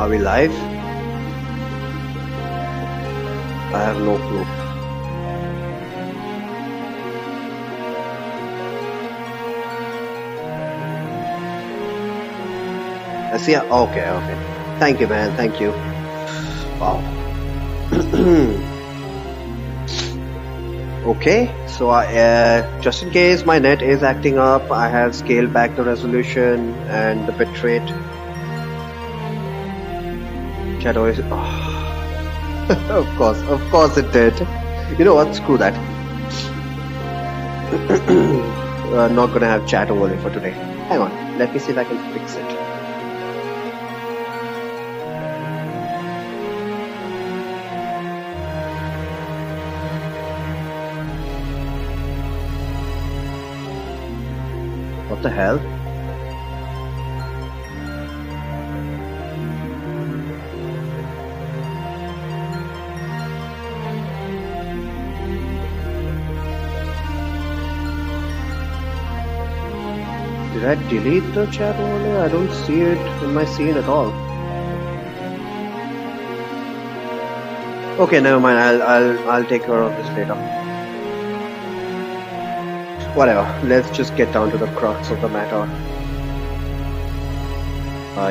Are we live? I have no clue. I see. Okay, okay. Thank you, man. Thank you. Wow. Okay, so just in case my net is acting up, I have scaled back the resolution and the bitrate. Shadow is. Oh. Of course it did. You know what? Screw that. Not gonna have chat overlay for today. Hang on, let me see if I can fix it. What the hell? Did I delete the chat overlay? I don't see it in my scene at all. Okay, never mind. I'll take care of this later. Whatever. Let's just get down to the crux of the matter.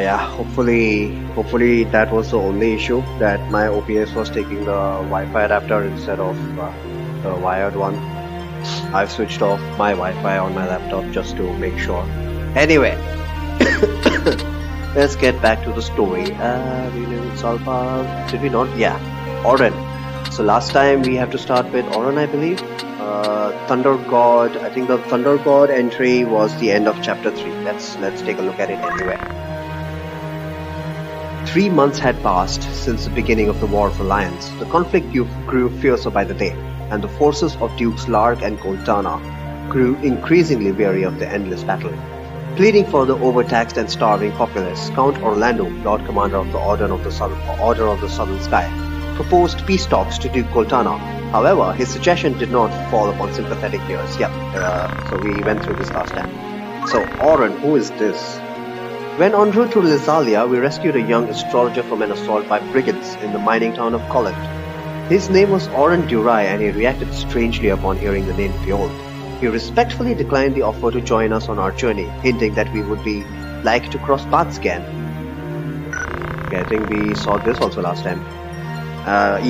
Yeah. Hopefully that was the only issue, that my OPS was taking the Wi-Fi adapter instead of the wired one. I've switched off my Wi-Fi on my laptop just to make sure. Anyway, let's get back to the story. We live in Salpa. Did we not? Yeah, Oren. So last time we have to start with Oren, I believe. Thunder God. I think the Thunder God entry was the end of chapter 3. Let's take a look at it anyway. 3 months had passed since the beginning of the War of Alliance. The conflict grew fiercer by the day, and the forces of Dukes Lark and Coltana grew increasingly weary of the endless battle. Pleading for the overtaxed and starving populace, Count Orlando, Lord Commander of the Order of the Southern Sky, proposed peace talks to Duke Coltana. However, his suggestion did not fall upon sympathetic ears. So we went through this last time. So, Oren, who is this? When en route to Lysalia, we rescued a young astrologer from an assault by brigands in the mining town of Collant. His name was Oren Durai, and he reacted strangely upon hearing the name Fiold. He respectfully declined the offer to join us on our journey, hinting that we would be like to cross paths again. Okay, I think we saw this also last time. Right.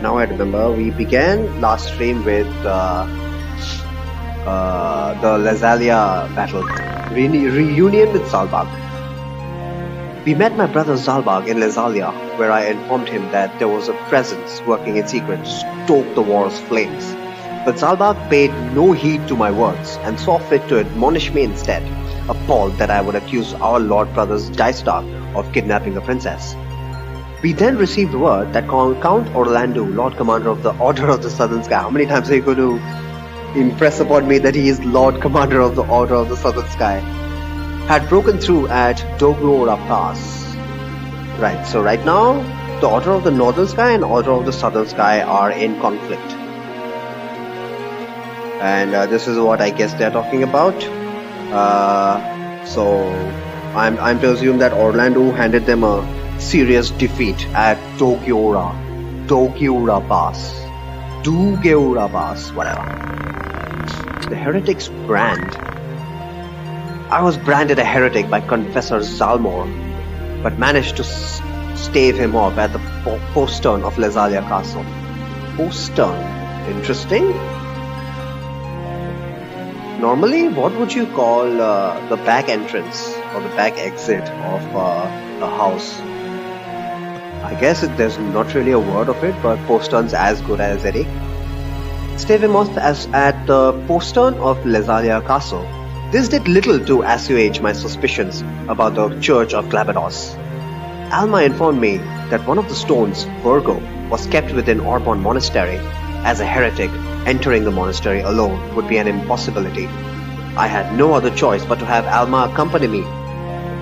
Now I remember. We began last stream with the Lysalia battle. Reunion with Zalbag. We met my brother Zalbag in Lysalia, where I informed him that there was a presence working in secret to stoke the war's flames. But Zalbag paid no heed to my words and saw fit to admonish me instead, appalled that I would accuse our Lord Brothers Dystark of kidnapping the princess. We then received word that Count Orlando, Lord Commander of the Order of the Southern Sky — how many times are you going to impress upon me that he is Lord Commander of the Order of the Southern Sky — had broken through at Doguora Pass. Right, so right now, the Order of the Northern Sky and Order of the Southern Sky are in conflict. And this is what I guess they're talking about. So I'm to assume that Orlando handed them a serious defeat at Doguora Pass, whatever. The heretic's brand. I was branded a heretic by Confessor Zalmor, but managed to stave him off at the postern of Lysalia Castle. Postern? Interesting. Normally, what would you call the back entrance or the back exit of a house? I guess there's not really a word of it, but postern's as good as any. Stave him off at the postern of Lysalia Castle. This did little to assuage my suspicions about the Church of Glabados. Alma informed me that one of the stones, Virgo, was kept within Orbon Monastery. As a heretic, entering the monastery alone would be an impossibility. I had no other choice but to have Alma accompany me.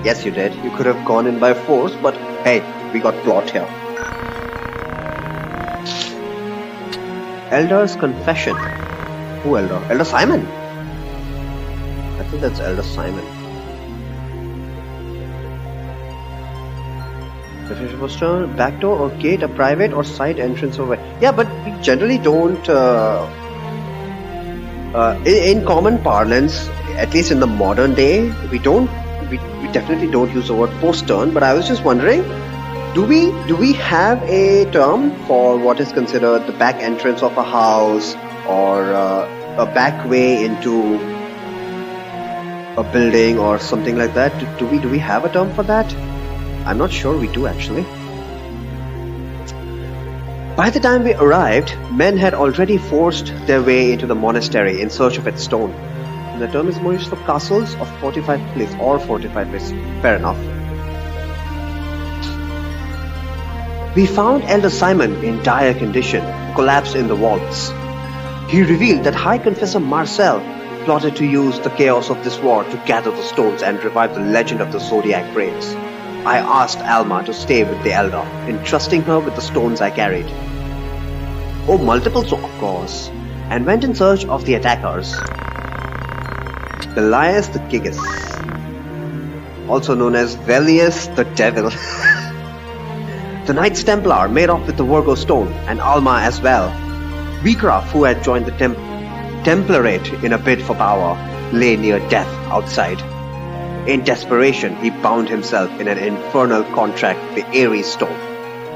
Yes, you did. You could have gone in by force, but hey, we got plot here. Elder's Confession. Who Elder? Elder Simon. I think that's Elder Simon. Reflection poster, back door or gate, a private or side entrance or way. Yeah, but we generally don't. In common parlance, at least in the modern day, we don't. We definitely don't use the word postern. But I was just wondering, do we have a term for what is considered the back entrance of a house or a back way into a building or something like that? Do we have a term for that? I'm not sure we do actually. By the time we arrived, men had already forced their way into the monastery in search of its stone. And the term is more used for castles of fortified place or fortified place. Fair enough. We found Elder Simon in dire condition, collapsed in the vaults. He revealed that High Confessor Marcel plotted to use the chaos of this war to gather the stones and revive the legend of the Zodiac Braves. I asked Alma to stay with the Elder, entrusting her with the stones I carried. Oh, multiples, of course, and went in search of the attackers. Belias the Gigas, also known as Velius the Devil. The Knights Templar made off with the Virgo stone, and Alma as well. Beecraft, who had joined the Template in a bid for power, lay near death outside. In desperation, he bound himself in an infernal contract with the Ares stone,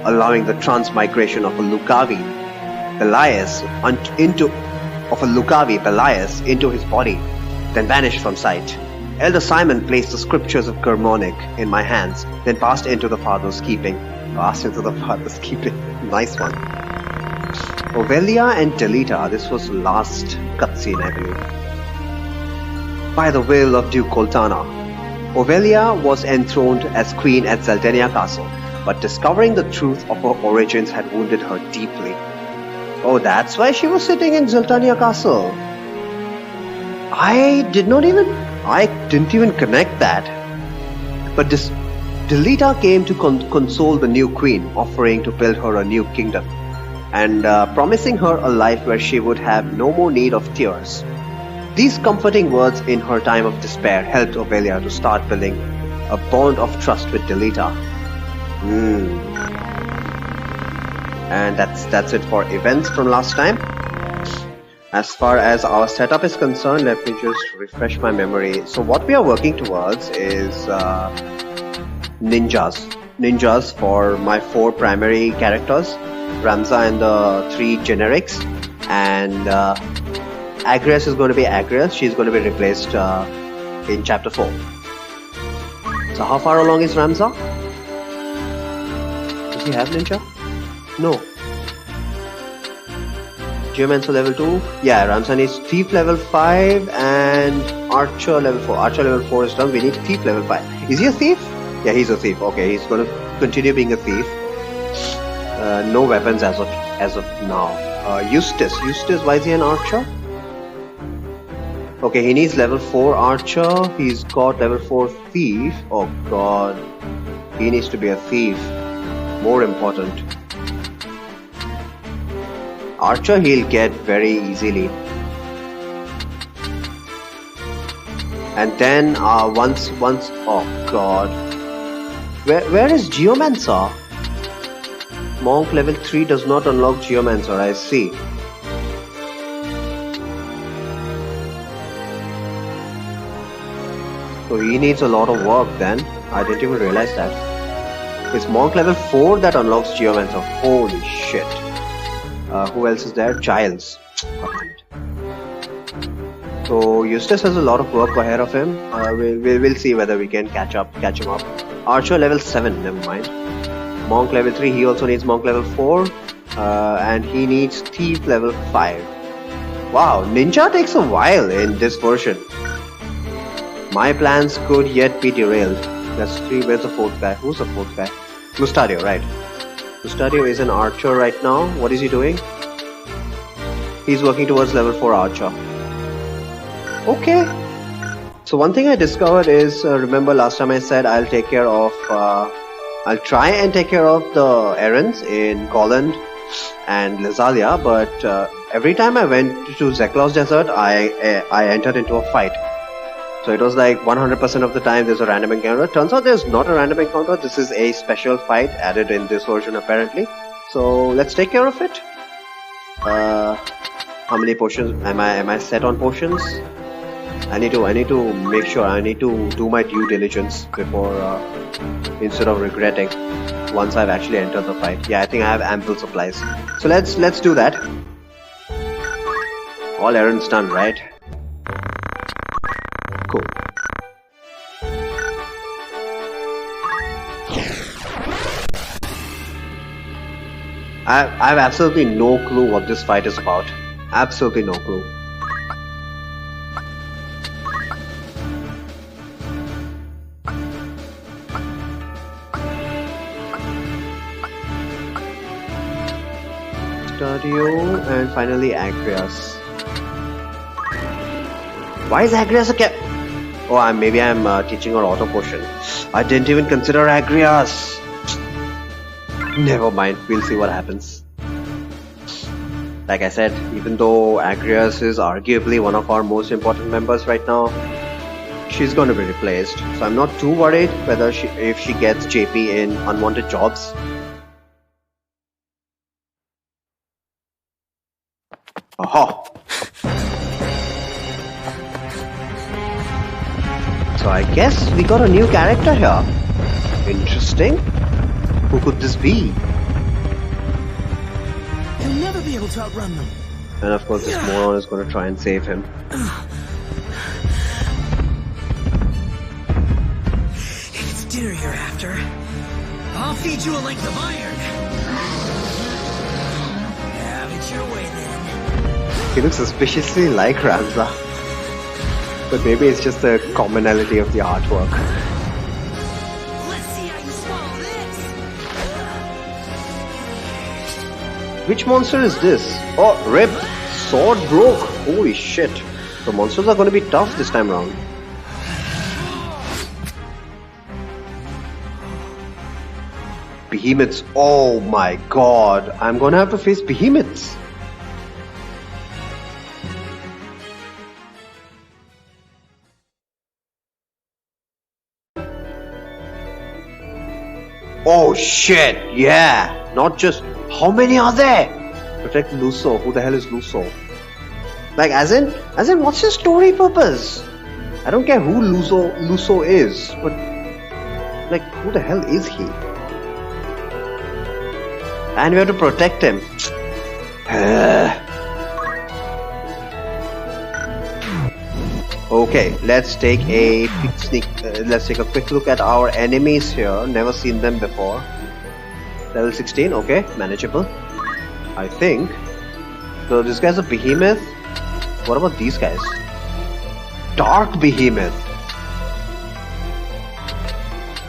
allowing the transmigration of a Lucavi Belias into his body, then vanished from sight. Elder Simon placed the scriptures of Germonic in my hands, then passed into the Father's keeping. Nice one. Ovelia and Delita, this was the last cutscene, I believe. By the will of Duke Coltana, Ovelia was enthroned as queen at Zeldenia Castle, but discovering the truth of her origins had wounded her deeply. Oh, that's why she was sitting in Zeldenia Castle. I didn't even connect that. But Delita came to console the new queen, offering to build her a new kingdom, and promising her a life where she would have no more need of tears. These comforting words in her time of despair helped Ovelia to start building a bond of trust with Delita. And that's it for events from last time. As far as our setup is concerned, let me just refresh my memory. So what we are working towards is ninjas for my 4 primary characters, Ramza and the 3 generics, and Agrias is going to be Agrias. She's going to be replaced in chapter 4. So how far along is Ramza? Does he have ninja? No. Geomancer level 2. Yeah, Ramza needs Thief level 5 and Archer level 4. Archer level 4 is done. We need Thief level 5. Is he a thief? Yeah, he's a thief. Okay, he's going to continue being a thief. No weapons as of now. Eustace, why is he an archer? Okay, he needs level 4 archer. He's got level 4 thief. Oh god, he needs to be a thief. More important. Archer he'll get very easily. And then once oh god, where is Geomancer? Monk level 3 does not unlock Geomancer, I see. So he needs a lot of work then. I didn't even realize that. It's Monk level 4 that unlocks Geomancer. Holy shit. Who else is there? Giles. So Eustace has a lot of work ahead of him. We'll see whether we can catch him up. Archer level 7, never mind. Monk level 3, he also needs Monk level 4. And he needs Thief level 5. Wow, Ninja takes a while in this version. My plans could yet be derailed. That's 3. Where's the 4th guy? Who's the 4th guy? Mustadio, right. Mustadio is an archer right now. What is he doing? He's working towards level 4 archer. Okay. So one thing I discovered is, remember last time I said I'll try and take care of the errands in Golland and Lazalia, but every time I went to Zeklos's desert, I entered into a fight. So So it was like 100% of the time there's a random encounter. Turns out there's not a random encounter. This is a special fight added in this version apparently. So let's take care of it. How many potions? Am I set on potions? I need to make sure. I need to do my due diligence before instead of regretting once I've actually entered the fight. Yeah, I think I have ample supplies. So let's do that. All errands done, right? Cool. I have absolutely no clue what this fight is about. Absolutely no clue. Stadio and finally Agrias. Why is Agrias a cap? Oh, maybe I'm teaching her auto potion. I didn't even consider Agrias. Never mind, we'll see what happens. Like I said, even though Agrias is arguably one of our most important members right now, she's going to be replaced. So I'm not too worried whether if she gets JP in unwanted jobs. Aha! So I guess we got a new character here. Interesting. Who could this be? You'll never be able to outrun them. And of course this moron is going to try and save him. If it's dinner you're after, I'll feed you a length of iron. Have it your way then. He looks suspiciously like Ramza. But maybe it's just the commonality of the artwork. Let's see how you swallow this. Which monster is this? Oh, Rip! Sword broke! Holy shit. The monsters are going to be tough this time around. Behemoths. Oh my god. I'm going to have to face behemoths. Oh shit, yeah! Not just... How many are there? Protect Luso. Who the hell is Luso? Like, as in, what's his story purpose? I don't care who Luso is, but... Like, who the hell is he? And we have to protect him. Okay, let's take a quick look at our enemies here. Never seen them before. Level 16, okay, manageable. I think. So this guy's a behemoth. What about these guys? Dark behemoth.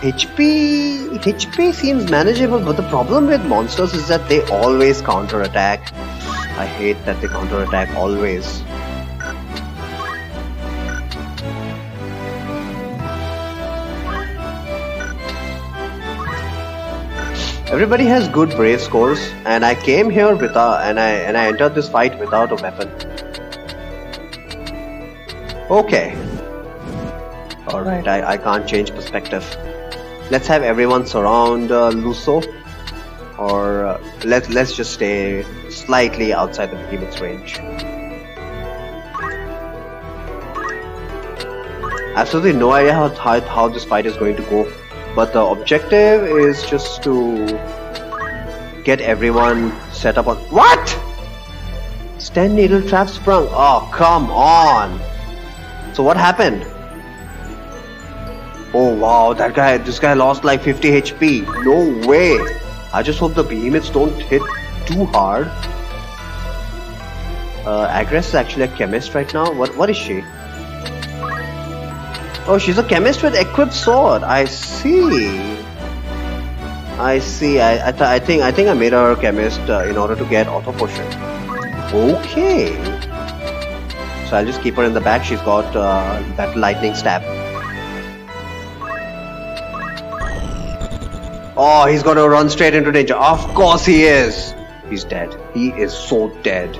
HP seems manageable, but the problem with monsters is that they always counterattack. I hate that they counterattack always. Everybody has good brave scores, and I came here without, and I entered this fight without a weapon. Okay. Alright, I can't change perspective. Let's have everyone surround Luso, or let's just stay slightly outside the behemoth's range. Absolutely no idea how this fight is going to go. But the objective is just to get everyone set up on... What? Sten needle trap sprung. Oh, come on. So what happened? Oh wow, this guy lost like 50 HP. No way. I just hope the behemoths don't hit too hard. Agres is actually a chemist right now. What is she? Oh, she's a chemist with equipped sword. I see. I think I made her a chemist in order to get auto potion. Okay. So I'll just keep her in the back. She's got that lightning stab. Oh, he's got to run straight into danger. Of course he is. He's dead. He is so dead.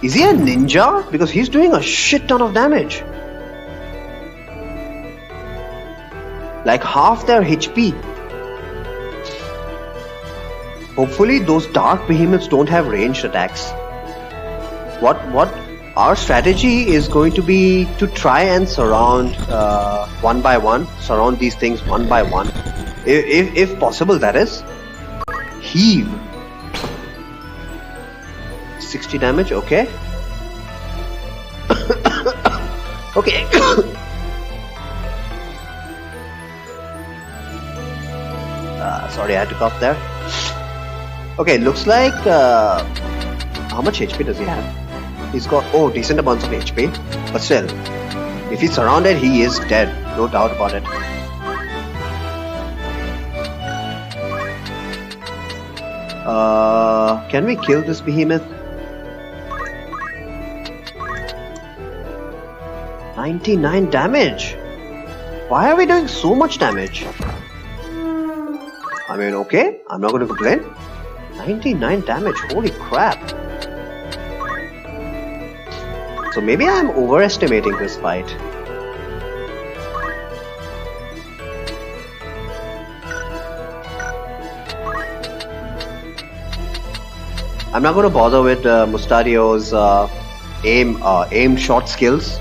Is he a ninja? Because he's doing a shit ton of damage. Like half their HP. Hopefully those dark behemoths don't have ranged attacks. What our strategy is going to be to try and surround one by one, surround these things one by one. If possible, that is. Heave. 60 damage, okay. Okay. Sorry, I had to cough there. Okay, looks like... how much HP does he have? He's got, decent amounts of HP. But still, if he's surrounded, he is dead. No doubt about it. Can we kill this behemoth? 99 damage. Why are we doing so much damage? I mean, okay, I'm not going to complain. 99 damage, holy crap. So maybe I'm overestimating this fight. I'm not going to bother with Mustadio's aim shot skills,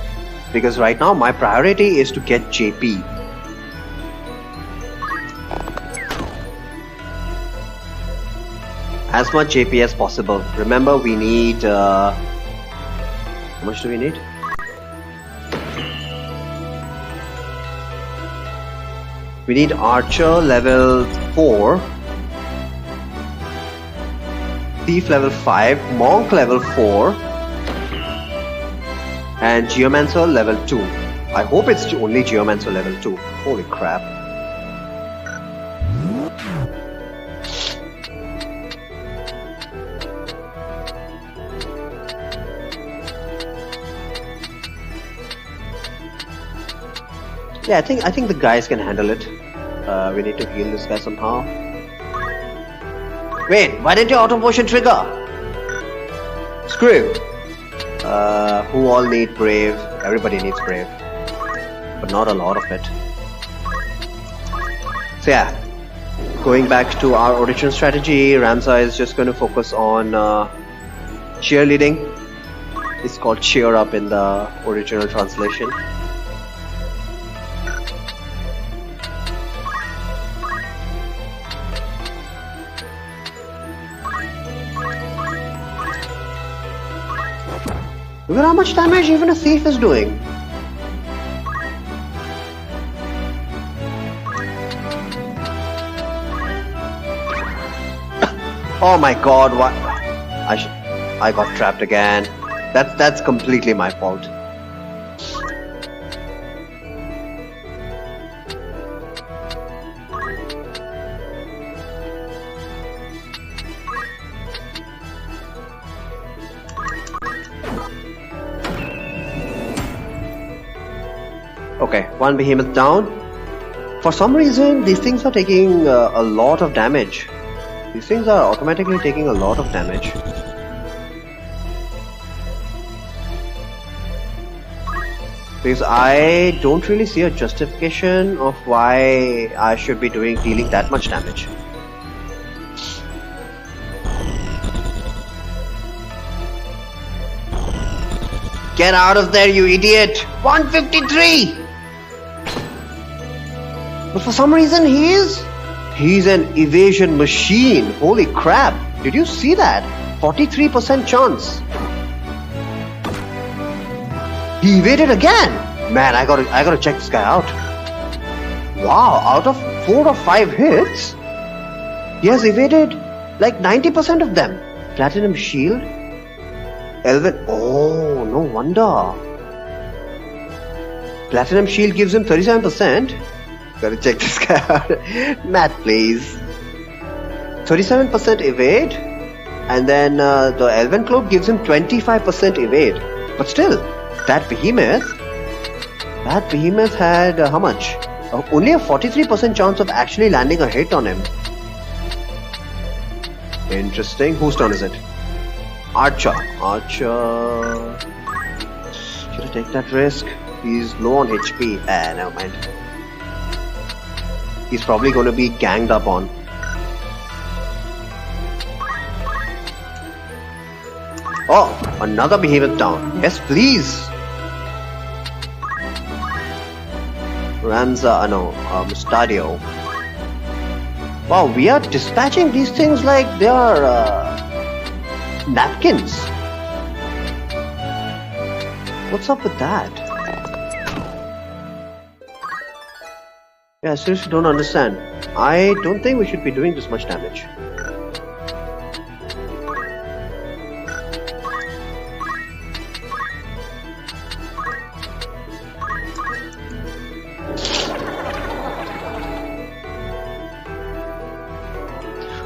because right now my priority is to get JP. As much JP as possible. Remember, we need... how much do we need? We need Archer level 4, Thief level 5, Monk level 4, and Geomancer level 2. I hope it's only Geomancer level 2. Holy crap. Yeah, I think the guys can handle it. We need to heal this guy somehow. Wait, why didn't your auto potion trigger? Screw. Who all need brave? Everybody needs brave, but not a lot of it. So yeah, going back to our original strategy, Ramza is just going to focus on cheerleading. It's called cheer up in the original translation. Look at how much damage even a thief is doing. Oh my god, what? I got trapped again. That's completely my fault. Okay, one behemoth down. For some reason, these things are taking a lot of damage. These things are automatically taking a lot of damage. Because I don't really see a justification of why I should be dealing that much damage. Get out of there, you idiot! 153! But for some reason he's an evasion machine. Holy crap. Did you see that? 43% chance. He evaded again. Man, I gotta check this guy out. Wow, out of 4 or 5 hits, he has evaded like 90% of them. Platinum shield. Elven. Oh, no wonder. Platinum shield gives him 37%. Gotta check this guy out. Matt, please. 37% evade, and then the Elven Cloak gives him 25% evade. But still, that behemoth had how much? Only a 43% chance of actually landing a hit on him. Interesting. Whose turn is it? Archer. Should I take that risk? He's low on HP. Never mind. He's probably going to be ganged up on. Oh, another behemoth down. Yes, please. Mustadio. Wow, we are dispatching these things like they are napkins. What's up with that? Yeah, I seriously don't understand. I don't think we should be doing this much damage.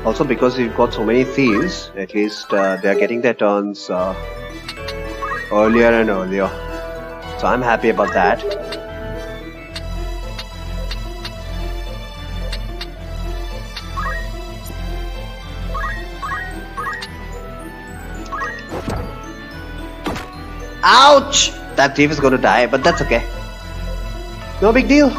Also, because we've got so many thieves, at least they are getting their turns earlier and earlier. So I'm happy about that. Ouch! That thief is going to die, but that's okay. No big deal.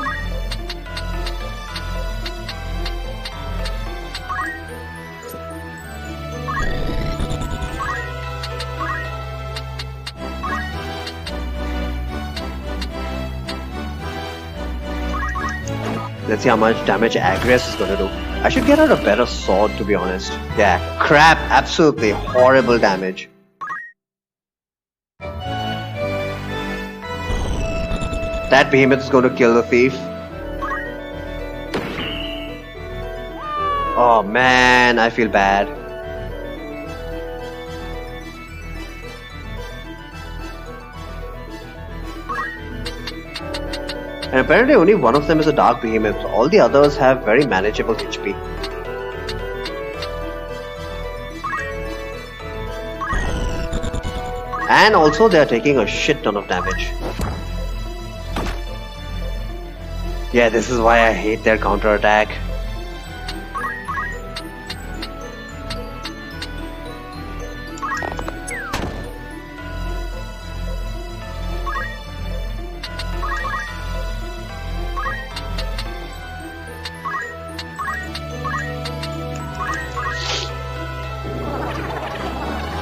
Let's see how much damage Agrias is gonna do. I should get out a better sword, to be honest. Yeah, crap, absolutely horrible damage. That behemoth is gonna kill the thief. Oh man, I feel bad. And apparently only one of them is a dark behemoth. All the others have very manageable HP. And also they are taking a shit ton of damage. Yeah, this is why I hate their counterattack.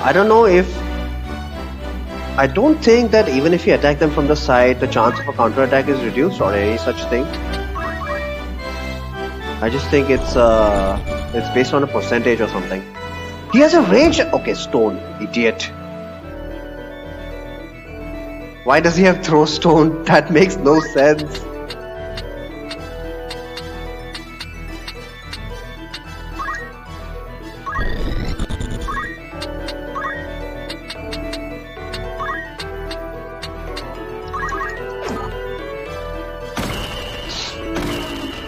I don't know if... I don't think that even if you attack them from the side, the chance of a counterattack is reduced or any such thing. I just think it's based on a percentage or something. He has a range... Okay, stone. Idiot. Why does he have throw stone? That makes no sense.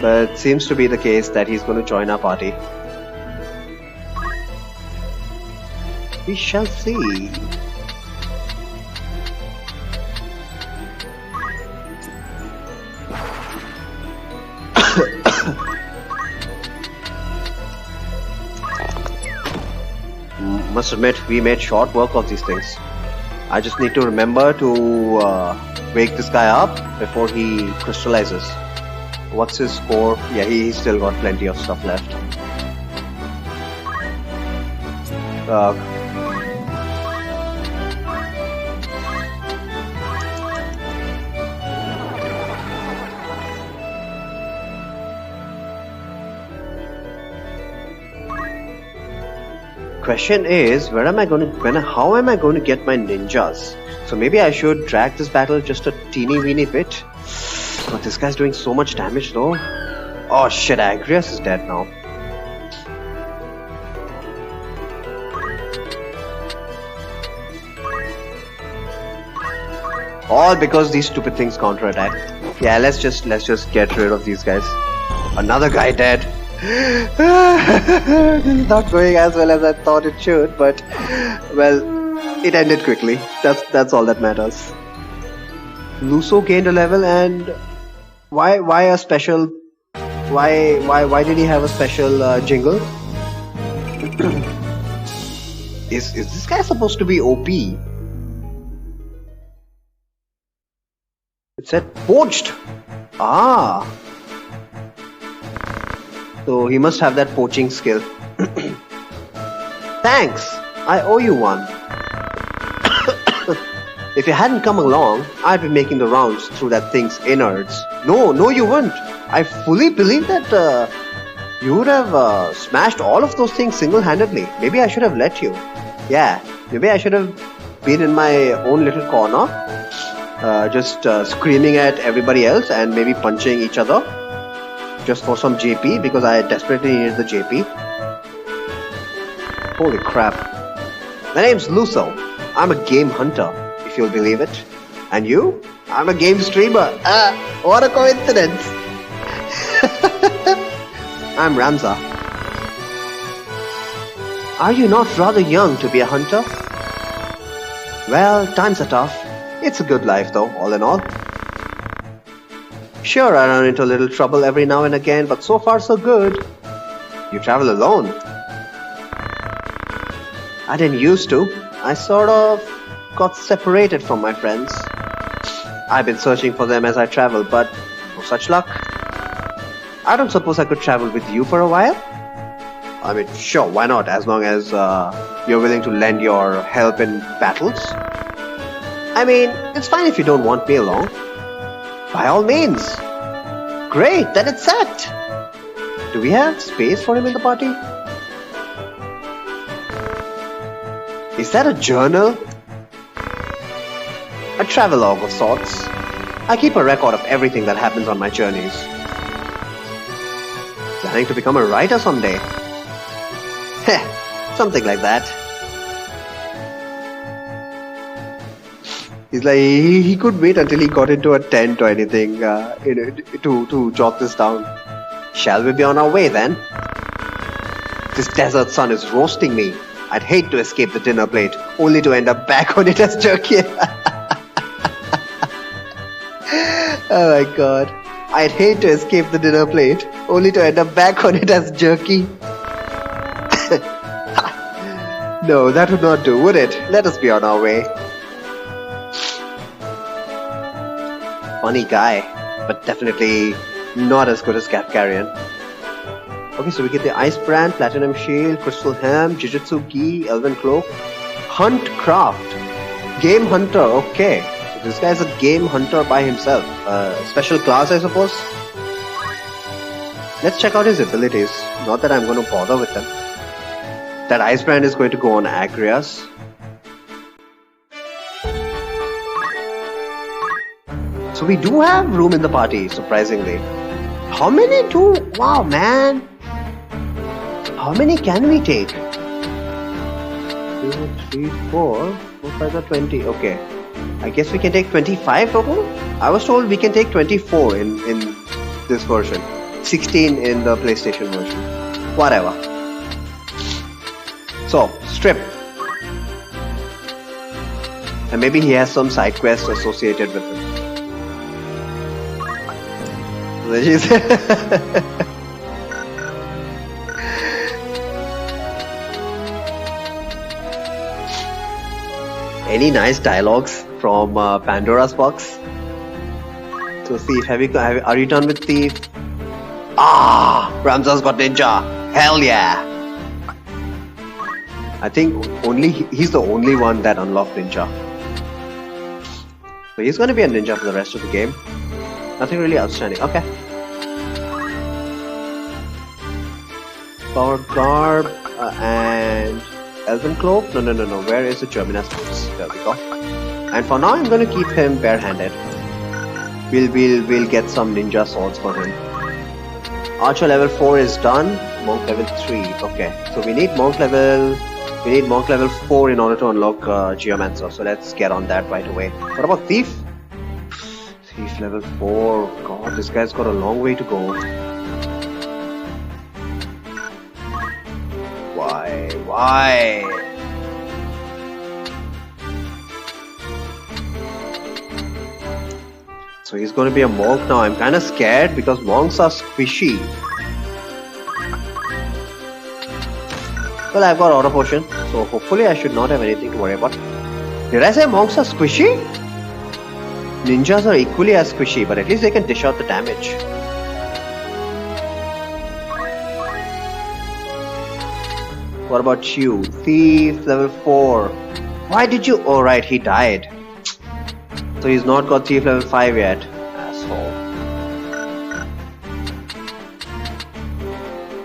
But it seems to be the case that he's going to join our party. We shall see. Must admit, we made short work of these things. I just need to remember to wake this guy up before he crystallizes. What's his score? Yeah, he's still got plenty of stuff left. Question is, how am I going to get my ninjas? So maybe I should drag this battle just a teeny weeny bit. But this guy's doing so much damage though. Oh shit, Agrias is dead now. All because these stupid things counterattack. Yeah, let's just get rid of these guys. Another guy dead. This is not going as well as I thought it should, but well, it ended quickly. That's all that matters. Luso gained a level, and why a special? Why did he have a special jingle? Is this guy supposed to be OP? It said poached. Ah. So he must have that poaching skill. Thanks. I owe you one. If you hadn't come along, I'd be making the rounds through that thing's innards. No, you wouldn't. I fully believe that you would have smashed all of those things single-handedly. Maybe I should have let you. Yeah, maybe I should have been in my own little corner, just screaming at everybody else and maybe punching each other just for some JP because I desperately needed the JP. Holy crap. My name's Luso. I'm a game hunter, if you'll believe it. And you? I'm a game streamer. What a coincidence. I'm Ramza. Are you not rather young to be a hunter? Well, times are tough. It's a good life though, all in all. Sure, I run into a little trouble every now and again, but so far so good. You travel alone? I didn't used to. I sort of got separated from my friends. I've been searching for them as I travel, but no such luck. I don't suppose I could travel with you for a while? I mean, sure, why not, as long as you're willing to lend your help in battles? I mean, it's fine if you don't want me along. By all means. Great, then it's set. Do we have space for him in the party? Is that a journal? A travelogue of sorts. I keep a record of everything that happens on my journeys. Planning to become a writer someday? Heh, something like that. He's like, he could wait until he got into a tent or anything to jot this down. Shall we be on our way then? This desert sun is roasting me. I'd hate to escape the dinner plate, only to end up back on it as jerky. Oh my god. I'd hate to escape the dinner plate, only to end up back on it as jerky. No, that would not do, would it? Let us be on our way. Funny guy, but definitely not as good as Cat Carrion. Okay, so we get the Ice Brand, Platinum Shield, Crystal Ham, Jujutsu Gi, Elven Cloak, Hunt Craft, Game Hunter, okay. So this guy's a game hunter by himself. Special class, I suppose. Let's check out his abilities. Not that I'm going to bother with them. That Ice Brand is going to go on Agrias. So we do have room in the party, surprisingly. How many do... Wow, man. How many can we take? 2, 3, 4, 4, 5, 20. Okay. I guess we can take 25 total? I was told we can take 24 in this version. 16 in the PlayStation version. Whatever. So, strip. And maybe he has some side quests associated with him. Any nice dialogues from Pandora's box? So Thief, are you done with Thief? Ah, Ramza's got ninja. Hell yeah! I think he's the only one that unlocked ninja. So he's going to be a ninja for the rest of the game. Nothing really outstanding. Okay. Power Garb and Elven Cloak. No. Where is the Germina's boots? There we go. And for now, I'm going to keep him barehanded. We'll get some ninja swords for him. Archer level 4 is done. Monk level 3. Okay. So we need monk level 4 in order to unlock Geomancer. So let's get on that right away. What about Thief? Thief level 4. God, this guy's got a long way to go. Why? So he's going to be a monk now. I'm kind of scared because monks are squishy. Well, I've got auto potion, So hopefully I should not have anything to worry about. Did I say monks are squishy? Ninjas are equally as squishy, but at least they can dish out the damage. What about you? Thief, level 4. Why did you... Oh right, he died. So he's not got Thief level 5 yet. Asshole.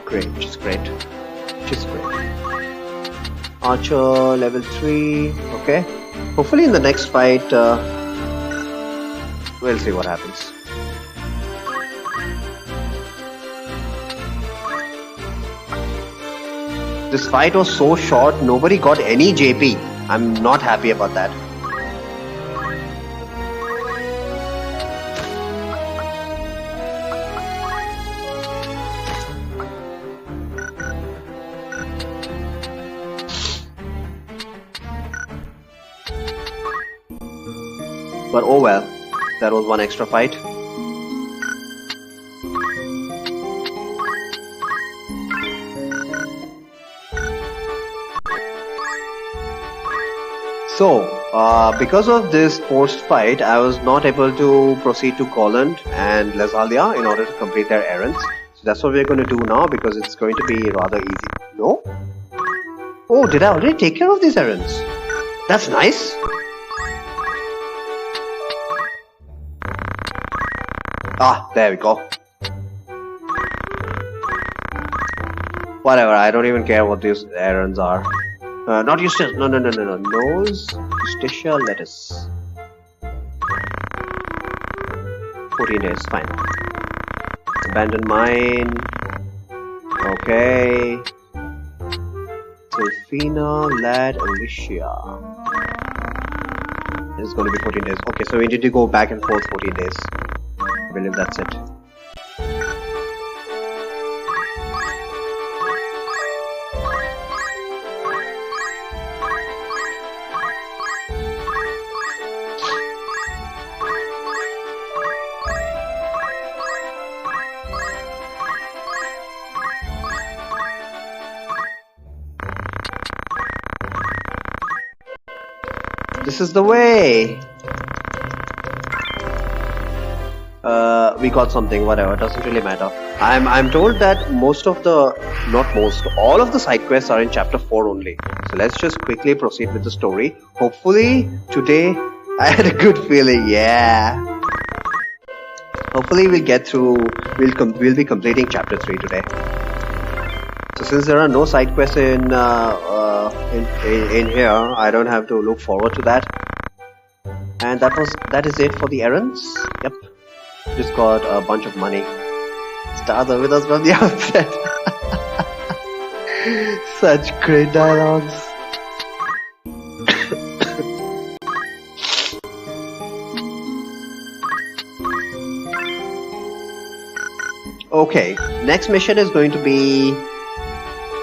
Great, just great. Just great. Archer, level 3. Okay. Hopefully in the next fight, we'll see what happens. This fight was so short, nobody got any JP. I'm not happy about that. But oh well, that was one extra fight. So, because of this forced fight, I was not able to proceed to Golland and Lesalia in order to complete their errands. So that's what we're going to do now, because it's going to be rather easy. No? Oh, did I already take care of these errands? That's nice. Ah, there we go. Whatever, I don't even care what these errands are. Not Eustace. No. Nose, Eustacia, lettuce. 14 days, fine. Abandoned mine. Okay. Delphina, Lad, Alicia. It's going to be 14 days. Okay, so we need to go back and forth 14 days. I believe that's it. This is the way. We got something, whatever, doesn't really matter. I'm told that most of the, not most, all of the side quests are in chapter 4 only. So let's just quickly proceed with the story. Hopefully today, I had a good feeling, yeah. Hopefully we'll get through, we'll be completing chapter 3 today. So since there are no side quests in here, I don't have to look forward to that. And that is it for the errands. Yep. Just got a bunch of money. Stars are with us from the outset. Such great dialogues. Okay, next mission is going to be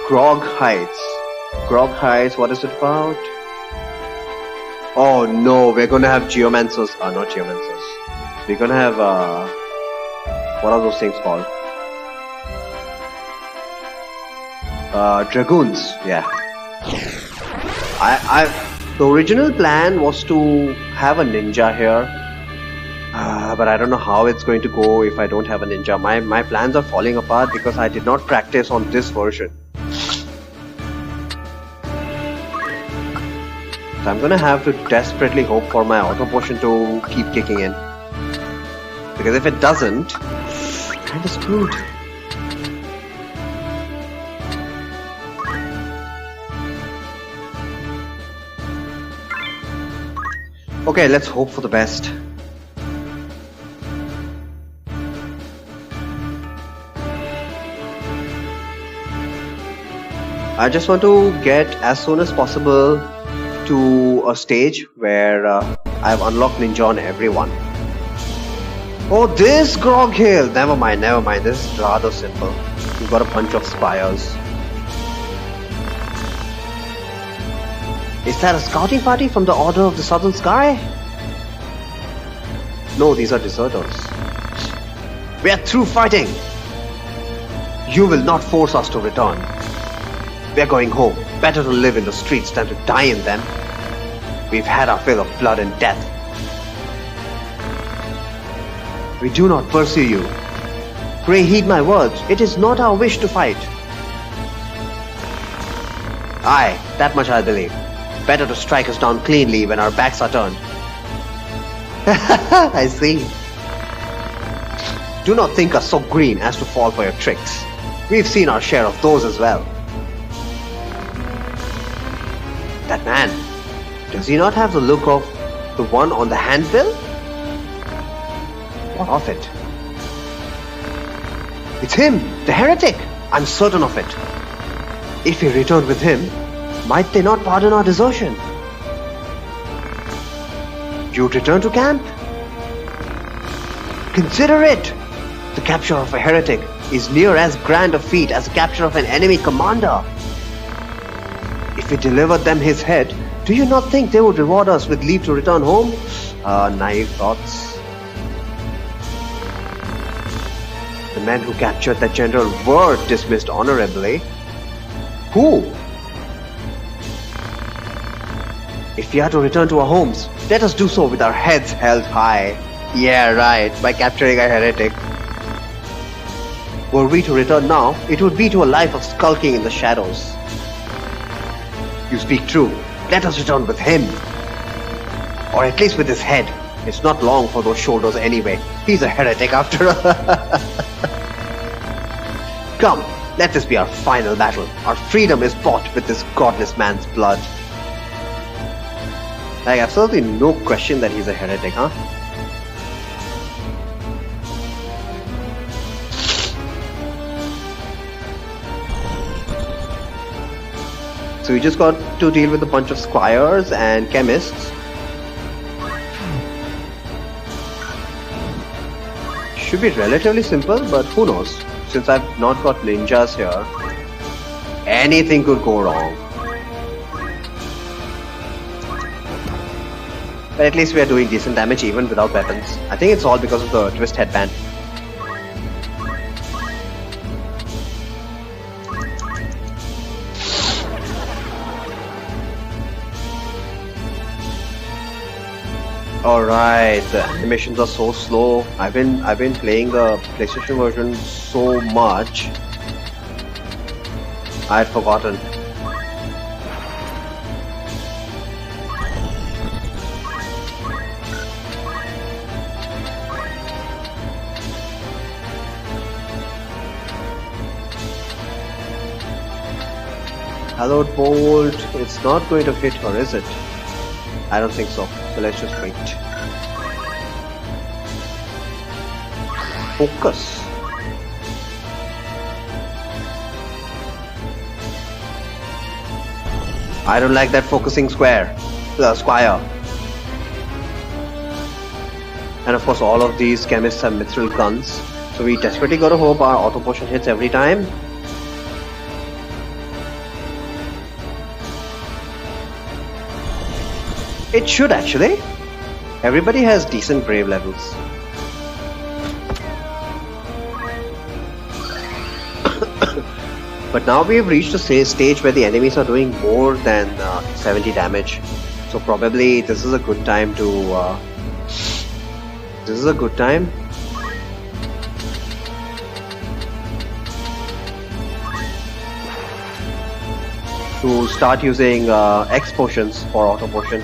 Grog Heights. Grog Heights, what is it about? Oh no, we're gonna have geomancers. Not geomancers. We're gonna have, what are those things called? Dragoons, yeah. The original plan was to have a ninja here. But I don't know how it's going to go if I don't have a ninja. My plans are falling apart because I did not practice on this version. So I'm gonna have to desperately hope for my auto potion to keep kicking in. Because if it doesn't, I'm kinda screwed. Okay, let's hope for the best. I just want to get as soon as possible to a stage where I've unlocked ninja on everyone. Oh, this Grog Hill! Never mind. This is rather simple. You've got a bunch of spires. Is that a scouting party from the Order of the Southern Sky? No, these are deserters. We are through fighting! You will not force us to return. We're going home. Better to live in the streets than to die in them. We've had our fill of blood and death. We do not pursue you. Pray heed my words. It is not our wish to fight. Aye, that much I believe. Better to strike us down cleanly when our backs are turned. I see. Do not think us so green as to fall for your tricks. We've seen our share of those as well. That man, does he not have the look of the one on the handbill? What of it? It's him, the heretic! I'm certain of it. If we return with him, might they not pardon our desertion? You'd return to camp? Consider it! The capture of a heretic is near as grand a feat as the capture of an enemy commander. If we delivered them his head, do you not think they would reward us with leave to return home? Naive thoughts. The men who captured that general were dismissed honorably. Who? If we are to return to our homes, let us do so with our heads held high. Yeah, right, by capturing a heretic. Were we to return now, it would be to a life of skulking in the shadows. You speak true. Let us return with him. Or at least with his head. It's not long for those shoulders anyway. He's a heretic after all. Come, let this be our final battle. Our freedom is bought with this godless man's blood. Like, absolutely no question that he's a heretic, huh? So we just got to deal with a bunch of squires and chemists. Should be relatively simple, but who knows? Since I've not got ninjas here, anything could go wrong. But at least we are doing decent damage even without weapons. I think it's all because of the twist headband. Alright, the animations are so slow. I've been playing the PlayStation version so much. I had forgotten. Hallowed Bolt, it's not going to hit her, is it? I don't think so. So let's just wait. Focus. I don't like that focusing square. Squire. And of course all of these chemists have mithril guns. So we desperately gotta hope our auto potion hits every time. It should actually. Everybody has decent brave levels. But now we have reached a stage where the enemies are doing more than 70 damage. So probably this is a good time to... to start using X potions for auto potion.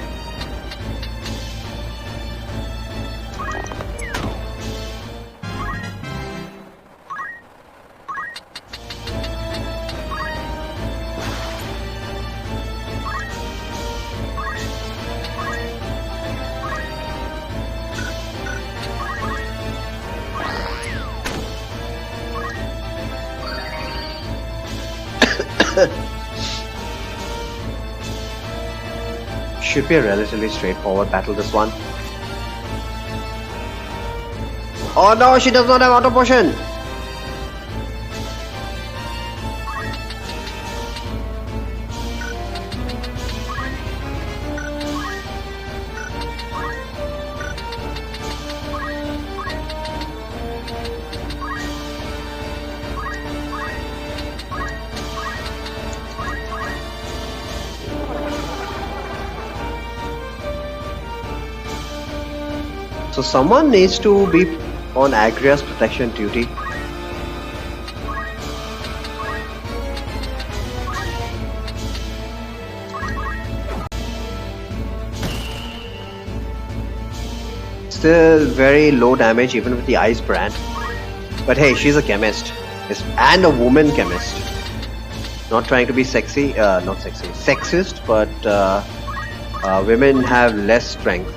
Should be a relatively straightforward battle, this one. Oh no, she does not have auto potion! So someone needs to be on Agria's protection duty. Still very low damage even with the ice brand. But hey, she's a chemist. And a woman chemist. Not trying to be sexy, not sexy, sexist, but women have less strength.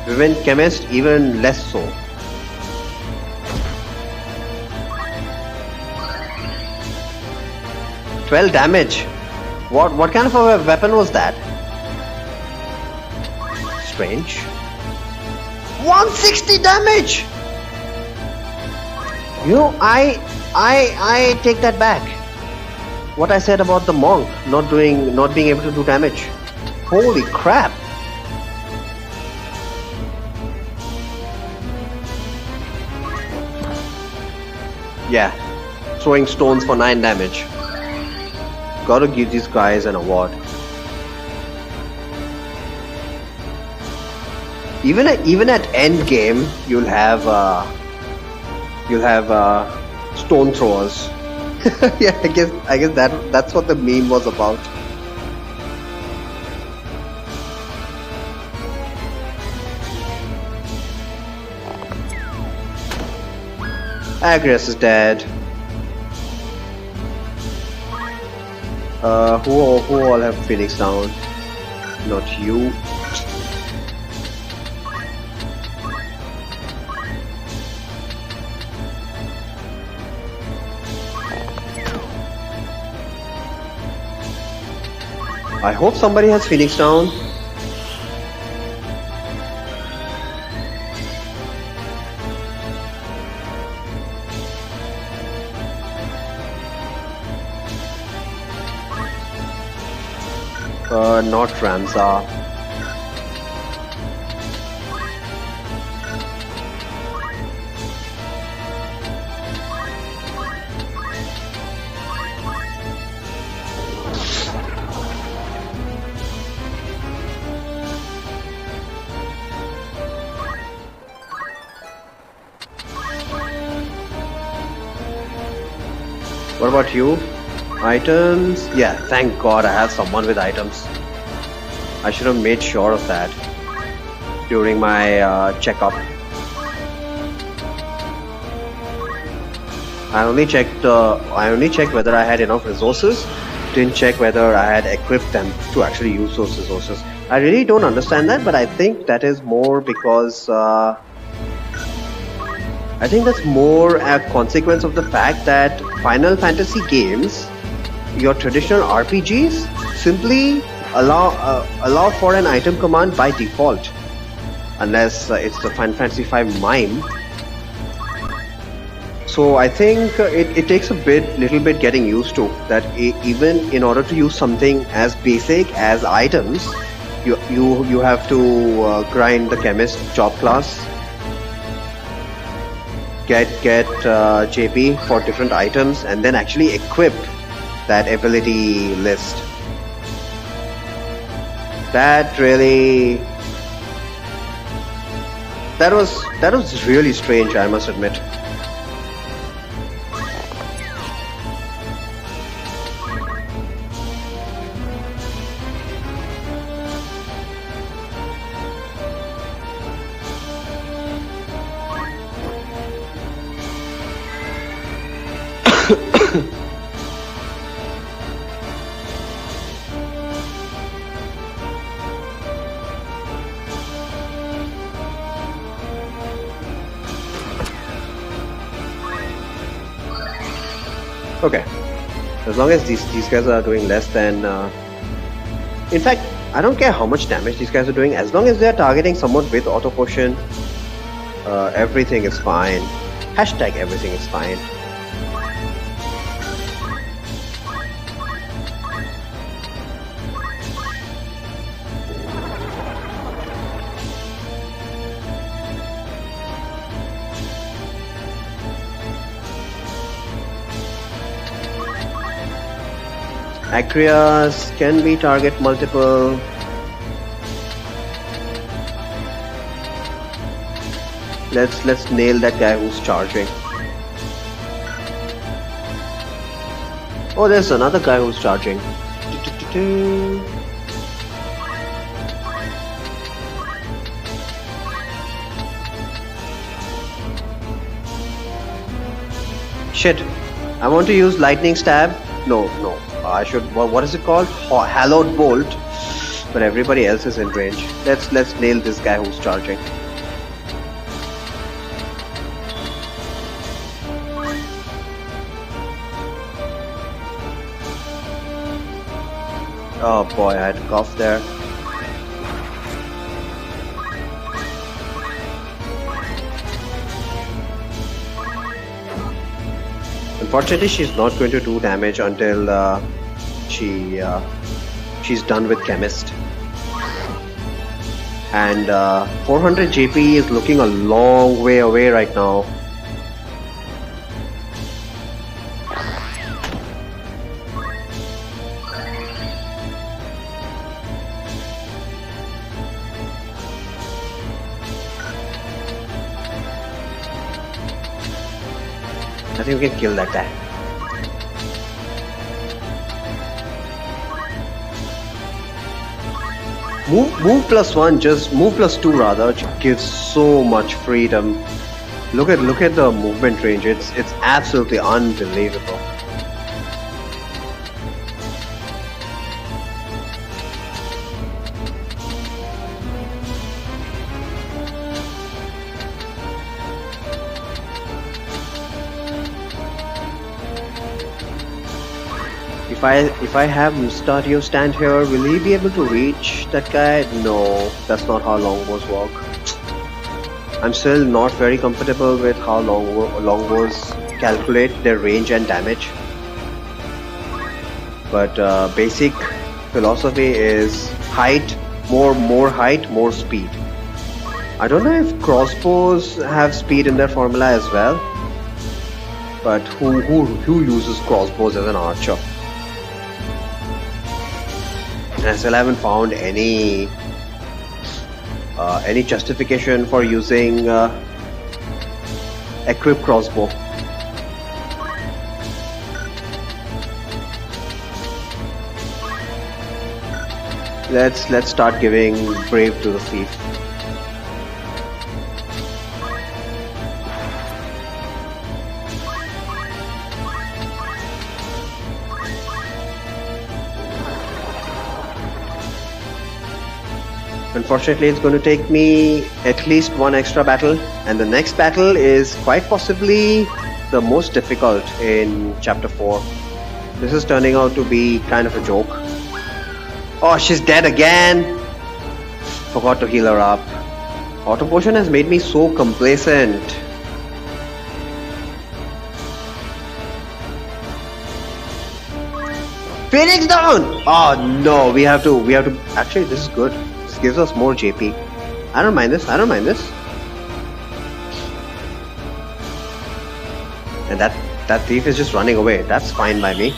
Women chemist even less so. "12 damage. What kind of a weapon was that? Strange. 160 damage. You know, I take that back. What I said about the monk not being able to do damage. Holy crap. Yeah, throwing stones for 9 damage. Gotta give these guys an award. Even at end game, you'll have stone throwers. Yeah, I guess that's what the meme was about. Agrias is dead. Who all have Phoenix down? Not you. I hope somebody has Phoenix down. Not Ramza. What about you? Items? Yeah, thank God I have someone with items. I should have made sure of that during my checkup. I only checked whether I had enough resources. Didn't check whether I had equipped them to actually use those resources. I really don't understand that, but I think that is more because I think that's more a consequence of the fact that Final Fantasy games, your traditional RPGs, simply allow for an item command by default, unless it's the Final Fantasy V MIME. So I think it takes a little bit getting used to that. Even in order to use something as basic as items, you have to grind the chemist job class, get JP for different items, and then actually equip that ability list. That was really strange, I must admit. Okay, as long as these guys are doing less than... in fact, I don't care how much damage these guys are doing, as long as they're targeting someone with auto potion, everything is fine. Hashtag everything is fine. Acreas can be target multiple. Let's nail that guy who's charging. Oh, there's another guy who's charging. Shit. I want to use lightning stab. No. I should. What is it called? Hallowed bolt. But everybody else is in range. Let's nail this guy who's charging. Oh boy, I had a cough there. Unfortunately, she's not going to do damage until she's done with Chemist. And 400 JP is looking a long way away right now. I think we can kill that guy. Move +1, just move +2 rather, gives so much freedom. Look at the movement range. It's absolutely unbelievable. If I have Mustadio stand here, will he be able to reach that guy? No, that's not how longbows work. I'm still not very comfortable with how longbows calculate their range and damage. But basic philosophy is height, more height, more speed. I don't know if crossbows have speed in their formula as well. But who uses crossbows as an archer? I still haven't found any justification for using equip crossbow. Let's start giving brave to the thief. Unfortunately, it's going to take me at least one extra battle, and the next battle is quite possibly the most difficult in Chapter 4. This is turning out to be kind of a joke. Oh, she's dead again! Forgot to heal her up. Auto Potion has made me so complacent. Phoenix down! Oh no, we have to. Actually, this is good. Gives us more JP. I don't mind this. And that thief is just running away. That's fine by me.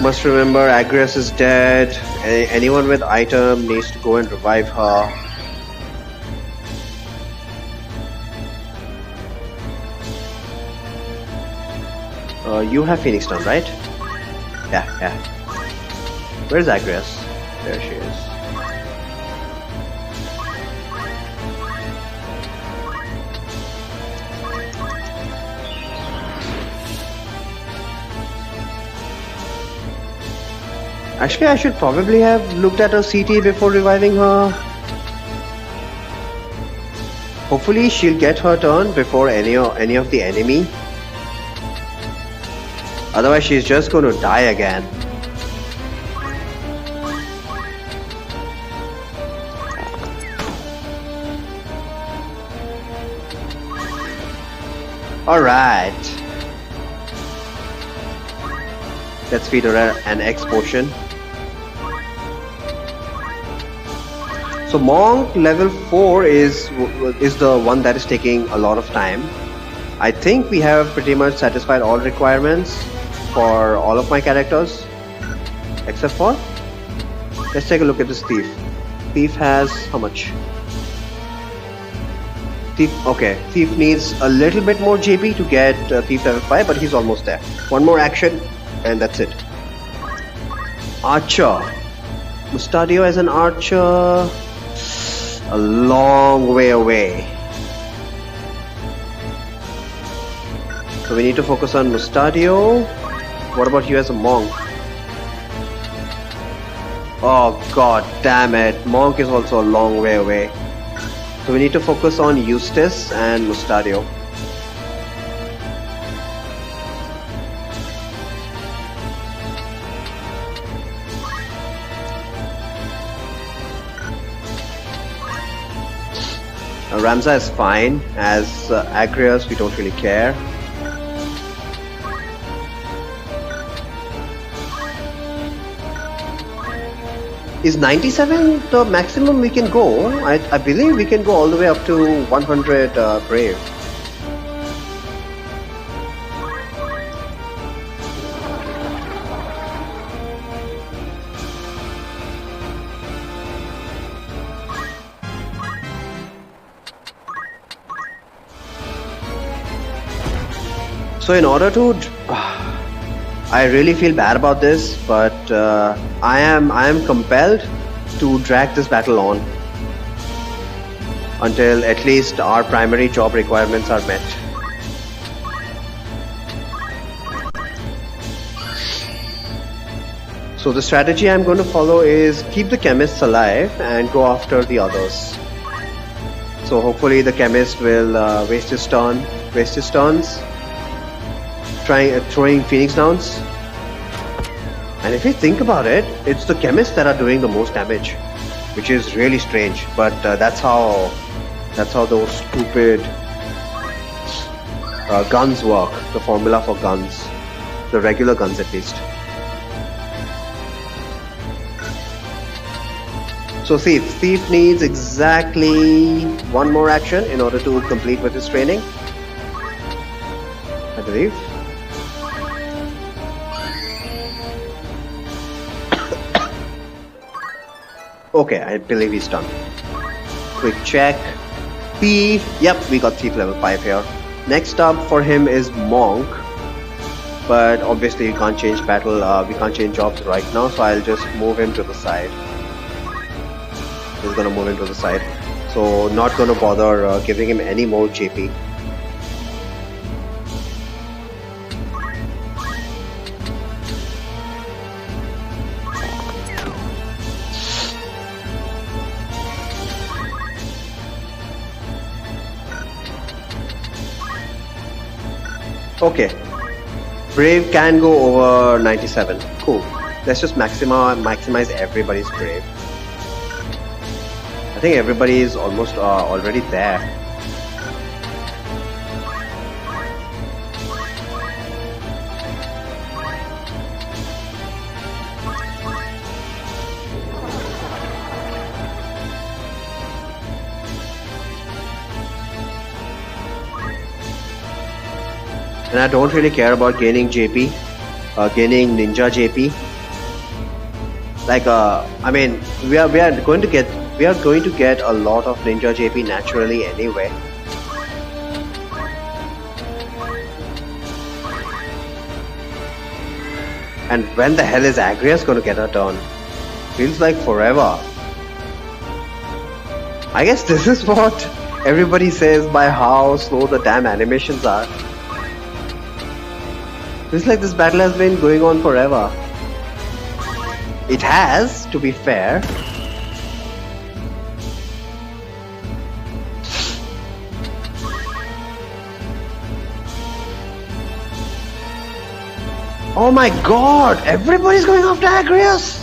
Must remember, Agrias is dead. Anyone with item needs to go and revive her. You have Phoenix Stone, right? Yeah. Where's Agrias? There she is. Actually, I should probably have looked at her CT before reviving her. Hopefully, she'll get her turn before any of the enemy. Otherwise, she's just going to die again. Alright. Let's feed her an X potion. So Monk level 4 is the one that is taking a lot of time. I think we have pretty much satisfied all requirements for all of my characters, except for, let's take a look at this thief. Thief has how much? Thief needs a little bit more JP to get Thief level 5, but he's almost there. One more action and that's it. Archer. Mustadio as an archer, a long way away. So we need to focus on Mustadio. What about you as a monk? Oh god damn it, Monk is also a long way away. So we need to focus on Eustace and Mustadio. Ramza is fine. As Agrius, we don't really care. Is 97 the maximum we can go? I believe we can go all the way up to 100 Brave. So in order to... I really feel bad about this, but I am compelled to drag this battle on until at least our primary job requirements are met. So the strategy I'm going to follow is keep the chemists alive and go after the others. So hopefully the chemist will waste his turns throwing Phoenix Downs. And if you think about it, it's the chemists that are doing the most damage, which is really strange. But that's how those stupid guns work. The formula for guns, the regular guns at least. So Thief needs exactly one more action in order to complete with his training, I believe. Okay, I believe he's done. Quick check. Thief. Yep, we got Thief level 5 here. Next up for him is Monk. But obviously we can't change battle, we can't change jobs right now, so I'll just move him to the side. He's gonna move him to the side. So not gonna bother giving him any more JP. Okay, Brave can go over 97. Cool. Let's just maximize everybody's Brave. I think everybody is almost already there. And I don't really care about gaining JP, gaining Ninja JP. Like, I mean, we are going to get a lot of Ninja JP naturally anyway. And when the hell is Agrius going to get a turn? Feels like forever. I guess this is what everybody says by how slow the damn animations are. Feels like this battle has been going on forever. It has, to be fair. Oh my god! Everybody's going after Agrius!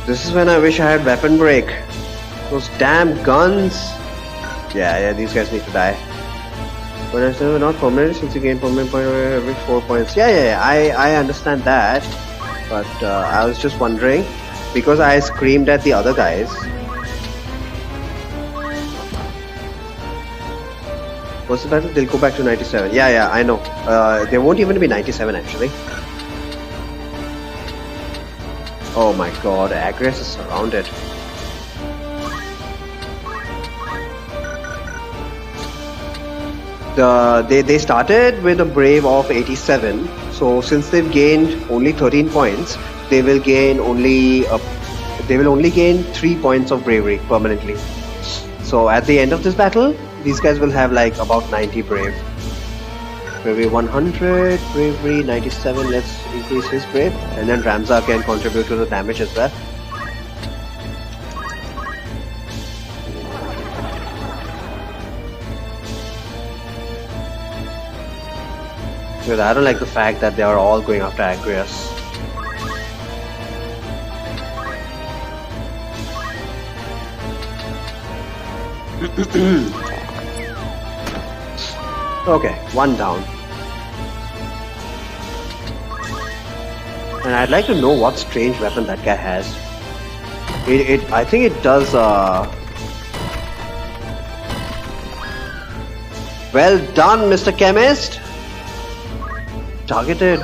This is when I wish I had weapon break. Those damn guns. Yeah, these guys need to die. But it's not permanent since you gain permanent point every 4 points. Yeah, I understand that. But I was just wondering, because I screamed at the other guys. What's the battle? They'll go back to 97. Yeah, I know. There won't even be 97 actually. Oh my god, Agres is surrounded. They started with a brave of 87, so since they've gained only 13 points, they will only gain 3 points of bravery permanently. So at the end of this battle, these guys will have like about 90 brave. Bravery 100, bravery 97. Let's increase his brave, and then Ramza can contribute to the damage as well. Because I don't like the fact that they are all going after Agrias. Okay, one down. And I'd like to know what strange weapon that guy has. I think it does. Well done, Mr. Chemist. Targeted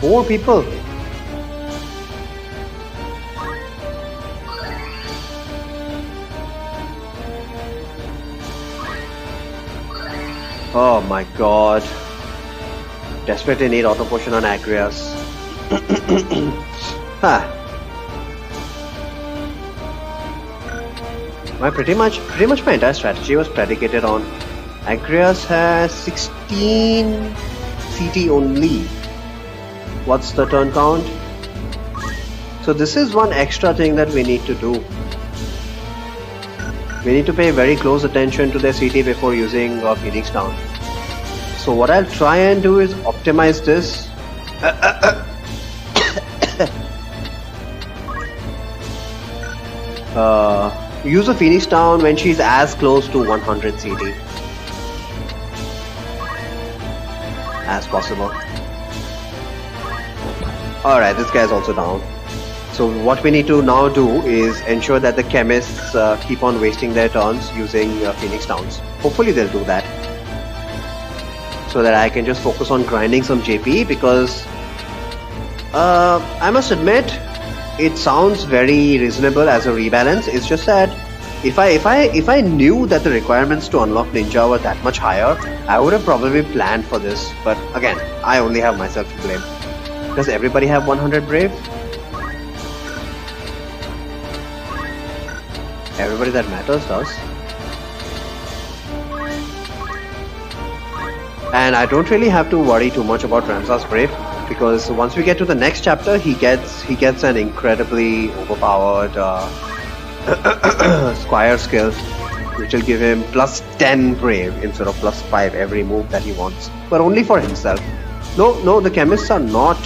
4 people. Oh my god. Desperately need auto potion on Agrias. Pretty much my entire strategy was predicated on Agrias has 16 CT only. What's the turn count? So this is one extra thing that we need to do. We need to pay very close attention to their CT before using Phoenix Down. So what I'll try and do is optimize this. Use a Phoenix Down when she's as close to 100 CT as possible. Alright, this guy's also down. So what we need to now do is ensure that the chemists keep on wasting their turns using Phoenix Downs. Hopefully they'll do that. So that I can just focus on grinding some JP, because I must admit it sounds very reasonable as a rebalance. It's just that if I knew that the requirements to unlock Ninja were that much higher, I would have probably planned for this. But again, I only have myself to blame. Does everybody have 100 Brave? Everybody that matters does. And I don't really have to worry too much about Ramza's Brave, because once we get to the next chapter, he gets an incredibly overpowered Squire skill, which will give him plus 10 Brave instead of plus 5 every move that he wants, but only for himself. No, the chemists are not.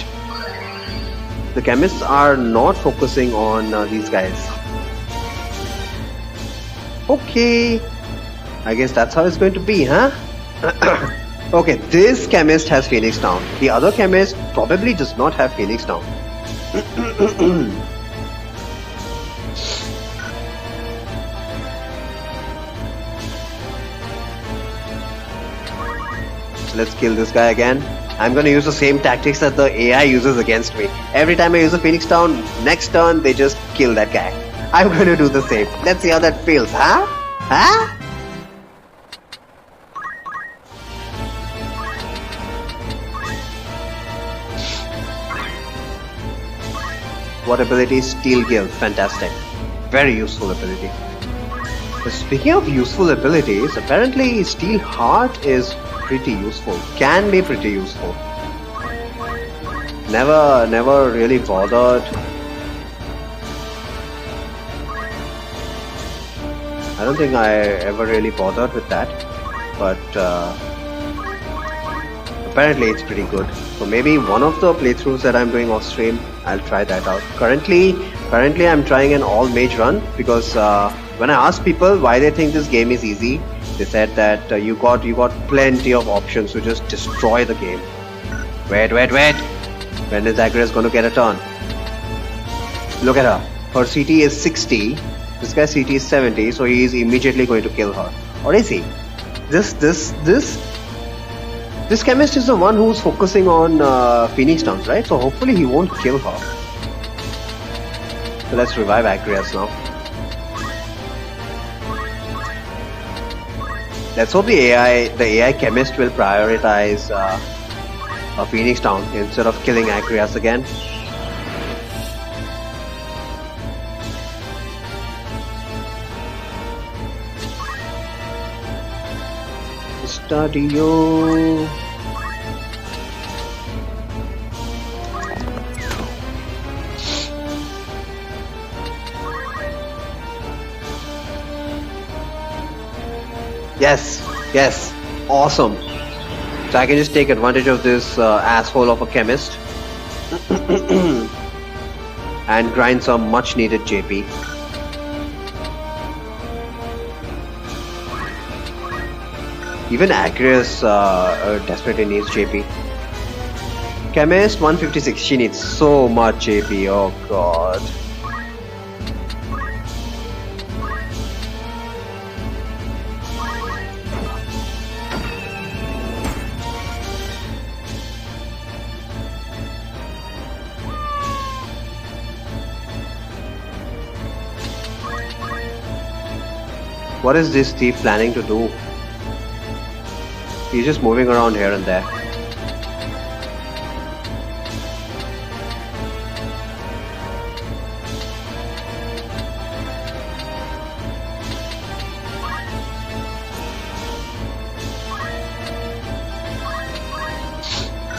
The chemists are not focusing on these guys. Okay, I guess that's how it's going to be, huh? Okay, this chemist has Phoenix Down. The other chemist probably does not have Phoenix Down. Let's kill this guy again. I'm gonna use the same tactics that the AI uses against me. Every time I use a Phoenix Down, next turn they just kill that guy. I'm gonna do the same. Let's see how that feels, huh? Huh? What ability is Steel Guild? Fantastic. Very useful ability. But speaking of useful abilities, apparently Steel Heart is pretty useful. Can be pretty useful. Never really bothered. I don't think I ever really bothered with that, but Apparently it's pretty good. So maybe one of the playthroughs that I'm doing off stream, I'll try that out. Currently I'm trying an all mage run because when I asked people why they think this game is easy, they said that you got plenty of options to just destroy the game. Wait. When is Agrias going to get a turn? Look at her. Her CT is 60. This guy's CT is 70, so he is immediately going to kill her. Or is he? This chemist is the one who's focusing on Phoenix Downs, right? So hopefully he won't kill her. So let's revive Agrias now. Let's hope the AI chemist will prioritize a Phoenix Down instead of killing Agrias again. Stadio. Yes, awesome. So I can just take advantage of this asshole of a chemist and grind some much needed JP. Even Agrias desperately needs JP. Chemist 156, she needs so much JP, oh god. What is this thief planning to do? He's just moving around here and there.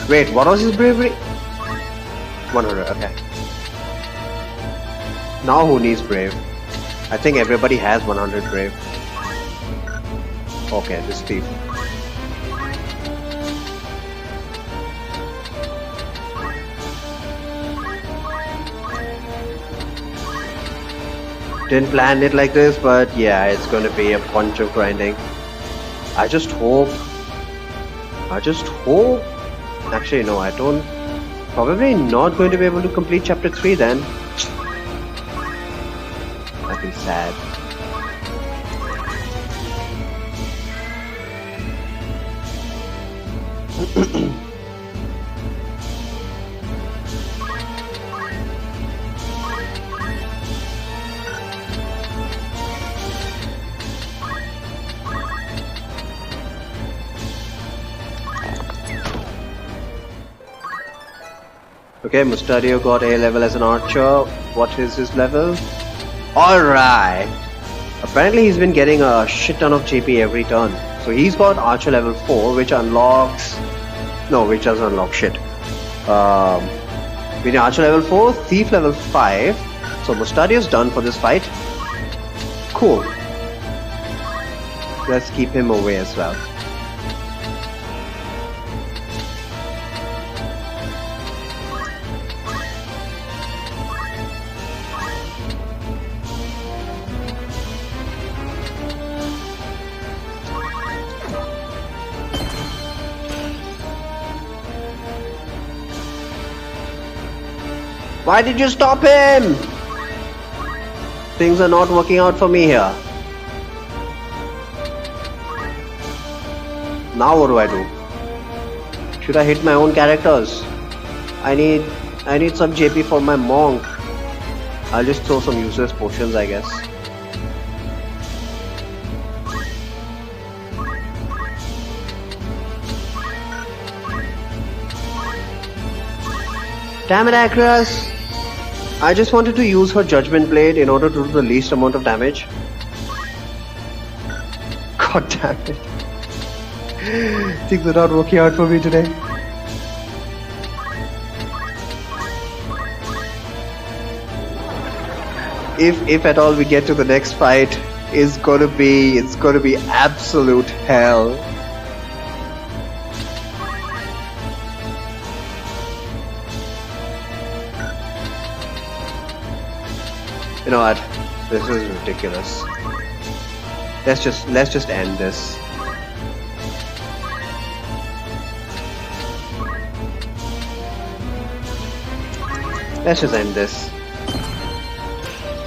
Wait, what was his bravery? 100, okay. Now who needs brave? I think everybody has 100 brave. Okay, this thief. Didn't plan it like this, but yeah, it's going to be a bunch of grinding. I just hope. Actually, no, I don't. Probably not going to be able to complete chapter 3 then. That'd be sad. Okay, Mustadio got A level as an archer. What is his level? Alright. Apparently he's been getting a shit ton of JP every turn. So he's got archer level 4, which unlocks... No, which doesn't unlock shit. With archer level 4, thief level 5. So Mustadio's done for this fight. Cool. Let's keep him away as well. Why did you stop him? Things are not working out for me here. Now what do I do? Should I hit my own characters? I need some JP for my monk. I'll just throw some useless potions, I guess. Damn it, Acras! I just wanted to use her Judgment Blade in order to do the least amount of damage. God damn it. Things are not working out for me today. If at all we get to the next fight, it's gonna be absolute hell. You know what? This is ridiculous. Let's just end this. Let's just end this.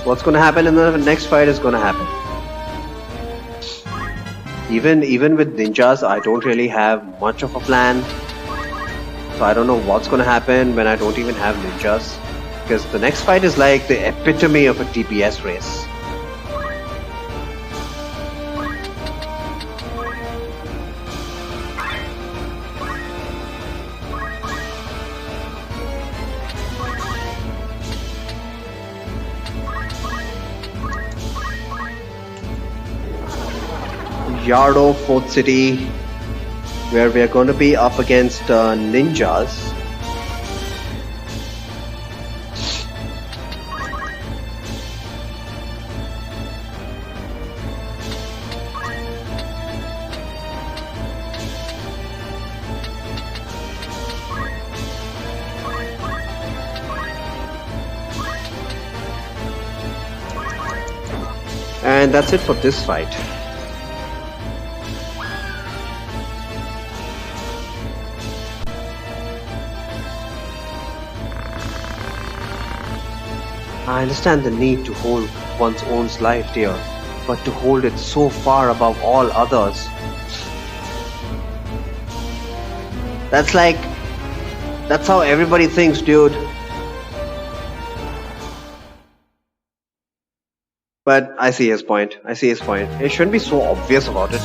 What's gonna happen in the next fight is gonna happen. Even with ninjas, I don't really have much of a plan. So I don't know what's gonna happen when I don't even have ninjas. Because the next fight is like the epitome of a DPS race. Yardo, Fourth City, where we are going to be up against ninjas. And that's it for this fight. I understand the need to hold one's own life dear, but to hold it so far above all others. That's how everybody thinks, dude. But I see his point. I see his point. It shouldn't be so obvious about it.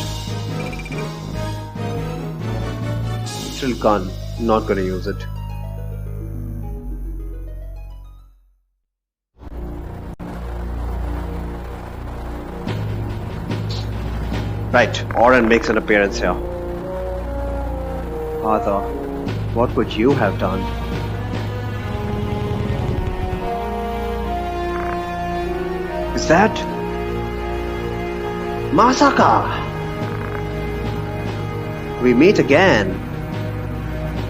Still gun. Not gonna use it. Right, Oren makes an appearance here. Father, what would you have done? Is that Masaka? We meet again,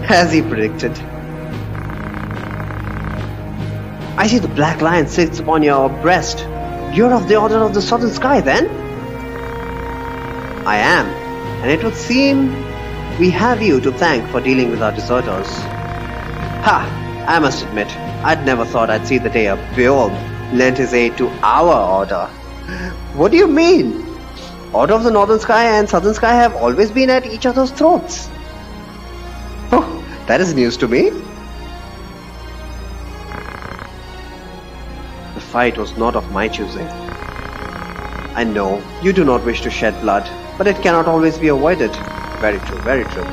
as he predicted. I see the black lion sits upon your breast. You're of the Order of the Southern Sky, then? I am, and it would seem we have you to thank for dealing with our deserters. Ha! I must admit, I'd never thought I'd see the day a Beowulf lent his aid to our order. What do you mean? Order of the Northern Sky and Southern Sky have always been at each other's throats. Oh, that is news to me. The fight was not of my choosing. I know you do not wish to shed blood, but it cannot always be avoided. Very true, very true.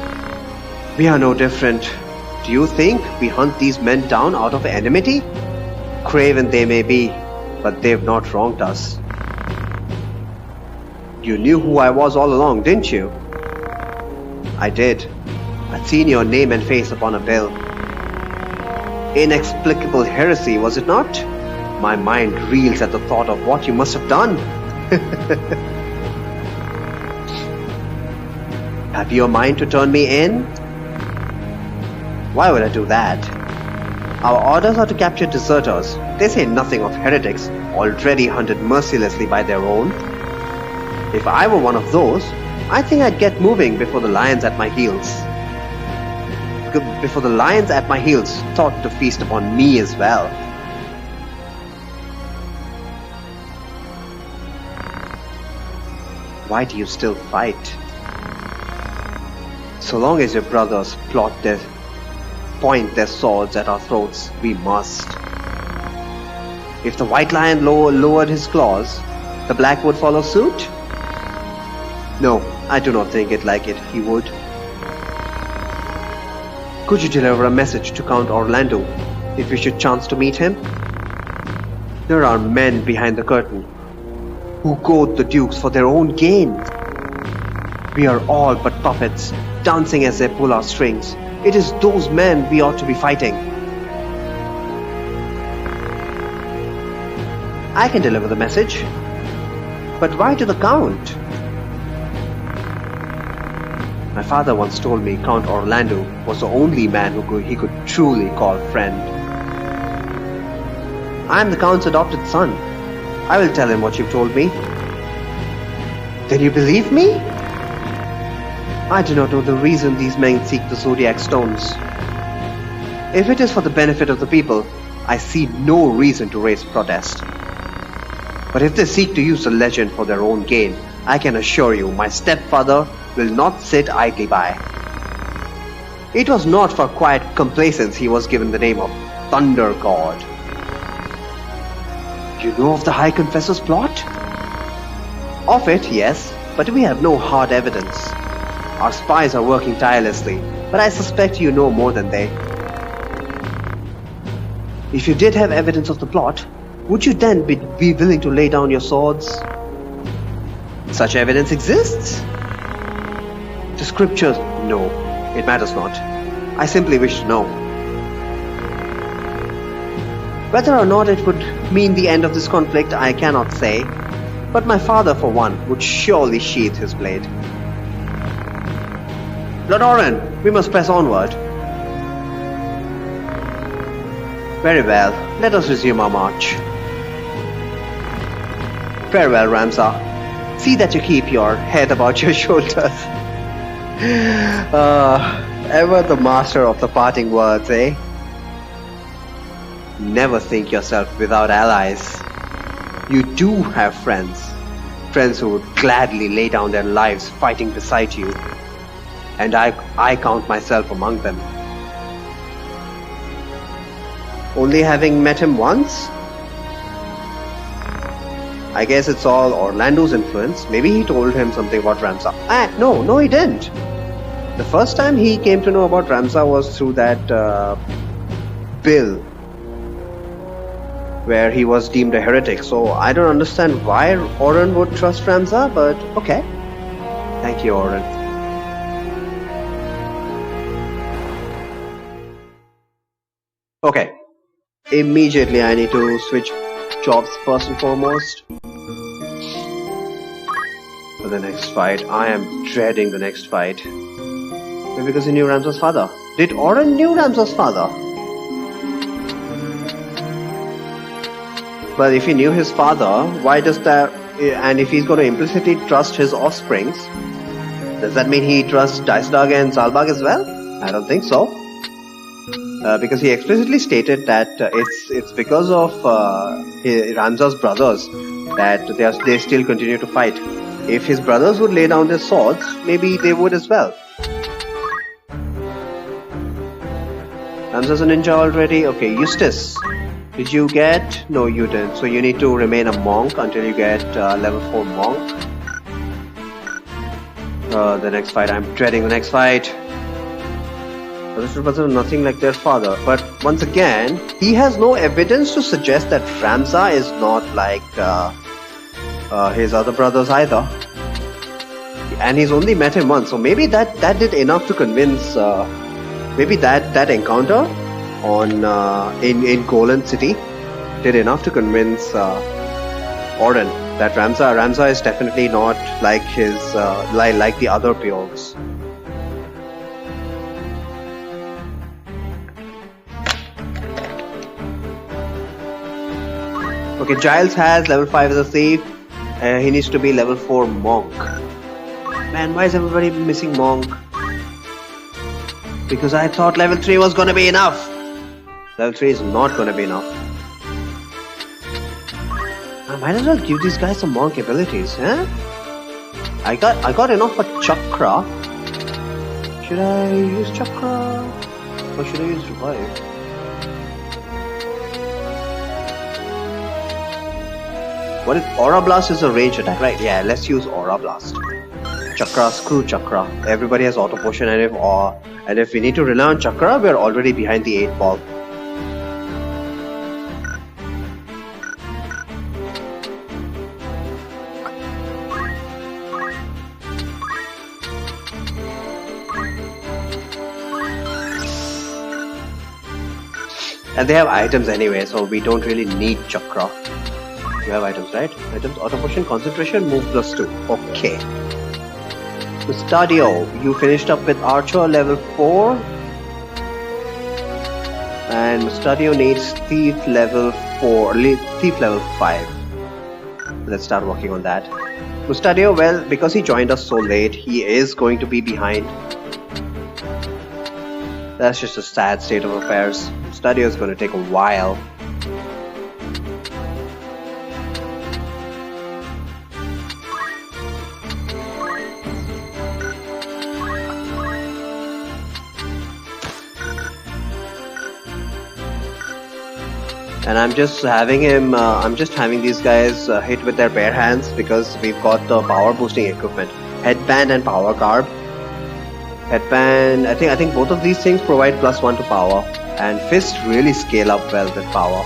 We are no different. Do you think we hunt these men down out of enmity? Craven they may be, but they've not wronged us. You knew who I was all along, didn't you? I did. I'd seen your name and face upon a bill. Inexplicable heresy, was it not? My mind reels at the thought of what you must have done. Have you a mind to turn me in? Why would I do that? Our orders are to capture deserters. They say nothing of heretics, already hunted mercilessly by their own. If I were one of those, I think I'd get moving before the lions at my heels. Before the lions at my heels thought to feast upon me as well. Why do you still fight? So long as your brothers point their swords at our throats, we must. If the white lion lowered his claws, the black would follow suit? No, I do not think he would. Could you deliver a message to Count Orlando if we should chance to meet him? There are men behind the curtain who goad the dukes for their own gain. We are all but puppets, dancing as they pull our strings. It is those men we ought to be fighting. I can deliver the message. But why to the Count? My father once told me Count Orlando was the only man he could truly call friend. I am the Count's adopted son. I will tell him what you've told me. Then you believe me? I do not know the reason these men seek the Zodiac Stones. If it is for the benefit of the people, I see no reason to raise protest. But if they seek to use the legend for their own gain, I can assure you my stepfather will not sit idly by. It was not for quiet complaisance he was given the name of Thunder God. You know of the High Confessor's plot? Of it, yes, but we have no hard evidence. Our spies are working tirelessly, but I suspect you know more than they. If you did have evidence of the plot, would you then be willing to lay down your swords? Such evidence exists? The scriptures? No, it matters not. I simply wish to know. Whether or not it would mean the end of this conflict, I cannot say, but my father, for one, would surely sheath his blade. Lord Oren, we must press onward. Very well, let us resume our march. Farewell, Ramza. See that you keep your head about your shoulders. Ever the master of the parting words, eh? Never think yourself without allies. You do have friends. Friends who would gladly lay down their lives fighting beside you. And I count myself among them. Only having met him once? I guess it's all Orlando's influence. Maybe he told him something about Ramza. No, he didn't. The first time he came to know about Ramza was through that bill where he was deemed a heretic. So I don't understand why Oren would trust Ramza, but okay. Thank you, Oren. Okay. Immediately I need to switch jobs first and foremost. For the next fight, I am dreading the next fight. Maybe because he knew Ramza's father. Did Oren knew Ramza's father? Well, if he knew his father, why does that... And if he's going to implicitly trust his offsprings, does that mean he trusts Daisdag and Zalbag as well? I don't think so. Because he explicitly stated that it's because of Ramza's brothers that they still continue to fight. If his brothers would lay down their swords, maybe they would as well. Ramza's a ninja already. Okay, Eustace. Did you get... No, you didn't. So you need to remain a monk until you get level 4 monk. The next fight. I'm dreading the next fight. This was nothing like their father. But once again, he has no evidence to suggest that Ramza is not like his other brothers either. And he's only met him once. So maybe that did enough to convince... maybe that encounter on in Golan City did enough to convince Oren that Ramza is definitely not like his like the other Pyogs. Okay, Giles has level 5 as a thief. He needs to be level 4 monk. Man, why is everybody missing monk? Because I thought level 3 was gonna be enough. Level 3 is not gonna be enough. I might as well give these guys some monk abilities, huh? I got enough for Chakra. Should I use Chakra? Or should I use Revive? What is Aura Blast? Is a range attack, right? Yeah, let's use Aura Blast. Chakra, screw Chakra. Everybody has auto potion, and if we need to rely on Chakra, we're already behind the 8 ball. And they have items anyway, so we don't really need Chakra. You have items, right? Items, auto potion, concentration, move +2. Okay. Mustadio, you finished up with Archer level 4. And Mustadio needs Thief level 4, Thief level 5. Let's start working on that. Mustadio, well, because he joined us so late, he is going to be behind. That's just a sad state of affairs. Mustadio is going to take a while. And I'm just having these guys hit with their bare hands because we've got the power boosting equipment, headband and power carb. Headband, I think both of these things provide +1 to power, and fist really scale up well with power.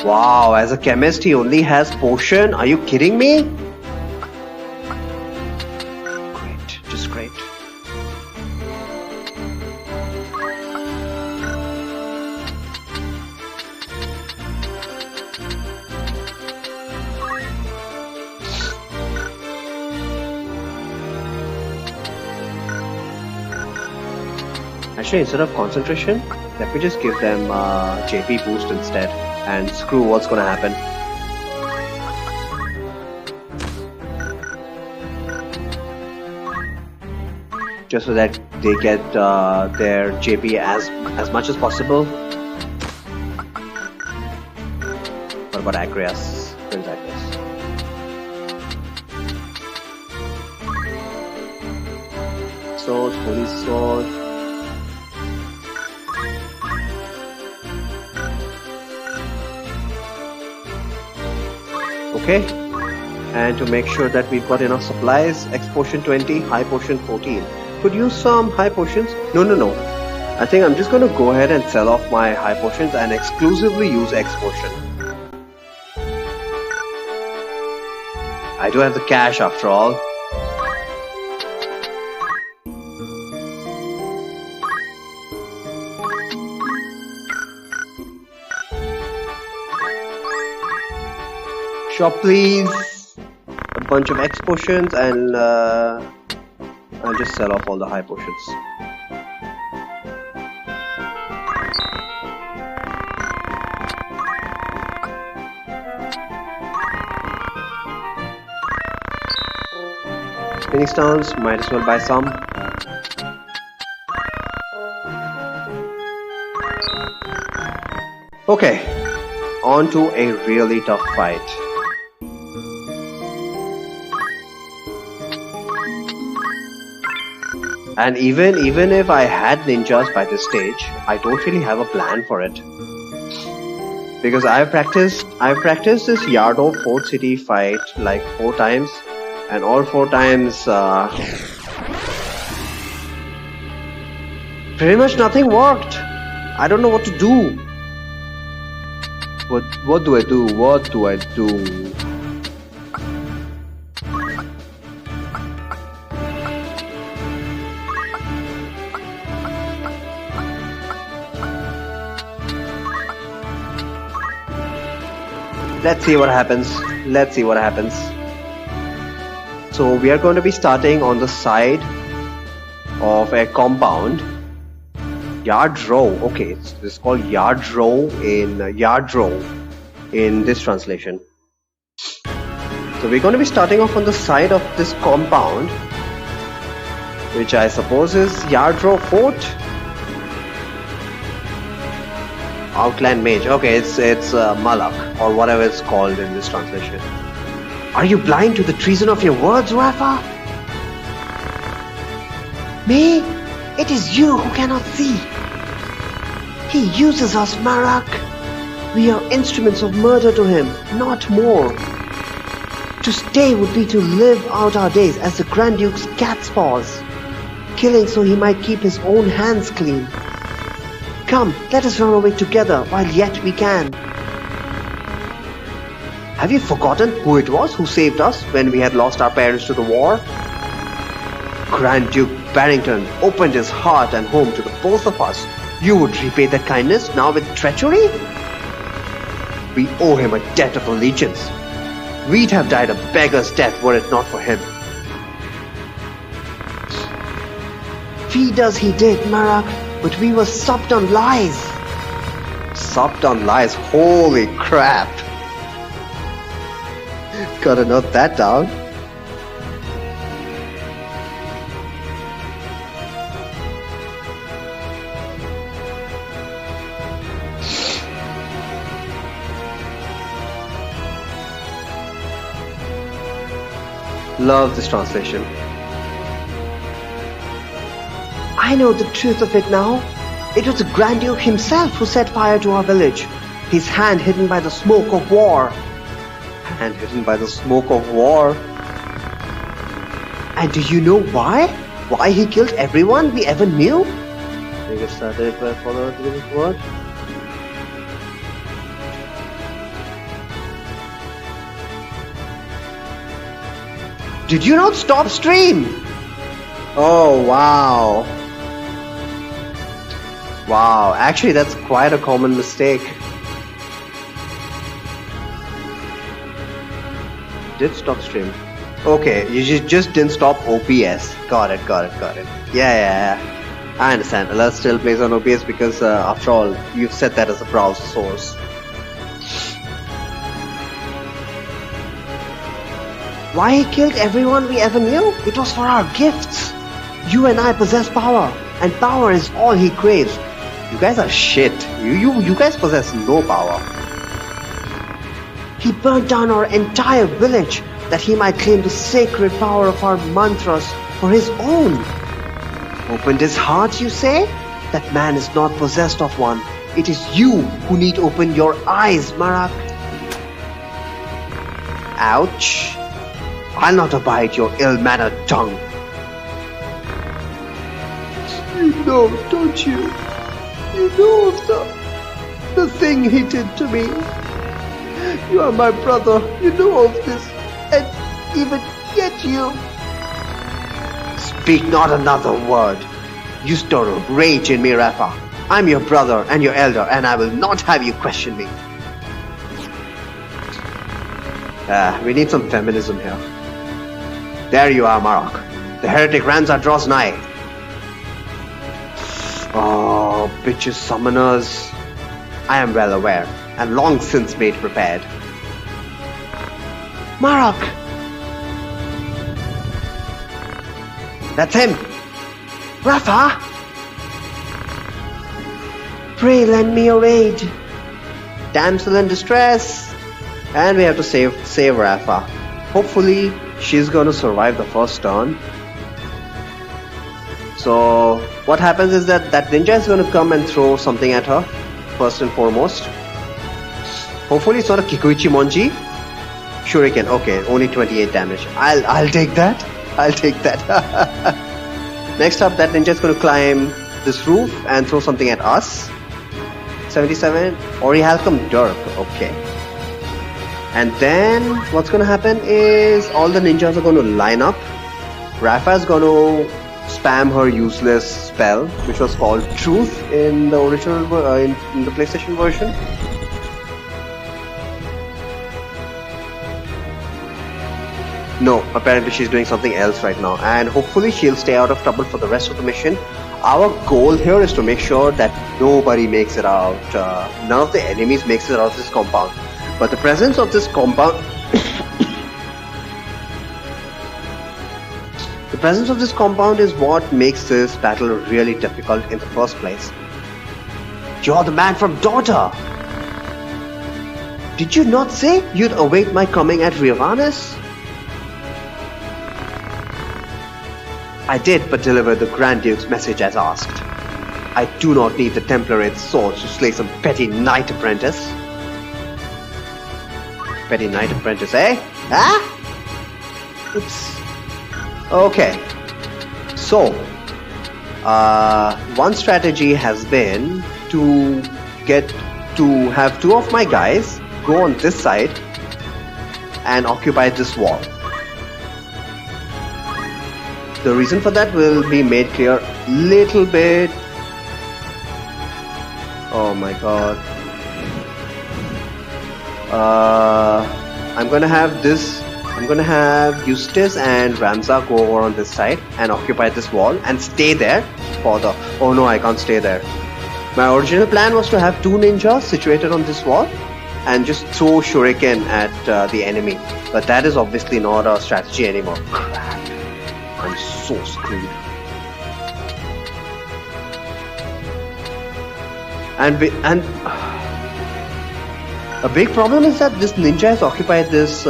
Wow, as a chemist he only has potion. Are you kidding me? Great. Actually, instead of concentration, let me just give them JP boost instead and screw what's gonna happen. Just so that they get their JP as much as possible. What about Agrias? Prince Agrias. Sword, holy sword. Okay. And to make sure that we've got enough supplies, X potion 20, high potion 14. Could use some high potions. No. I think I'm just going to go ahead and sell off my high potions and exclusively use X potion. I do have the cash after all. Shop please. A bunch of X potions and I'll just sell off all the high potions. Spinning stones, might as well buy some. Okay, on to a really tough fight. And even if I had ninjas by this stage, I don't really have a plan for it. Because I've practiced this Yardo Fort City fight like 4 times, and all 4 times pretty much nothing worked. I don't know what to do. What do I do? What do I do? Let's see what happens. So we are going to be starting on the side of a compound. Yard row. Okay, it's called yard row in this translation. So we're going to be starting off on the side of this compound, which I suppose is Yard Row Fort. Outland Mage. Okay, it's Malak or whatever it's called in this translation. Are you blind to the treason of your words, Rafa? Me? It is you who cannot see. He uses us, Marak. We are instruments of murder to him, not more. To stay would be to live out our days as the Grand Duke's cat's paws, killing so he might keep his own hands clean. Come, let us run away together while yet we can. Have you forgotten who it was who saved us when we had lost our parents to the war? Grand Duke Barrington opened his heart and home to the both of us. You would repay that kindness now with treachery? We owe him a debt of allegiance. We'd have died a beggar's death were it not for him. feed us he did, Marak, but we were supped on lies. Supped on lies. Holy crap. Gotta note that down. Love this translation. I know the truth of it now. It was the Grand Duke himself who set fire to our village. His hand hidden by the smoke of war. Hand hidden by the smoke of war. And do you know why? Why he killed everyone we ever knew? They get started by following this word. Did you not stop stream? Oh, wow. Wow, actually that's quite a common mistake. Did stop stream. Okay, you just didn't stop OBS. Got it. Yeah. I understand. Let's still plays on OBS because after all, you've set that as a browser source. Why he killed everyone we ever knew? It was for our gifts. You and I possess power, and power is all he craves. You guys are shit. You guys possess no power. He burnt down our entire village that he might claim the sacred power of our mantras for his own. Opened his heart, you say? That man is not possessed of one. It is you who need open your eyes, Marak. Ouch. I'll not abide your ill-mannered tongue. You know, don't you? You know of the thing he did to me. You are my brother. You know of this. And even yet you... Speak not another word. You stir rage in me, Rafa. I'm your brother and your elder, and I will not have you question me. We need some feminism here. There you are, Marak. The heretic Ramza draws nigh. Oh, bitches summoners. I am well aware, and long since made prepared. Marak! That's him! Rafa! Pray lend me your aid. Damsel in distress. And we have to save Rafa. Hopefully, she's gonna survive the first turn. So, what happens is that ninja is gonna come and throw something at her, first and foremost. Hopefully it's not a Kikuichi Monji. Shuriken, okay, only 28 damage. I'll take that. Next up, that ninja is gonna climb this roof and throw something at us. 77, Orihalcum Dirk, okay. And then, what's gonna happen is all the ninjas are gonna line up. Rafa is gonna spam her useless spell, which was called Truth in the original, in the PlayStation version. No, apparently she's doing something else right now, and hopefully she'll stay out of trouble for the rest of the mission. Our goal here is to make sure that nobody makes it out, none of the enemies makes it out of this compound. But the presence of this compound the presence of this compound is what makes this battle really difficult in the first place. You're the man from Daughter! Did you not say you'd await my coming at Riavanis? I did but deliver the Grand Duke's message as asked. I do not need the Templarate's swords to slay some petty knight apprentice. Petty knight apprentice, eh? Huh? Oops. Okay. So, one strategy has been to have two of my guys go on this side and occupy this wall. The reason for that will be made clear little bit. Oh my god. I'm gonna have Eustace and Ramza go over on this side and occupy this wall and stay there further. Oh no, I can't stay there. My original plan was to have 2 ninjas situated on this wall and just throw shuriken at the enemy. But that is obviously not a strategy anymore. Crap. I'm so screwed. And a big problem is that this ninja has occupied this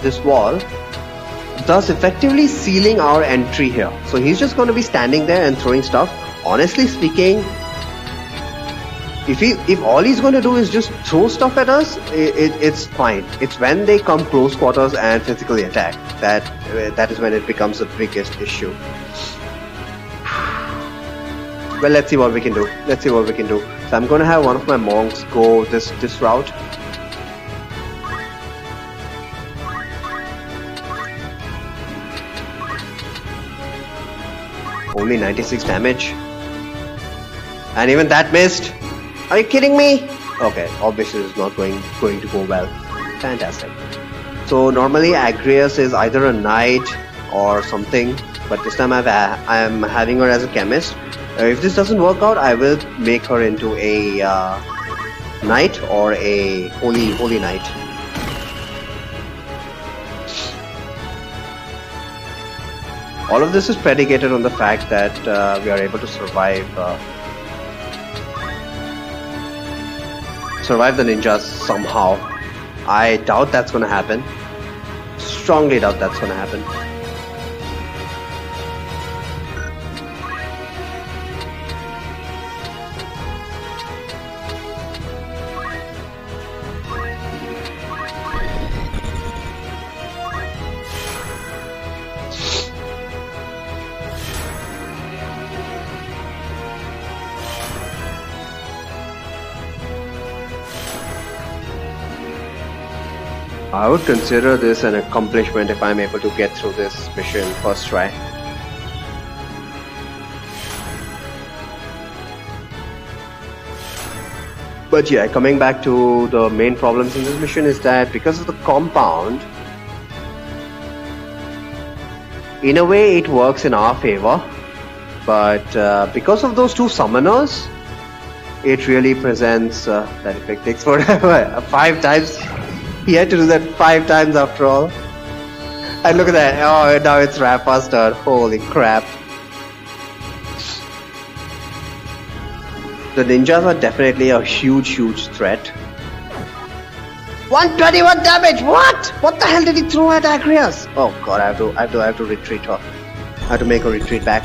this wall, thus effectively sealing our entry here. So he's just going to be standing there and throwing stuff. Honestly speaking, if all he's going to do is just throw stuff at us, it's fine. It's when they come close quarters and physically attack that is when it becomes the biggest issue. Well, let's see what we can do. So I'm going to have one of my monks go this route. Only 96 damage. And even that missed. Are you kidding me? Okay, obviously it's not going to go well. Fantastic. So normally Agrias is either a knight or something, but this time I'm having her as a chemist. If this doesn't work out, I will make her into a knight or a holy knight. All of this is predicated on the fact that we are able to survive the ninjas somehow. I doubt that's going to happen. Strongly doubt that's going to happen. I would consider this an accomplishment if I'm able to get through this mission first try. But yeah, coming back to the main problems in this mission is that because of the compound, in a way it works in our favor, but because of those 2 summoners, it really presents that effect takes forever. 5 times. He had to do that 5 times after all. And look at that. Oh, now it's Rafa's turn. Holy crap. The ninjas are definitely a huge threat. 121 damage! What? What the hell did he throw at Agrias? Oh god, I have to retreat her. I have to make her retreat back.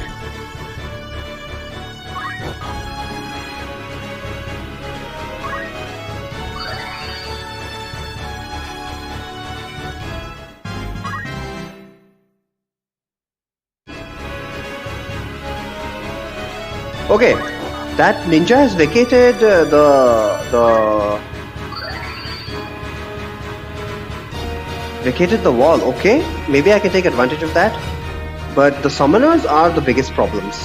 Okay, that ninja has vacated vacated the wall. Okay, maybe I can take advantage of that. But the summoners are the biggest problems.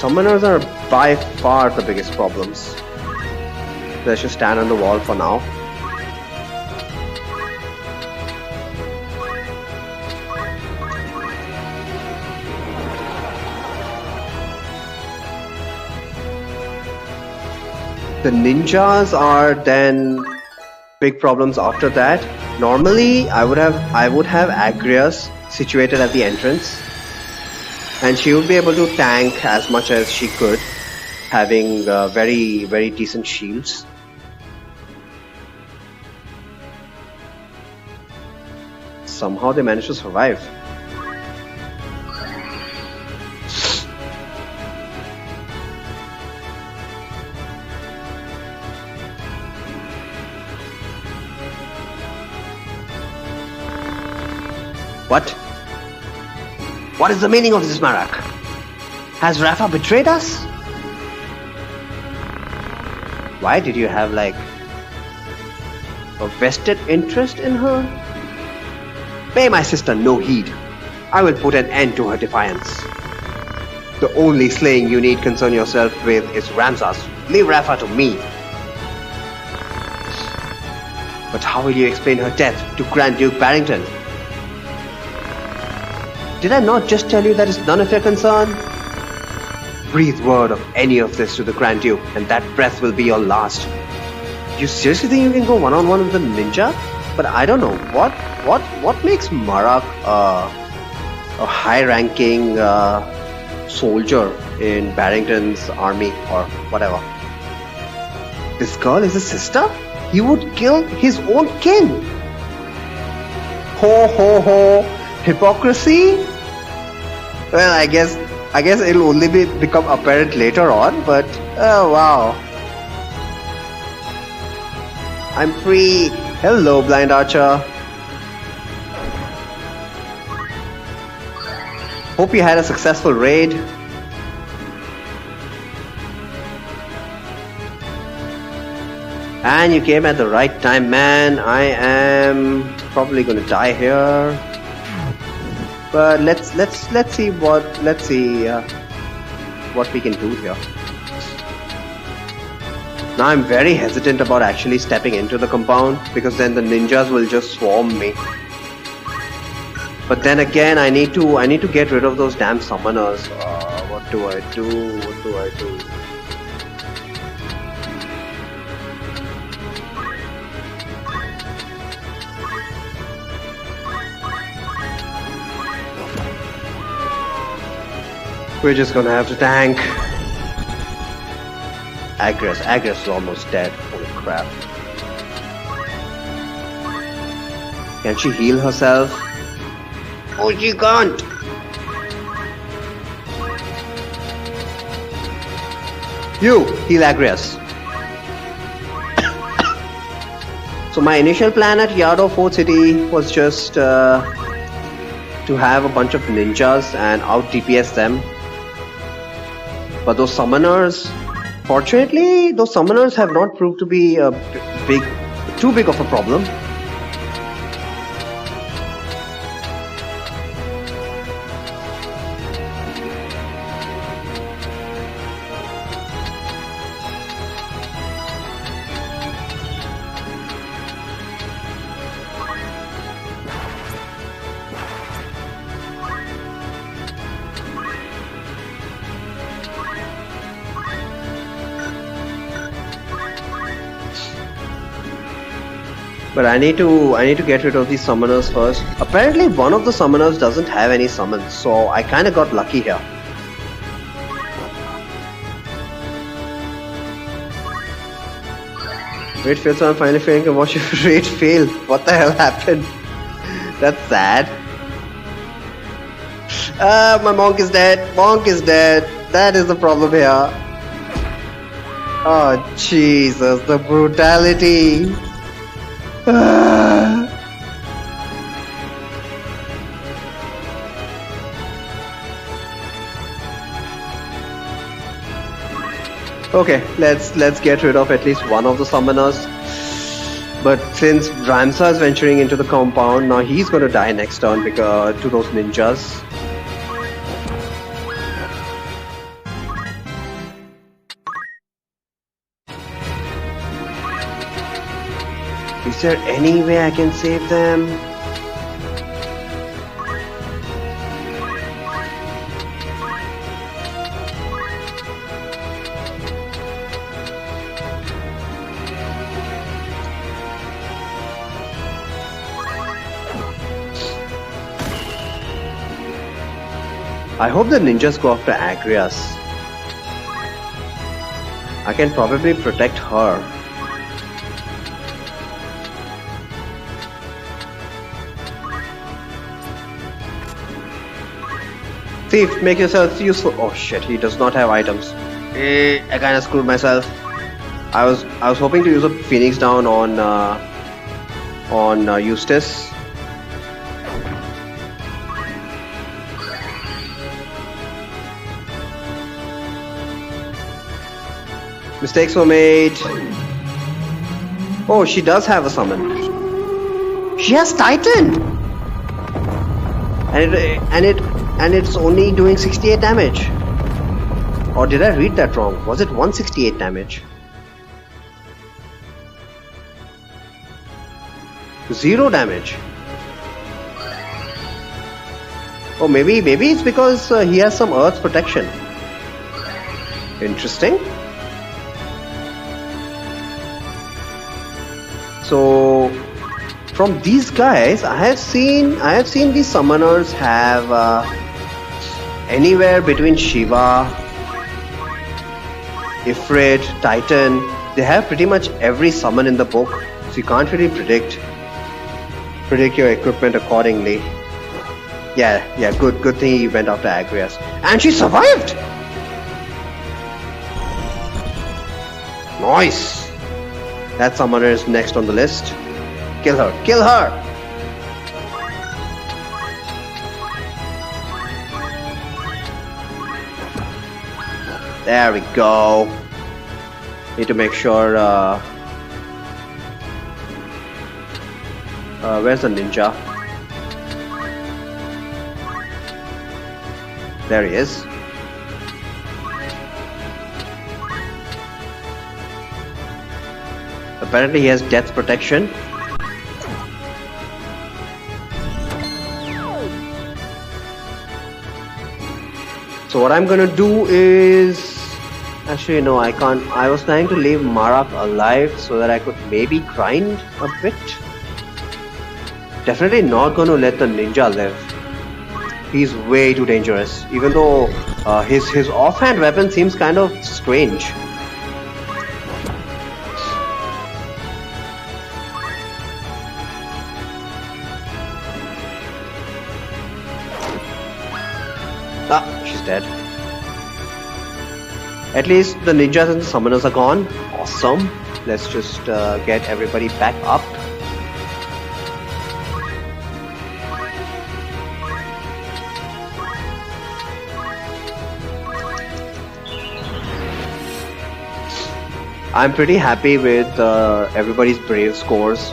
Summoners are by far the biggest problems. Let's just stand on the wall for now. The ninjas are then big problems after that. Normally, I would have Agrias situated at the entrance, and she would be able to tank as much as she could, having very decent shields. Somehow they managed to survive. What? What is the meaning of this, Marak? Has Rafa betrayed us? Why did you have like a vested interest in her? Pay my sister no heed. I will put an end to her defiance. The only slaying you need concern yourself with is Ramsas. Leave Rafa to me. But how will you explain her death to Grand Duke Barrington? Did I not just tell you that is none of your concern? breathe word of any of this to the Grand Duke, and that breath will be your last. You seriously think you can go one-on-one with the ninja? But I don't know, what makes Marak a high-ranking soldier in Barrington's army or whatever? This girl is his sister? He would kill his own kin. Ho ho ho! Hypocrisy? Well, I guess it'll only become apparent later on, but oh wow. I'm free. Hello, blind archer. Hope you had a successful raid. And you came at the right time, man. I am probably gonna die here. But let's see what we can do here. Now I'm very hesitant about actually stepping into the compound because then the ninjas will just swarm me. But then again, I need to get rid of those damn summoners. What do I do? What do I do? We're just gonna have to tank. Agres is almost dead. Holy crap. Can she heal herself? Oh, she can't! You, heal Agres. So my initial plan at Yado Fort City was just to have a bunch of ninjas and out DPS them. But those summoners, fortunately, those summoners have not proved to be too big of a problem. But I need to get rid of these summoners first. Apparently one of the summoners doesn't have any summons, so I kinda got lucky here. Raid failed, so I'm finally feeling to watch your raid fail. What the hell happened? That's sad. My monk is dead. Monk is dead. That is the problem here. Oh Jesus, the brutality. Okay, let's get rid of at least one of the summoners. But since Ramsa is venturing into the compound, now he's gonna die next turn because to those ninjas. Is there any way I can save them? I hope the ninjas go after Agrias. I can probably protect her. Thief, make yourself useful. Oh shit, he does not have items. I kinda screwed myself. I was hoping to use a Phoenix down on Eustace. Mistakes were made. Oh, she does have a summon. She has Titan! And it's only doing 68 damage. Or did I read that wrong? Was it 168 damage? 0 damage. Oh, maybe it's because he has some earth protection. Interesting. So from these guys, I have seen these summoners have anywhere between Shiva, Ifrit, Titan. They have pretty much every summon in the book, so you can't really predict your equipment accordingly. Yeah, good thing he went after Agrias. And she survived! Nice! That summoner is next on the list. Kill her! Kill her! There we go. Need to make sure where's the ninja? There he is. Apparently he has death protection. So what I'm gonna do is... Actually no, I can't. I was planning to leave Marak alive so that I could maybe grind a bit. Definitely not gonna let the ninja live. He's way too dangerous. Even though his offhand weapon seems kind of strange. Ah, she's dead. At least the ninjas and the summoners are gone. Awesome. Let's just get everybody back up. I'm pretty happy with everybody's brave scores.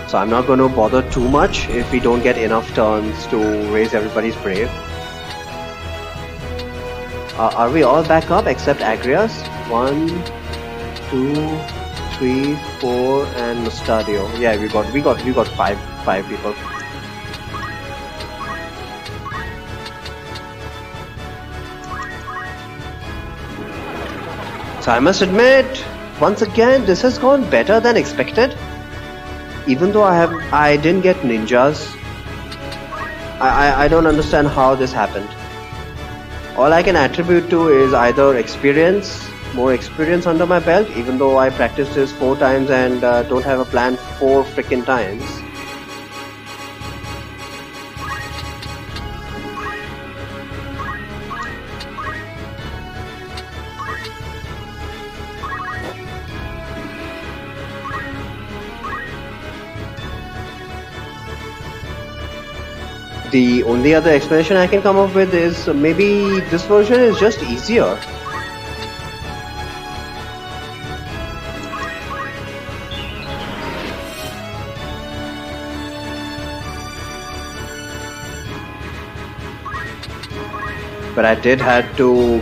So I'm not going to bother too much if we don't get enough turns to raise everybody's brave. Are we all back up except Agrias? 1, 2, 3, 4, and Mustadio. Yeah, we got five people. So I must admit, once again, this has gone better than expected. Even though I didn't get ninjas. I don't understand how this happened. All I can attribute to is either more experience under my belt, even though I practiced this 4 times and don't have a plan 4 freaking times. The only other explanation I can come up with is maybe this version is just easier. But I did have to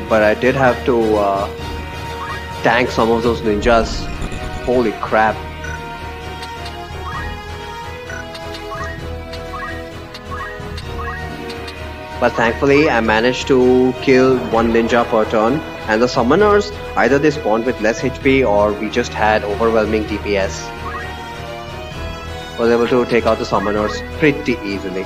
tank some of those ninjas. Holy crap. But thankfully I managed to kill 1 ninja per turn, and the summoners, either they spawned with less HP or we just had overwhelming DPS. Was able to take out the summoners pretty easily.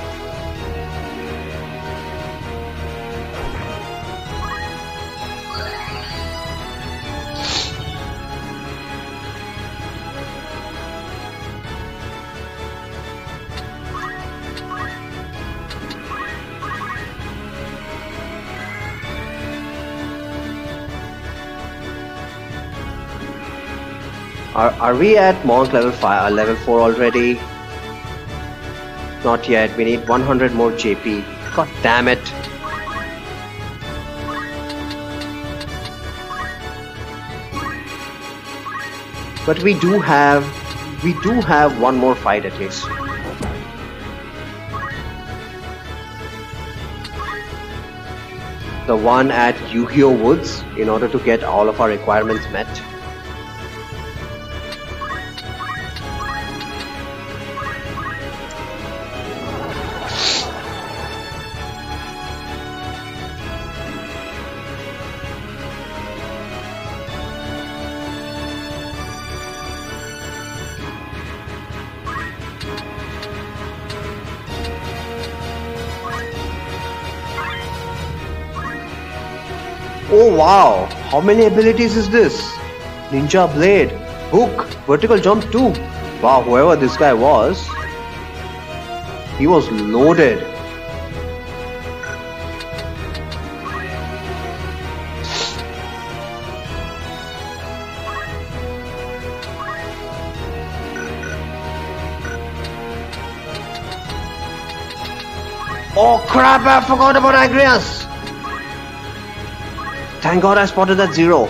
Are we at Monk level 4 already? Not yet. We need 100 more JP. God damn it. But we do have one more fight at least. The one at Yu-Gi-Oh! Woods, in order to get all of our requirements met. Oh wow, how many abilities is this? Ninja Blade, Hook, Vertical Jump too. Wow, whoever this guy was, he was loaded. Oh crap, I forgot about Agrias! Thank God I spotted that zero.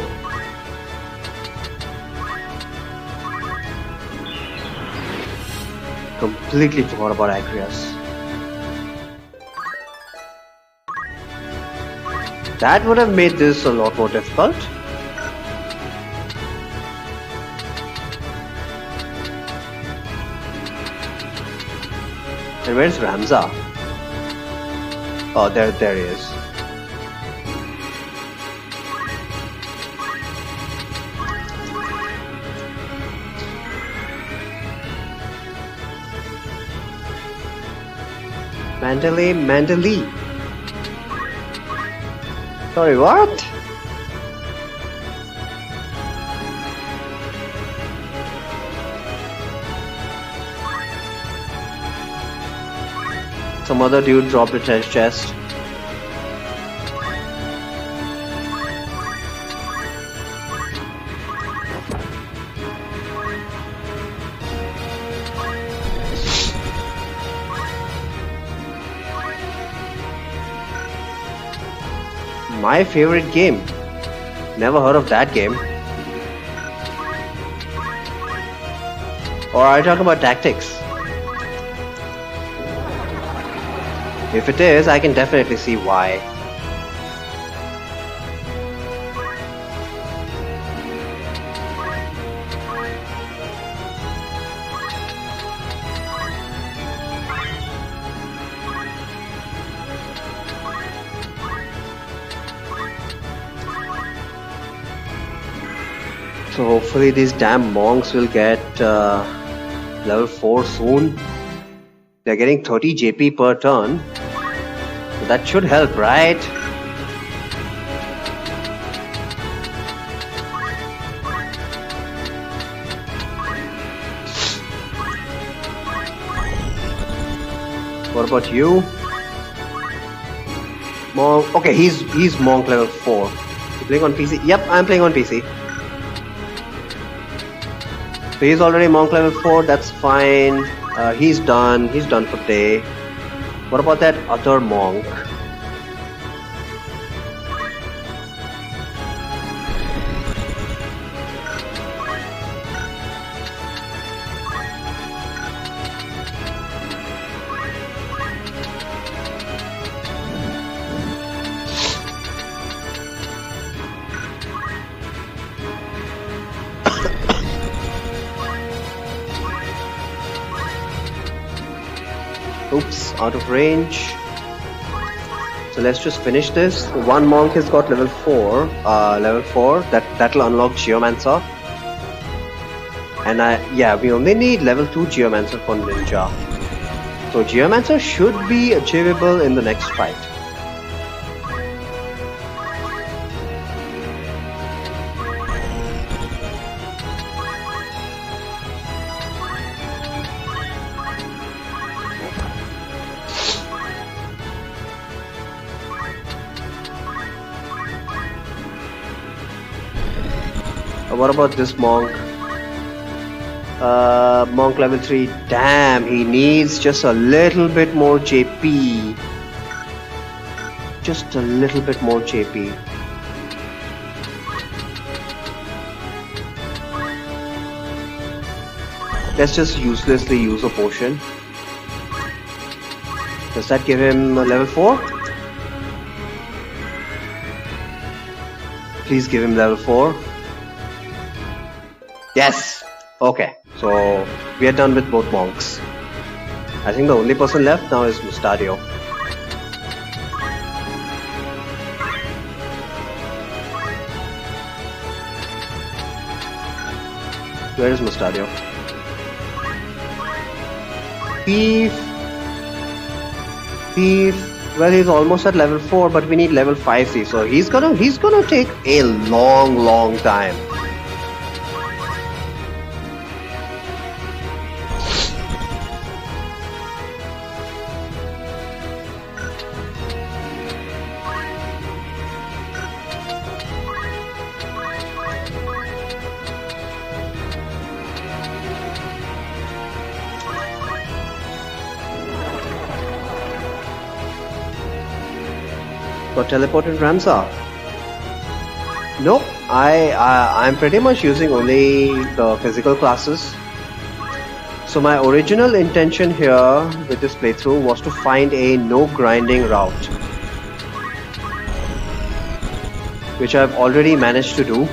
Completely forgot about Agrias. That would have made this a lot more difficult. And where's Ramza? Oh, there he is. Mandalay. Sorry, what? Some other dude dropped a treasure chest. My favorite game. Never heard of that game. Or are you talking about tactics? If it is, I can definitely see why. So hopefully these damn monks will get level 4 soon. They're getting 30 JP per turn. So that should help, right? What about you? Monk. Okay, he's monk level 4. You playing on PC? Yep, I'm playing on PC. So he's already monk level 4, that's fine. He's done for the day. What about that other monk? Oops, out of range. So let's just finish this. One monk has got level 4. That'll unlock Geomancer. And we only need level 2 Geomancer for Ninja. So Geomancer should be achievable in the next fight. What about this monk? Monk level 3. Damn, he needs just a little bit more JP. Just a little bit more JP. Let's just uselessly use a potion. Does that give him a level 4? Please give him level 4. Yes! Okay, so we are done with both monks. I think the only person left now is Mustadio. Where is Mustadio? Thief! Thief! Well, he's almost at level 4, but we need level 5C, so he's gonna take a long time. Got teleported Ramsa. Nope, I'm pretty much using only the physical classes. So my original intention here with this playthrough was to find a no grinding route, which I've already managed to do,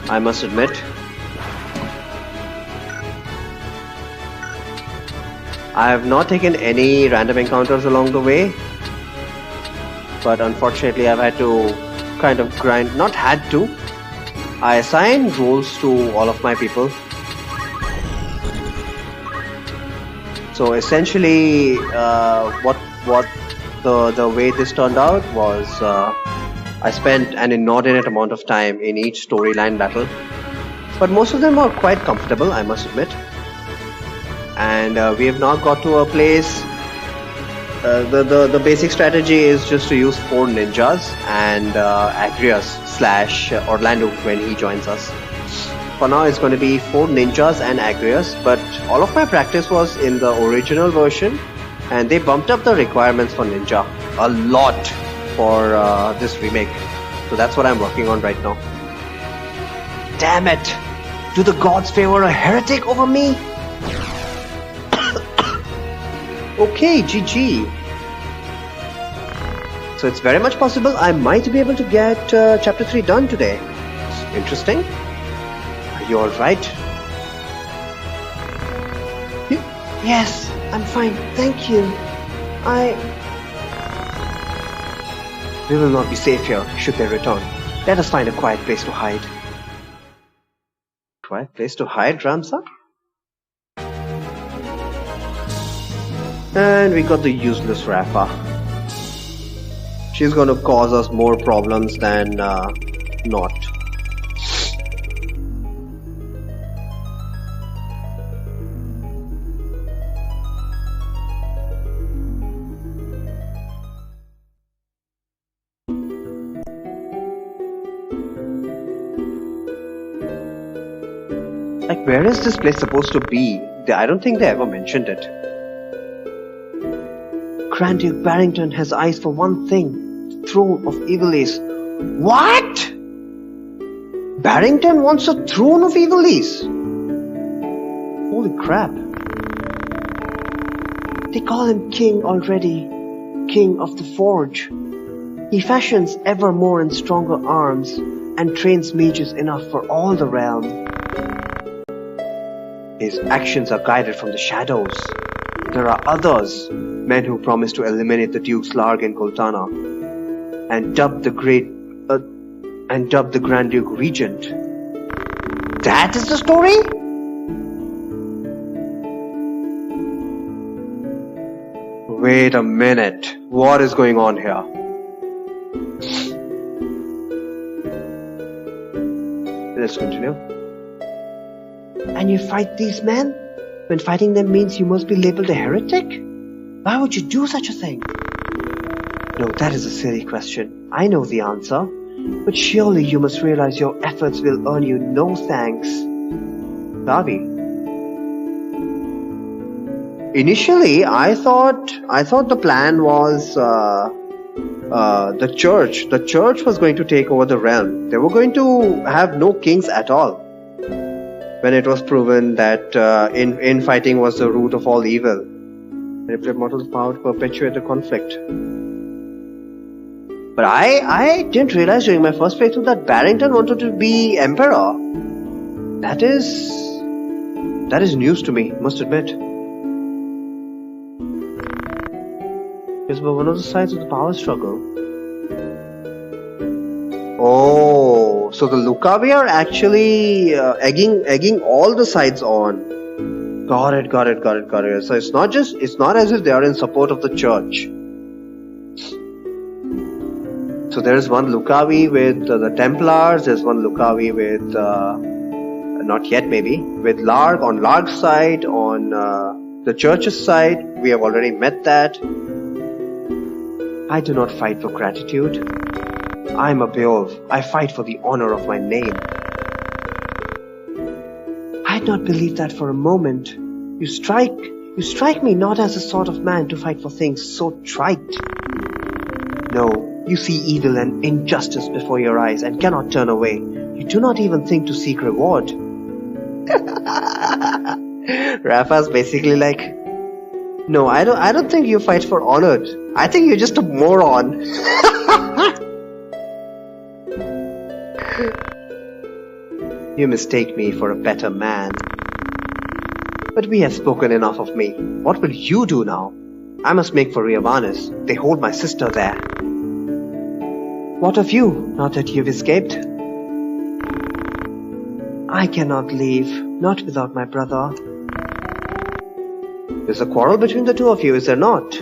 I must admit. I have not taken any random encounters along the way, but unfortunately I've had to kind of grind, not had to, I assigned roles to all of my people. So essentially what the way this turned out was I spent an inordinate amount of time in each storyline battle, but most of them were quite comfortable, I must admit. And we have now got to a place. The basic strategy is just to use 4 ninjas and Agrias/Orlando when he joins us. For now it's going to be 4 ninjas and Agrias, but all of my practice was in the original version, and they bumped up the requirements for ninja a lot for this remake. So that's what I'm working on right now. Damn it! Do the gods favor a heretic over me? Okay, GG. So it's very much possible I might be able to get chapter 3 done today. Interesting. Are you alright? Yes, I'm fine, thank you. We will not be safe here should they return. Let us find a quiet place to hide. Quiet place to hide, Ramsa? And we got the useless Rafa. She's gonna cause us more problems than not. Like, where is this place supposed to be? I don't think they ever mentioned it. Grand Duke Barrington has eyes for one thing, the throne of Ivalice. What? Barrington wants a throne of Ivalice? Holy crap. They call him king already, king of the forge. He fashions ever more and stronger arms, and trains mages enough for all the realm. His actions are guided from the shadows. There are others, men who promise to eliminate the Dukes Larg and Goltana, and dub the Grand Duke Regent. That is the story? Wait a minute. What is going on here? Let's continue. And you fight these men? When fighting them means you must be labeled a heretic? Why would you do such a thing? No, that is a silly question. I know the answer. But surely you must realize your efforts will earn you no thanks. Davi. Initially, I thought the plan was the church. The church was going to take over the realm. They were going to have no kings at all. When it was proven that infighting was the root of all evil. Manipulate mortals' power to perpetuate the conflict. But I didn't realize during my first playthrough that Barrington wanted to be emperor. That is news to me, must admit. It's about one of the sides of the power struggle. Oh, so the Lucavi are actually egging all the sides on. Got it, got it, got it, got it. So it's not as if they are in support of the church. So there's one Lucavi with the Templars, there's one Lucavi with, not yet maybe, with Larg, on Larg's side, on the church's side. We have already met that. I do not fight for gratitude. I am a Beowulf. I fight for the honor of my name. I had not believed that for a moment. You strike me not as the sort of man to fight for things so trite. No, you see evil and injustice before your eyes and cannot turn away. You do not even think to seek reward. Rafa's basically like, no, I don't think you fight for honor. I think you're just a moron. You mistake me for a better man. But we have spoken enough of me. What will you do now? I must make for Riavanis. They hold my sister there. What of you, now that you've escaped? I cannot leave, not without my brother. There's a quarrel between the two of you, is there not?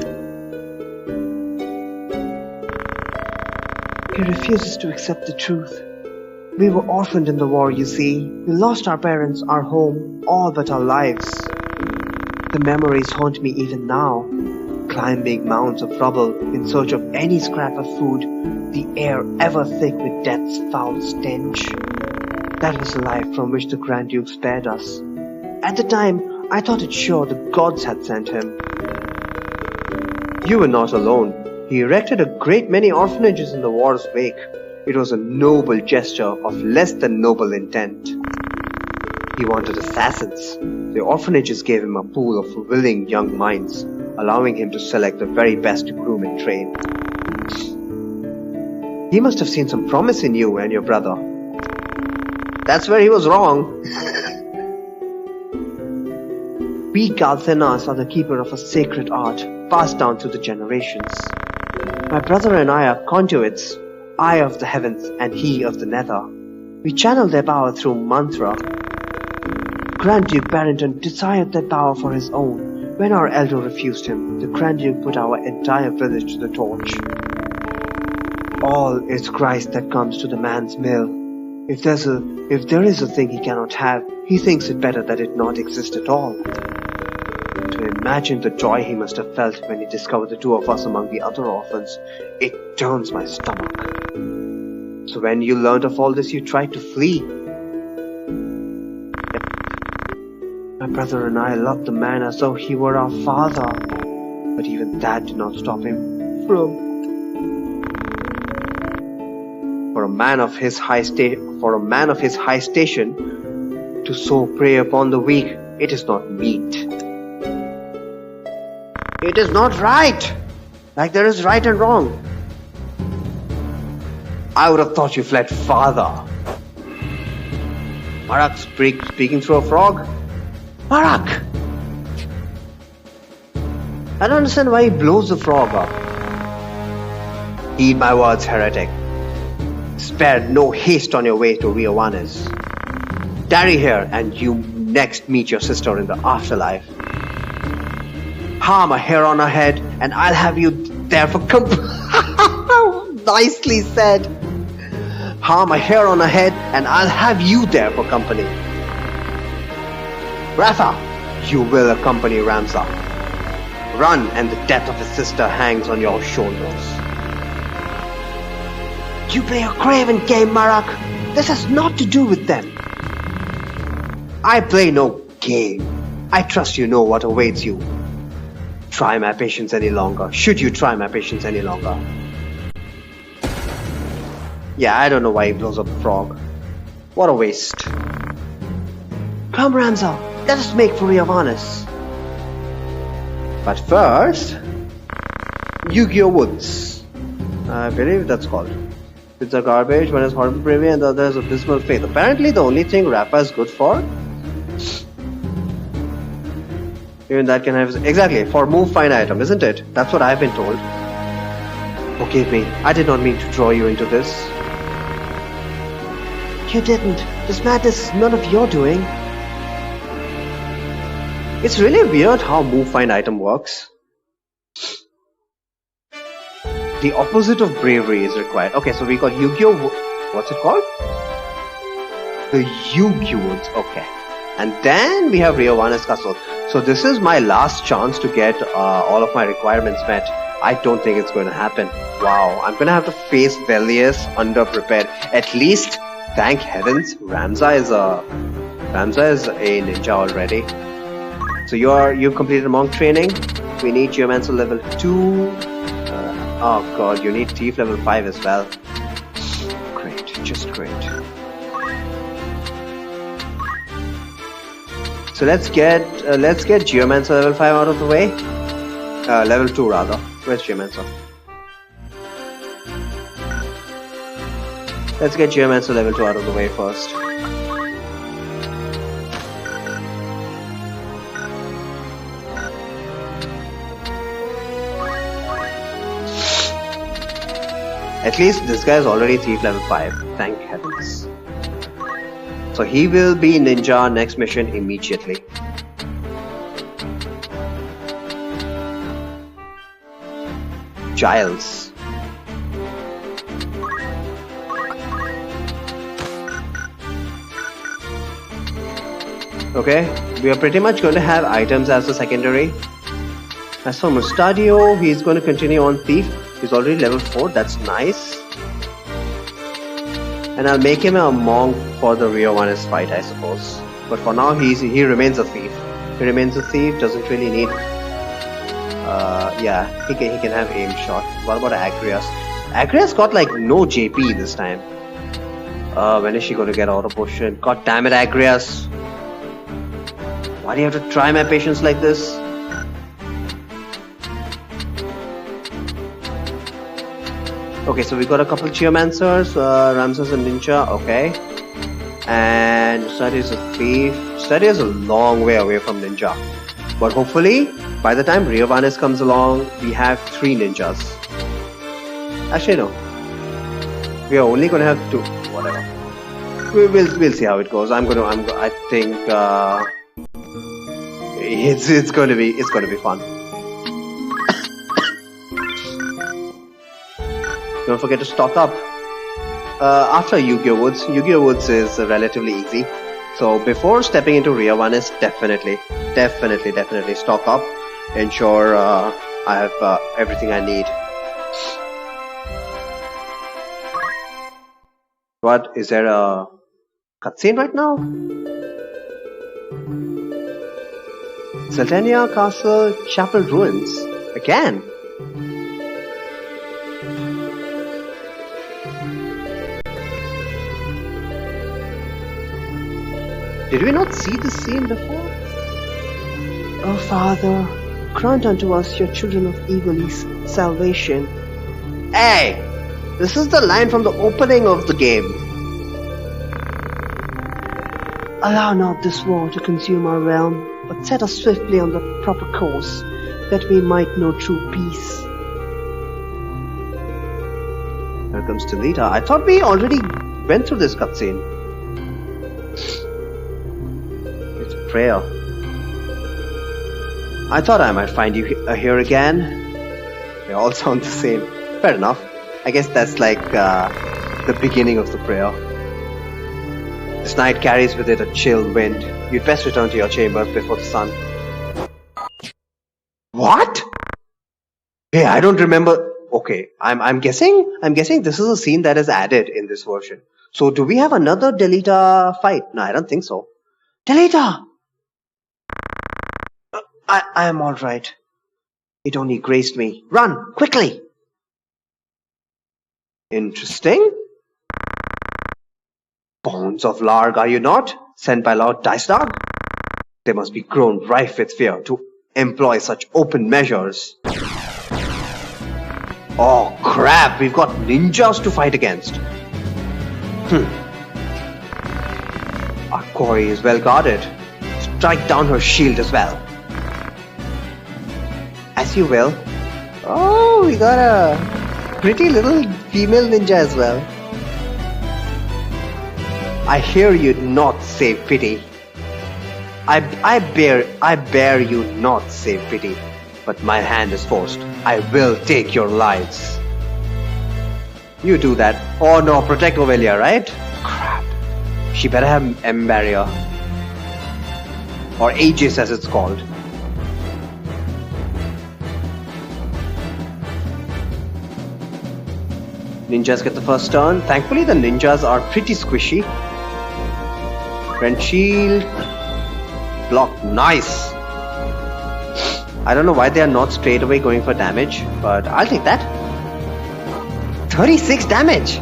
He refuses to accept the truth. We were orphaned in the war, you see. We lost our parents, our home, all but our lives. The memories haunt me even now. Climbing mounds of rubble in search of any scrap of food, the air ever thick with death's foul stench. That was the life from which the Grand Duke spared us. At the time, I thought it sure the gods had sent him. You were not alone. He erected a great many orphanages in the war's wake. It was a noble gesture of less than noble intent. He wanted assassins. The orphanages gave him a pool of willing young minds, allowing him to select the very best to groom and train. He must have seen some promise in you and your brother. That's where he was wrong. We Galthenas are the keeper of a sacred art, passed down through the generations. My brother and I are conduits, I of the heavens and he of the nether. We channel their power through mantra. Grand Duke Barrington desired that power for his own. When our elder refused him, the Grand Duke put our entire village to the torch. All is Christ that comes to the man's mill. If there is a thing he cannot have, he thinks it better that it not exist at all. To imagine the joy he must have felt when he discovered the two of us among the other orphans, it turns my stomach. So when you learned of all this, you tried to flee. Yep. My brother and I loved the man as though he were our father, but even that did not stop him from... For a man of his high station, to so prey upon the weak, it is not meet. It is not right, like there is right and wrong. I would have thought you fled farther. Marak speaking through a frog? Marak! I don't understand why he blows the frog up. Heed my words, heretic. Spare no haste on your way to Riovanes. Tarry here and you next meet your sister in the afterlife. Harm a hair on her head and I'll have you there for Nicely said. Harm a hair on her head and I'll have you there for company. Rafa, you will accompany Ramza. Run and the death of his sister hangs on your shoulders. You play a craven game, Marak. This has naught to do with them. I play no game. I trust you know what awaits you. Try my patience any longer. Should you try my patience any longer? Yeah, I don't know why he blows up a frog. What a waste. Come, Ramza. Let us make for Riavanis. But first... Yu-Gi-Oh! Woods. I believe that's called. It's a garbage, one is horrible bravery and the other is abysmal faith. Apparently the only thing Rappa is good for, even that can have, exactly, for move find item, isn't it? That's what I've been told. Forgive me, I did not mean to draw you into this. You didn't. This madness is none of your doing. It's really weird how move find item works. The opposite of bravery is required. Okay, so we got Yu-Gi-Oh! What's it called? The Yu-Gi Woods. Okay. And then we have Riovanna's Castle. So this is my last chance to get all of my requirements met. I don't think it's going to happen. Wow, I'm going to have to face Velius underprepared. At least, thank heavens, Ramza is a ninja already. So you've completed monk training. We need Geomancer level 2. Oh god, you need Thief level 5 as well. Great, just great. So let's get Geomancer level 5 out of the way. Level 2 rather. Where's Geomancer? Let's get Geomancer level 2 out of the way first. At least this guy is already Thief level 5, thank heavens. So he will be ninja next mission immediately. Giles. Okay, we are pretty much going to have items as the secondary. As for Mustadio, he's going to continue on Thief. He's already level 4, that's nice. And I'll make him a monk for the Riovanna's fight, I suppose. But for now, he remains a thief. He remains a thief, doesn't really need... yeah, he can have aim shot. What about Agrias? Agrias got like no JP this time. When is she going to get auto potion? God damn it, Agrias! Why do you have to try my patience like this? Okay, so we got a couple Geomancers, Ramses a ninja, okay. And Study is a thief. Study is a long way away from ninja. But hopefully, by the time Riovanna's comes along, we have 3 ninjas. Actually, no. We are only gonna have 2. Whatever. We'll see how it goes. I think it's gonna be fun. Don't forget to stock up. After Yu-Gi-Oh! Woods, Yu-Gi-Oh! Woods is relatively easy. So before stepping into Riovanna's, definitely stock up. Ensure I have everything I need. What? Is there a cutscene right now? Sultania Castle Chapel Ruins. Again? Did we not see this scene before? Oh Father, grant unto us, your children of evil, salvation. Hey! This is the line from the opening of the game. Allow not this war to consume our realm, but set us swiftly on the proper course, that we might know true peace. Here comes Talita. I thought we already went through this cutscene. It's a prayer. I thought I might find you here again. They all sound the same. Fair enough. I guess that's like the beginning of the prayer. This night carries with it a chill wind. You'd best return to your chamber before the sun. What? Hey, I don't remember. Okay, I'm guessing this is a scene that is added in this version. So do we have another Delita fight? No, I don't think so. Delita! I am alright. It only grazed me. Run, quickly! Interesting. Bones of Larg, are you not? Sent by Lord Dicedark? They must be grown rife with fear to employ such open measures. Oh crap, we've got ninjas to fight against. Our quarry is well guarded. Strike down her shield as well. As you will. Oh, we got a pretty little female ninja as well. I hear you'd not save pity. I bear you not save pity, but my hand is forced. I will take your lives. You do that. Oh no, protect Ovelia, right? Crap. She better have M barrier. Or Aegis as it's called. Ninjas get the first turn. Thankfully the ninjas are pretty squishy. Rend shield. Block. Nice. I don't know why they are not straight away going for damage, but I'll take that. 36 damage.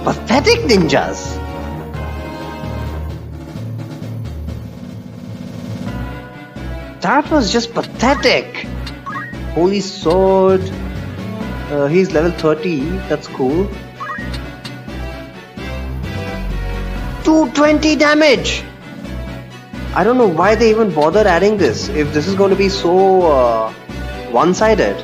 Pathetic ninjas. That was just pathetic. Holy sword. He's level 30. That's cool. 220 damage. I don't know why they even bothered adding this if this is going to be so one-sided.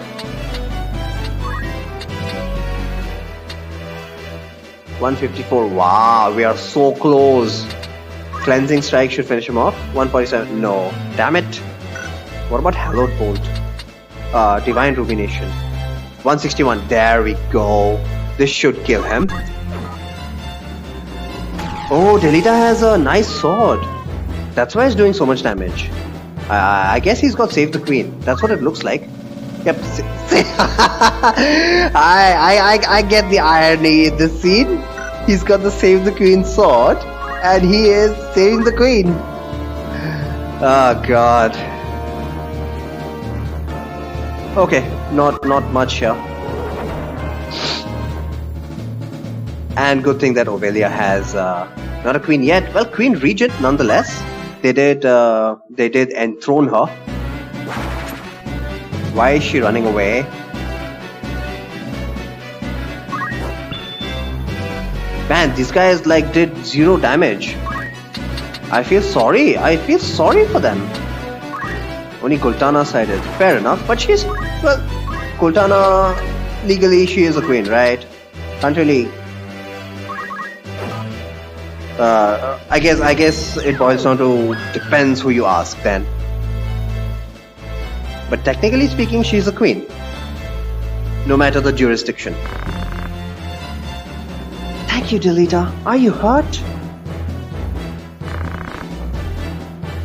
$154. Wow, we are so close. Cleansing strike should finish him off. 147. No. Damn it. What about Hallowed Bolt? Divine Ruination. 161. There we go. This should kill him. Oh, Delita has a nice sword. That's why he's doing so much damage. I guess he's got Save the Queen. That's what it looks like. Yep. I get the irony in this scene. He's got the Save the Queen sword, and he is saving the Queen. Oh God. Okay, not much here. And good thing that Ovelia has not a queen yet. Well, Queen Regent nonetheless. They did enthrone her. Why is she running away? Man, these guys like did 0 damage. I feel sorry. I feel sorry for them. Only Gultana sided. Fair enough. But she's, well, Gultana, legally she is a queen, right? Can't really... I guess it boils down to depends who you ask then. But technically speaking, she's a queen. No matter the jurisdiction. Thank you, Delita. Are you hurt?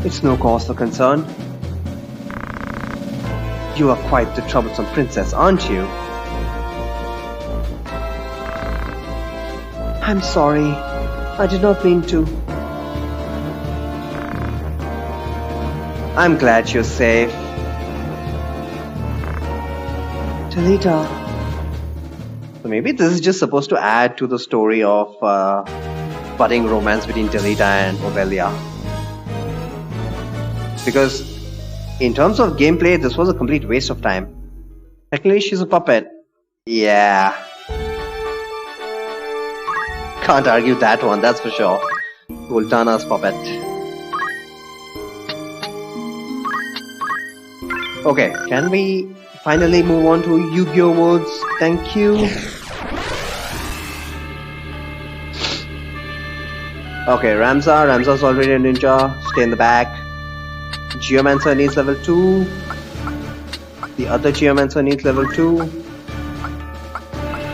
It's no cause for concern. You are quite the troublesome princess, aren't you? I'm sorry. I did not mean to. I'm glad you're safe. Delita. So maybe this is just supposed to add to the story of budding romance between Delita and Ovelia. Because in terms of gameplay, this was a complete waste of time. Technically, she's a puppet. Yeah. Can't argue that one, that's for sure. Gultana's puppet. Okay, can we finally move on to Yu-Gi-Oh modes? Thank you. Okay, Ramza's already a ninja. Stay in the back. Geomancer needs level 2. The other Geomancer needs level 2.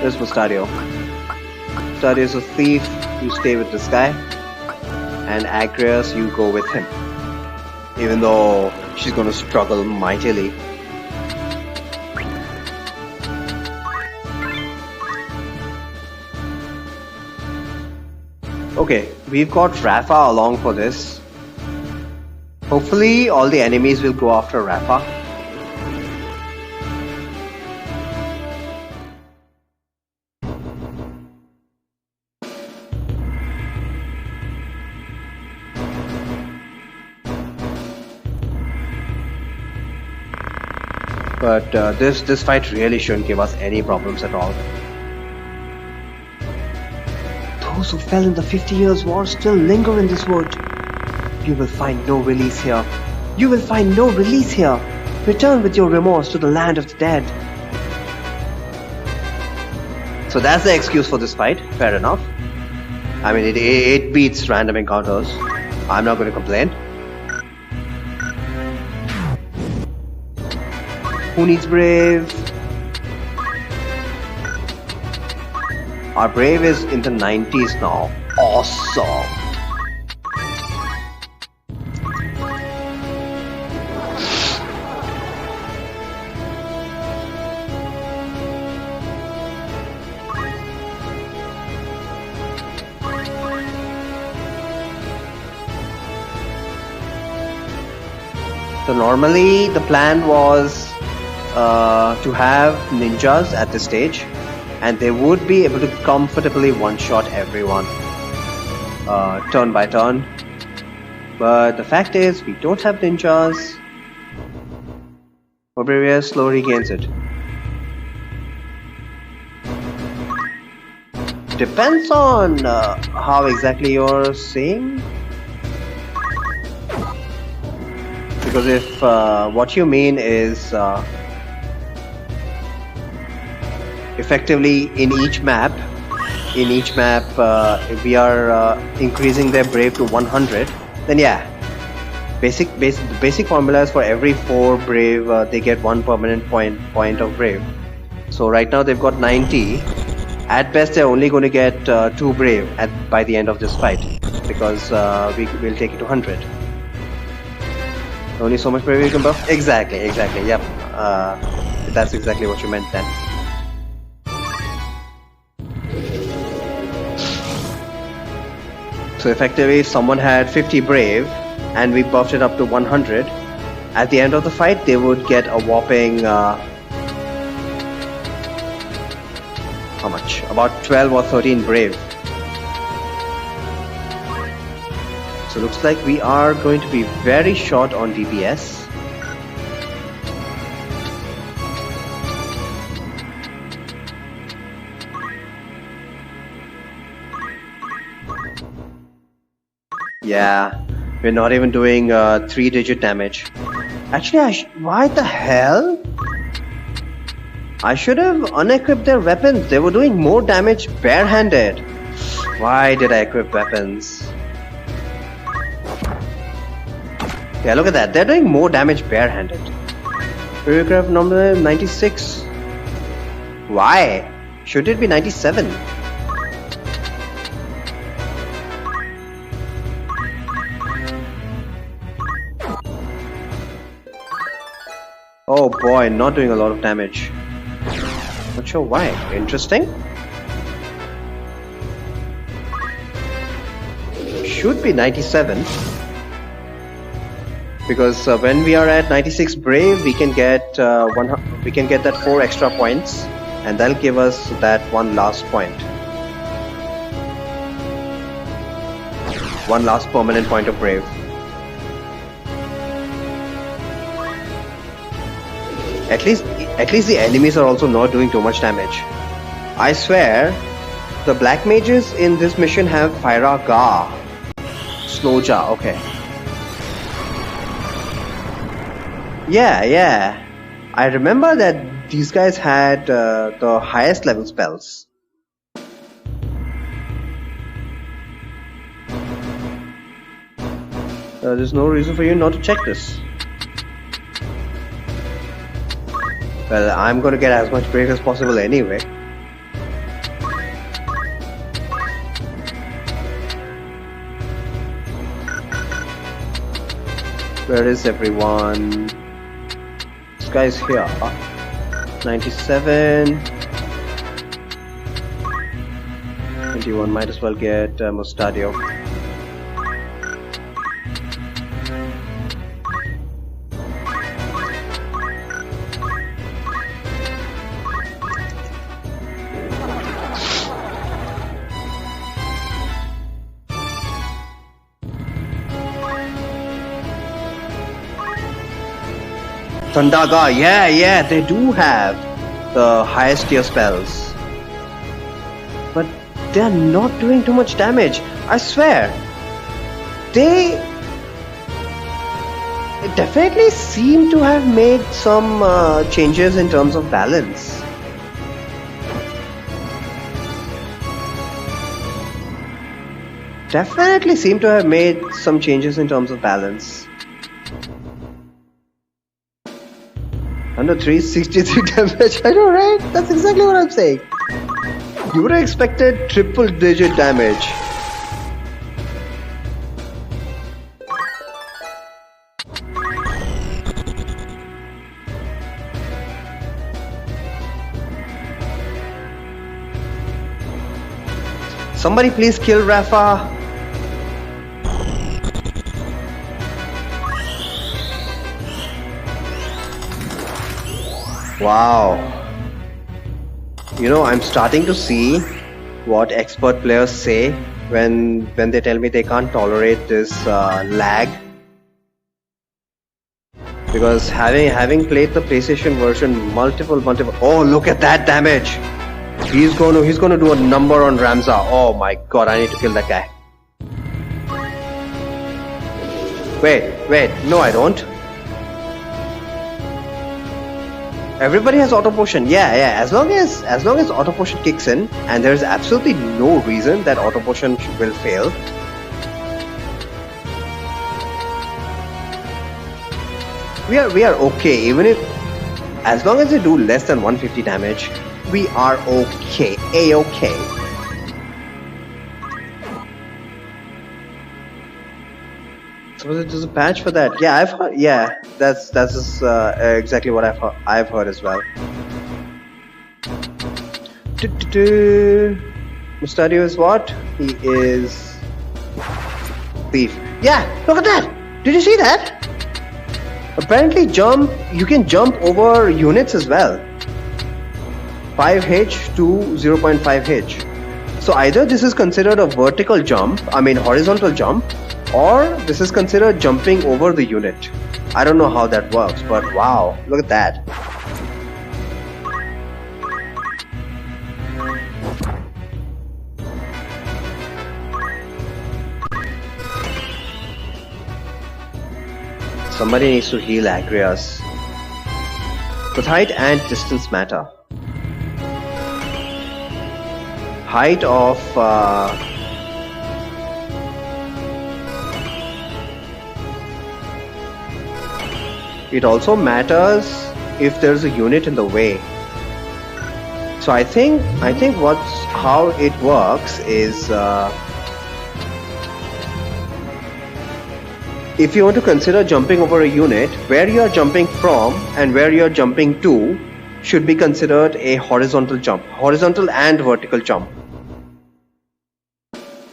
There's Mustadio. Mustadio's a thief. You stay with this guy. And Agrias, you go with him. Even though she's gonna struggle mightily. Okay, we've got Rafa along for this. Hopefully all the enemies will go after Rafa. But this fight really shouldn't give us any problems at all. Those who fell in the 50 Years' War still linger in this wood. You will find no release here. You will find no release here. Return with your remorse to the land of the dead. So that's the excuse for this fight. Fair enough. I mean, it beats random encounters. I'm not going to complain. Who needs Brave? Our Brave is in the 90s now. Awesome! So normally the plan was to have ninjas at this stage, and they would be able to comfortably one-shot everyone turn by turn. But the fact is, we don't have ninjas. Oblivious slowly regains it. Depends on how exactly you're saying. Because if what you mean is effectively in each map if we are increasing their Brave to 100, then yeah, basic formula is for every 4 Brave they get 1 permanent point of Brave. So right now they've got 90. At best they're only going to get 2 Brave by the end of this fight, because we'll take it to 100. Only so much Brave you can buff? Exactly, yep. That's exactly what you meant then. So effectively, if someone had 50 Brave and we buffed it up to 100, at the end of the fight they would get a whopping how much? About 12 or 13 Brave. So looks like we are going to be very short on DPS. Yeah, we're not even doing 3-digit damage. Actually, why the hell? I should have unequipped their weapons. They were doing more damage barehanded. Why did I equip weapons? Yeah, look at that. They're doing more damage barehanded. Paragraph number 96. Why? Should it be 97? Oh boy, not doing a lot of damage. Not sure why. Interesting. Should be 97. Because when we are at 96 Brave, we can get that 4 extra points, and that'll give us that one last point. One last permanent point of Brave. At least the enemies are also not doing too much damage. I swear, the black mages in this mission have Fyra Ga. Slowja, okay. Yeah. I remember that these guys had the highest level spells. There's no reason for you not to check this. Well, I'm gonna get as much Brave as possible anyway. Where is everyone? This guy's here. 97. 21, might as well get Mustadio. Thandaga, yeah, they do have the highest tier spells. But they're not doing too much damage. I swear. They definitely seem to have made some changes in terms of balance. Definitely seem to have made some changes in terms of balance. Under 363 damage. I know, right? That's exactly what I'm saying. You would have expected triple digit damage. Somebody please kill Rafa. Wow. You know, I'm starting to see what expert players say when they tell me they can't tolerate this lag. Because having played the PlayStation version multiple oh, look at that damage. He's gonna do a number on Ramza. Oh my god, I need to kill that guy. Wait, no I don't. Everybody has auto potion. Yeah. As long as auto potion kicks in, and there's absolutely no reason that auto potion will fail. We are okay. Even if, as long as they do less than 150 damage, we are okay. A-okay. So there's a patch for that. Yeah, I've heard. Yeah, that's exactly what I've heard as well. Mustadio is what? He is thief. Yeah, look at that. Did you see that? Apparently, you can jump over units as well. 5H to 0.5H. So either this is considered a vertical jump, horizontal jump, or this is considered jumping over the unit. I don't know how that works, but wow, look at that. Somebody needs to heal Agrias. But height and distance matter. Height of it also matters if there's a unit in the way. So I think how it works is if you want to consider jumping over a unit, where you are jumping from and where you are jumping to should be considered a horizontal jump, horizontal and vertical jump.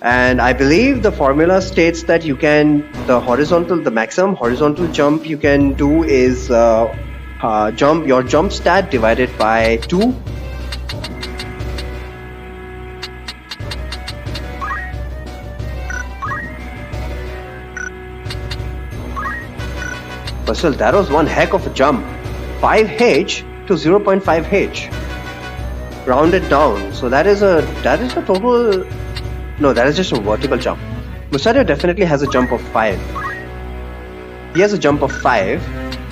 And I believe the formula states that the maximum horizontal jump you can do is your jump stat divided by 2. But still, that was one heck of a jump. 5H to 0.5H. Rounded down. So that is a total. No, that is just a vertical jump. Mustadio definitely has a jump of 5. He has a jump of 5,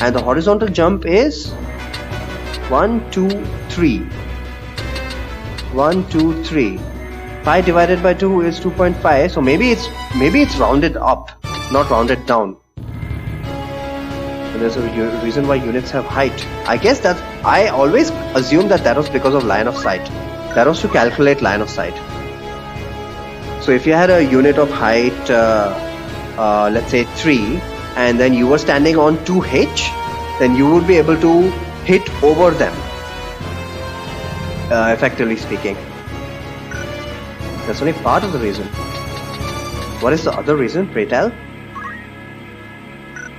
and the horizontal jump is 1, 2, 3. 1, 2, 3. 5 divided by 2 is 2.5. So maybe it's rounded up, not rounded down. And there's a reason why units have height. I always assumed that was because of line of sight. That was to calculate line of sight. So if you had a unit of height, let's say 3, and then you were standing on 2H, then you would be able to hit over them, effectively speaking. That's only part of the reason. What is the other reason, pray tell?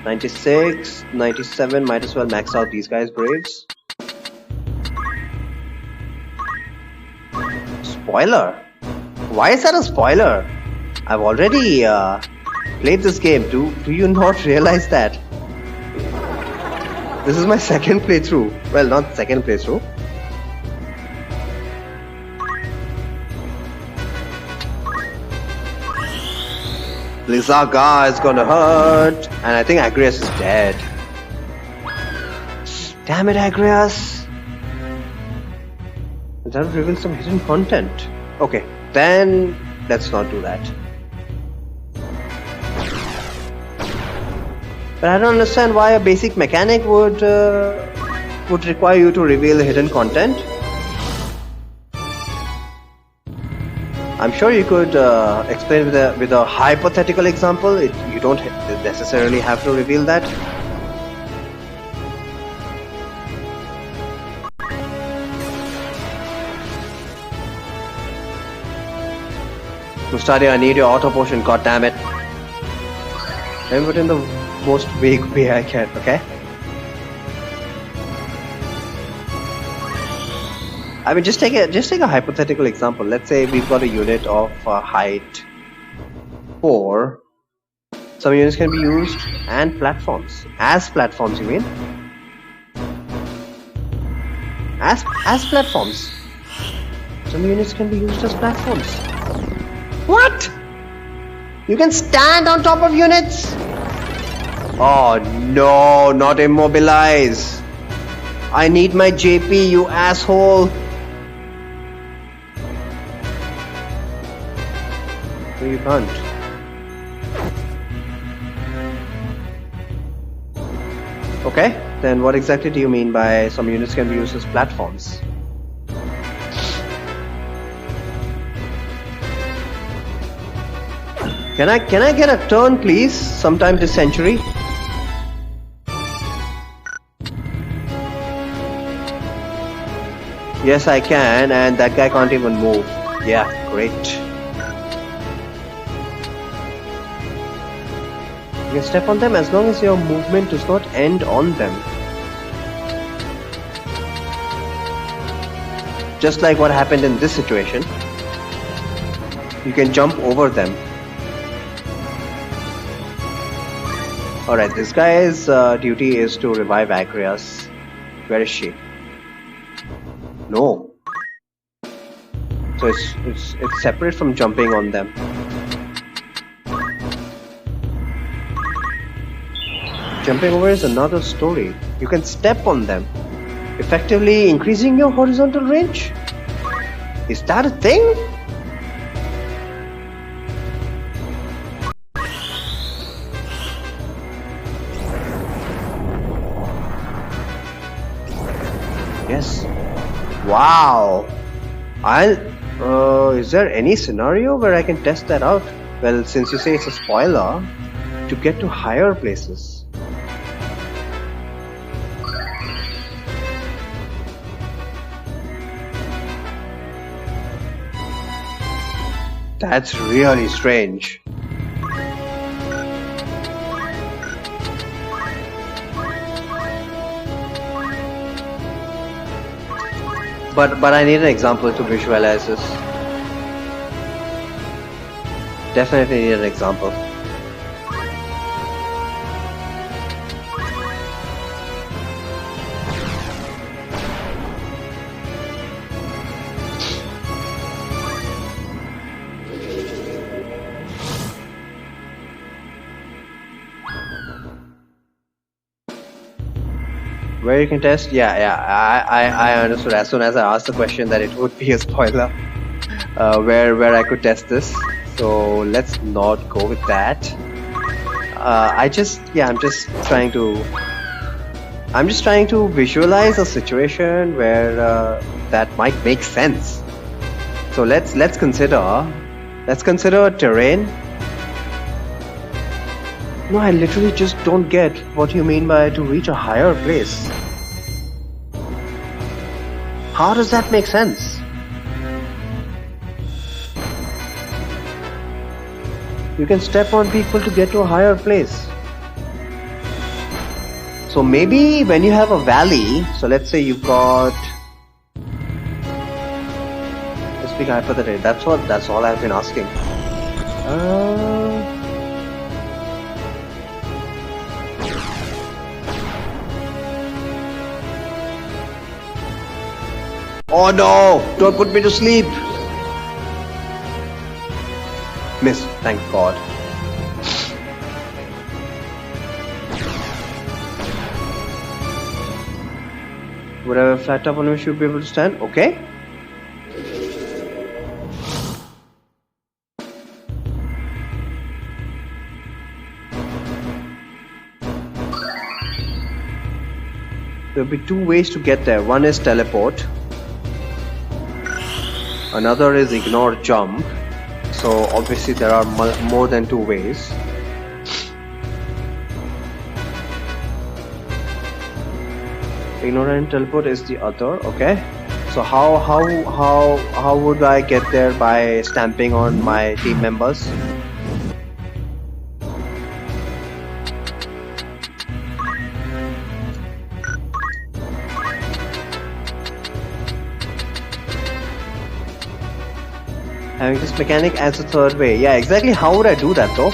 96, 97, might as well max out these guys' braves. Spoiler? Why is that a spoiler? I've already played this game. Do you not realize that? This is my second playthrough. Well, not second playthrough. Blizzaga is gonna hurt. And I think Agrias is dead. Damn it, Agrias. That would reveal some hidden content. Okay, then let's not do that. But I don't understand why a basic mechanic would would require you to reveal hidden content. I'm sure you could explain with a hypothetical example. You don't necessarily have to reveal that. Mustadia, I need your auto potion, goddammit. Let me put in the most vague way I can, okay? I mean, just take a hypothetical example. Let's say we've got a unit of height 4. Some units can be used and platforms. As platforms, you mean? As platforms. Some units can be used as platforms. What? You can stand on top of units? Oh no, not immobilize. I need my JP, you asshole. No, you can't. Okay, then what exactly do you mean by some units can be used as platforms? Can I get a turn, please? Sometime this century? Yes, I can, and that guy can't even move. Yeah, great. You can step on them as long as your movement does not end on them. Just like what happened in this situation. You can jump over them. Alright, this guy's duty is to revive Agrias. Where is she? No. So it's separate from jumping on them. Jumping over is another story. You can step on them, effectively increasing your horizontal range. Is that a thing? Yes. Wow. Is there any scenario where I can test that out? Well, since you say it's a spoiler, to get to higher places. That's really strange. But I need an example to visualize this. Definitely need an example. Where you can test? Yeah, I understood as soon as I asked the question that it would be a spoiler. Where I could test this. So let's not go with that. I'm just trying to visualize a situation where that might make sense. So let's consider a terrain. No, I literally just don't get what you mean by to reach a higher place. How does that make sense? You can step on people to get to a higher place. So maybe when you have a valley, so let's say you've got, let's speak hypothetically, that's all I've been asking. Oh no! Don't put me to sleep! Miss, thank God. Would I have a flat top on which you'd be able to stand? Okay. There'll be 2 ways to get there. One is teleport. Another is ignore jump. So obviously there are more than 2 ways. Ignore and teleport is the other. Okay. So how would I get there? By stamping on my team members? Having this mechanic as a third way. Yeah, exactly. How would I do that though?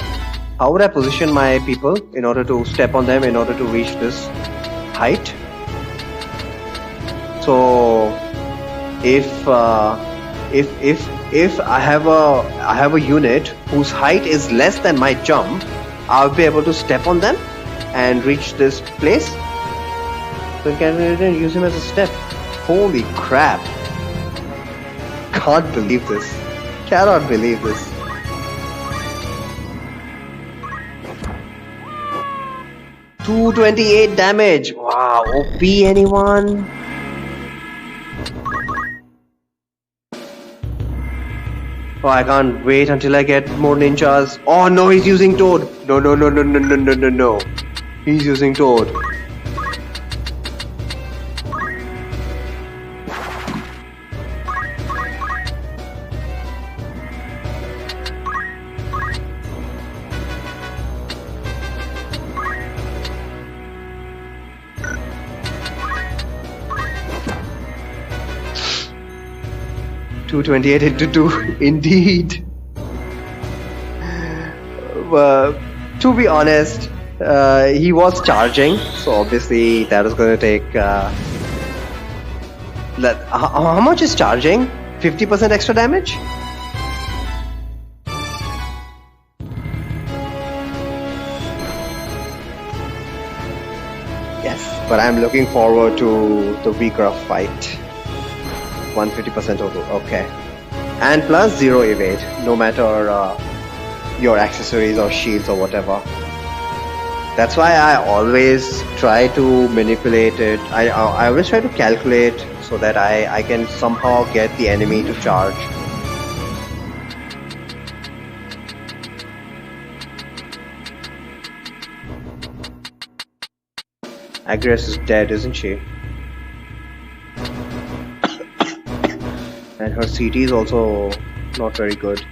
How would I position my people in order to step on them in order to reach this height? So if I have a unit whose height is less than my jump, I'll be able to step on them and reach this place. So can we use him as a step? Holy crap! Can't believe this. Cannot believe this. $228 damage. Wow, OP anyone? Oh, I can't wait until I get more ninjas. Oh no, he's using Toad. No. He's using Toad. $228 into 2, indeed. To be honest, he was charging, so obviously that was going to take. How much is charging? 50% extra damage? Yes, but I'm looking forward to the weaker fight. 150% total, okay. And plus 0 evade, no matter your accessories or shields or whatever. That's why I always try to manipulate it. I always try to calculate so that I can somehow get the enemy to charge. Agres is dead, isn't she? And her CT is also not very good.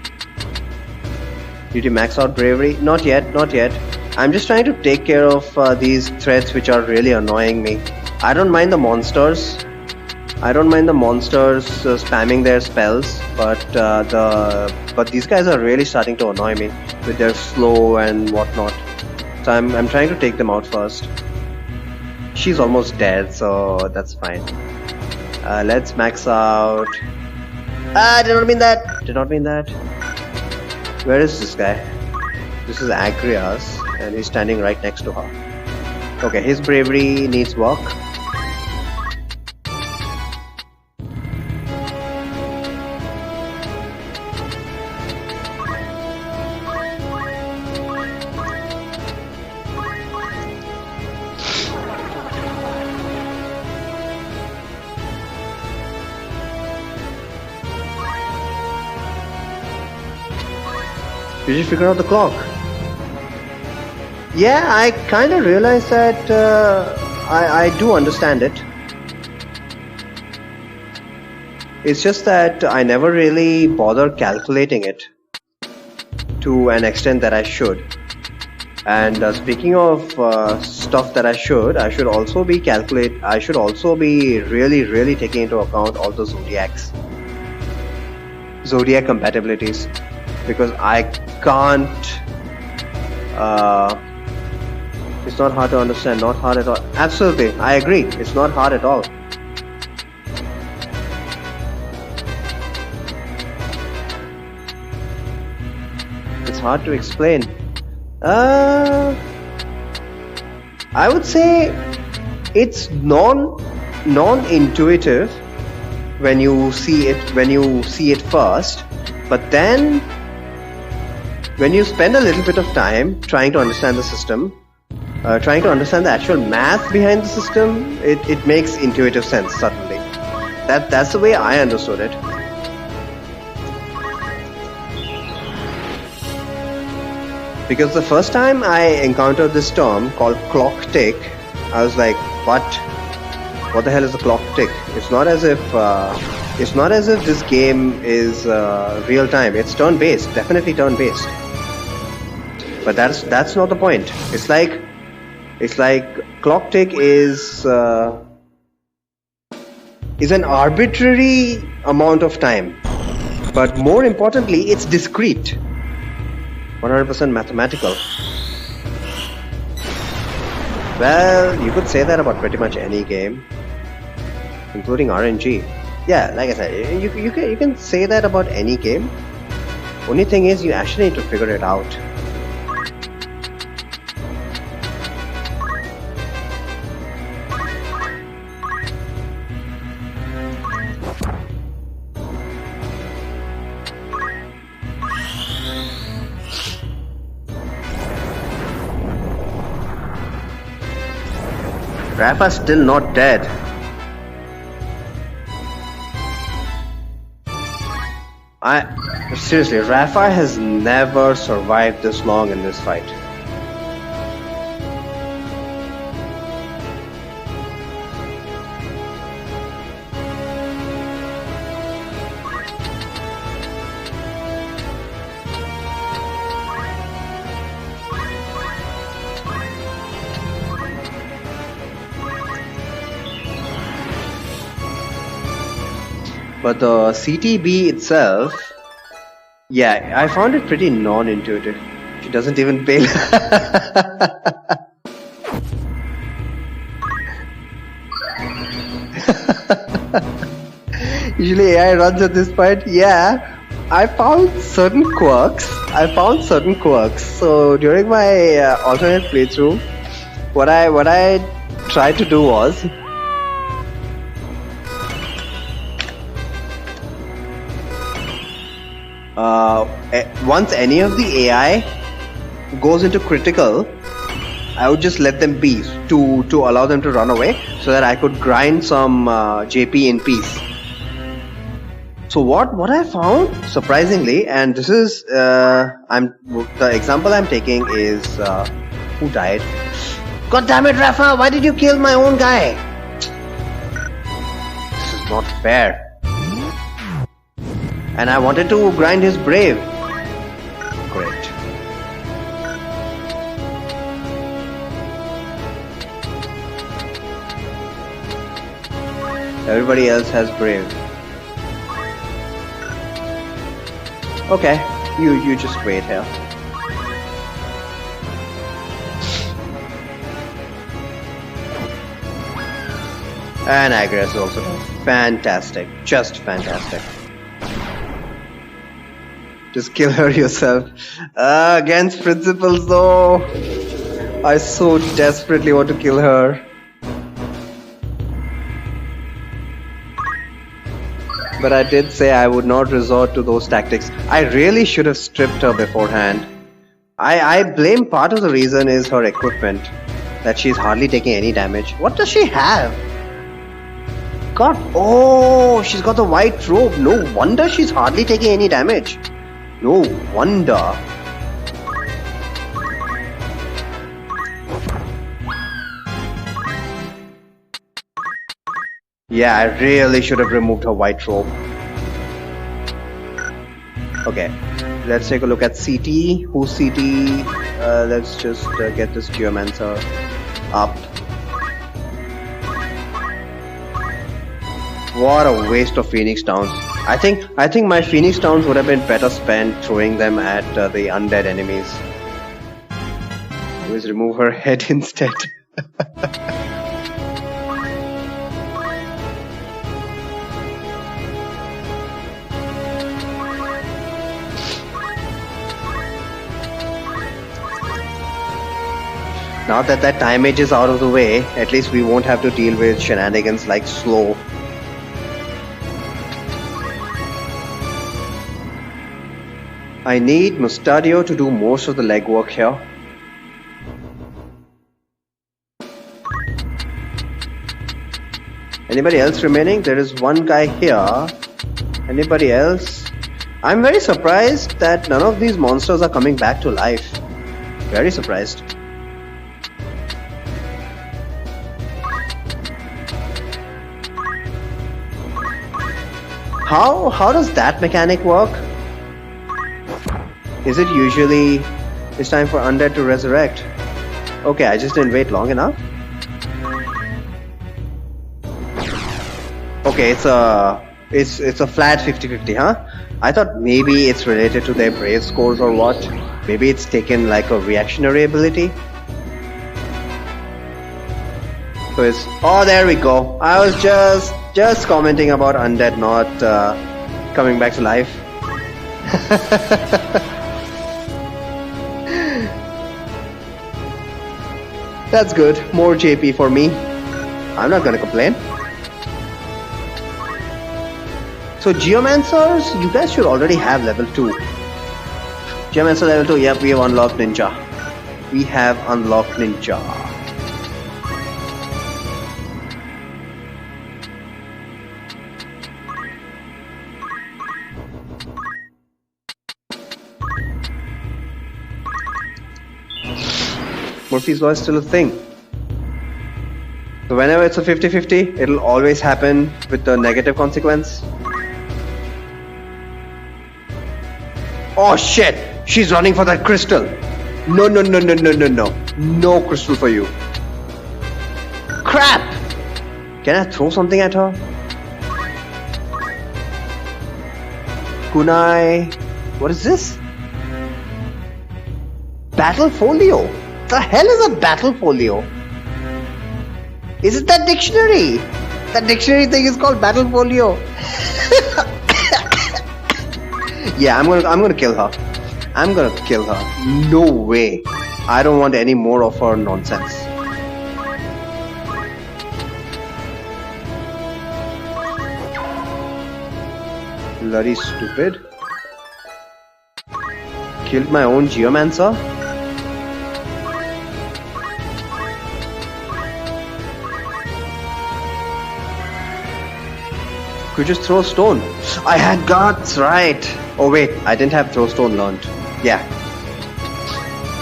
Did you max out bravery? Not yet, not yet. I'm just trying to take care of these threats which are really annoying me. I don't mind the monsters. Spamming their spells, but these guys are really starting to annoy me with their slow and whatnot. So I'm trying to take them out first. She's almost dead, so that's fine. Let's max out. Did not mean that. Where is this guy? This is Agrias, and he's standing right next to her. Okay, his bravery needs work. Did you figure out the clock? Yeah, I kind of realized that I do understand it. It's just that I never really bother calculating it to an extent that I should. And speaking of stuff that I should also be really taking into account all the zodiac compatibilities. Because I can't. It's not hard to understand, not hard at all. Absolutely, I agree. It's not hard at all. It's hard to explain. I would say it's non-intuitive when you see it first, but then when you spend a little bit of time trying to understand the system, trying to understand the actual math behind the system, it makes intuitive sense suddenly. That's the way I understood it. Because the first time I encountered this term called clock tick, I was like, what? What the hell is a clock tick? It's not as if this game is real time. It's turn based, definitely turn based. But that's not the point. It's like clock tick is an arbitrary amount of time, but more importantly, it's discrete. 100% mathematical. Well, you could say that about pretty much any game, including RNG. Yeah, like I said, you can say that about any game. Only thing is, you actually need to figure it out. Rafa's still not dead. Seriously, Rafa has never survived this long in this fight. But the CTB itself, yeah, I found it pretty non-intuitive. She doesn't even bail. Usually AI runs at this point. Yeah, I found certain quirks. So during my alternate playthrough, what I tried to do was, once any of the AI goes into critical, I would just let them be to allow them to run away, so that I could grind some JP in peace. So what I found, surprisingly, and this is the example I'm taking is who died? God damn it, Rafa! Why did you kill my own guy? This is not fair. And I wanted to grind his brave. Great. Everybody else has brave. Okay, you just wait here. And Agres also. Fantastic. Just fantastic. Just kill her yourself. Against principles though. I so desperately want to kill her. But I did say I would not resort to those tactics. I really should have stripped her beforehand. I blame part of the reason is her equipment. That she's hardly taking any damage. What does she have? God, oh, she's got the white robe. No wonder she's hardly taking any damage. No wonder. Yeah, I really should have removed her white robe. Okay, let's take a look at CT. Who's CT? Let's just get this Geomancer up. What a waste of Phoenix Downs. I think my Phoenix Downs would have been better spent throwing them at the undead enemies. Always remove her head instead. Now that time mage is out of the way, at least we won't have to deal with shenanigans like slow. I need Mustadio to do most of the legwork here. Anybody else remaining? There is one guy here. Anybody else? I'm very surprised that none of these monsters are coming back to life. Very surprised. How does that mechanic work? Is it usually it's time for undead to resurrect? Okay, I just didn't wait long enough. Okay, it's a flat 50-50, huh? I thought maybe it's related to their brave scores or what. Maybe it's taken like a reactionary ability. So it's, oh, there we go. I was just commenting about undead not coming back to life. That's good. More JP for me. I'm not gonna complain. So Geomancers, you guys should already have level 2. Geomancer level 2, yep, we have unlocked Ninja. We have unlocked Ninja. Murphy's Law is still a thing. So whenever it's a 50-50, it'll always happen with the negative consequence. Oh shit! She's running for that crystal! No. No crystal for you. Crap! Can I throw something at her? Kunai... What is this? Battle Folio? The hell is a Battle Folio? Is it that dictionary? That dictionary thing is called Battle Folio. Yeah, I'm gonna kill her. I'm gonna kill her. No way. I don't want any more of her nonsense. Bloody stupid. Killed my own Geomancer? Could just throw stone. I had guts, right. Oh wait, I didn't have throw stone learned. Yeah.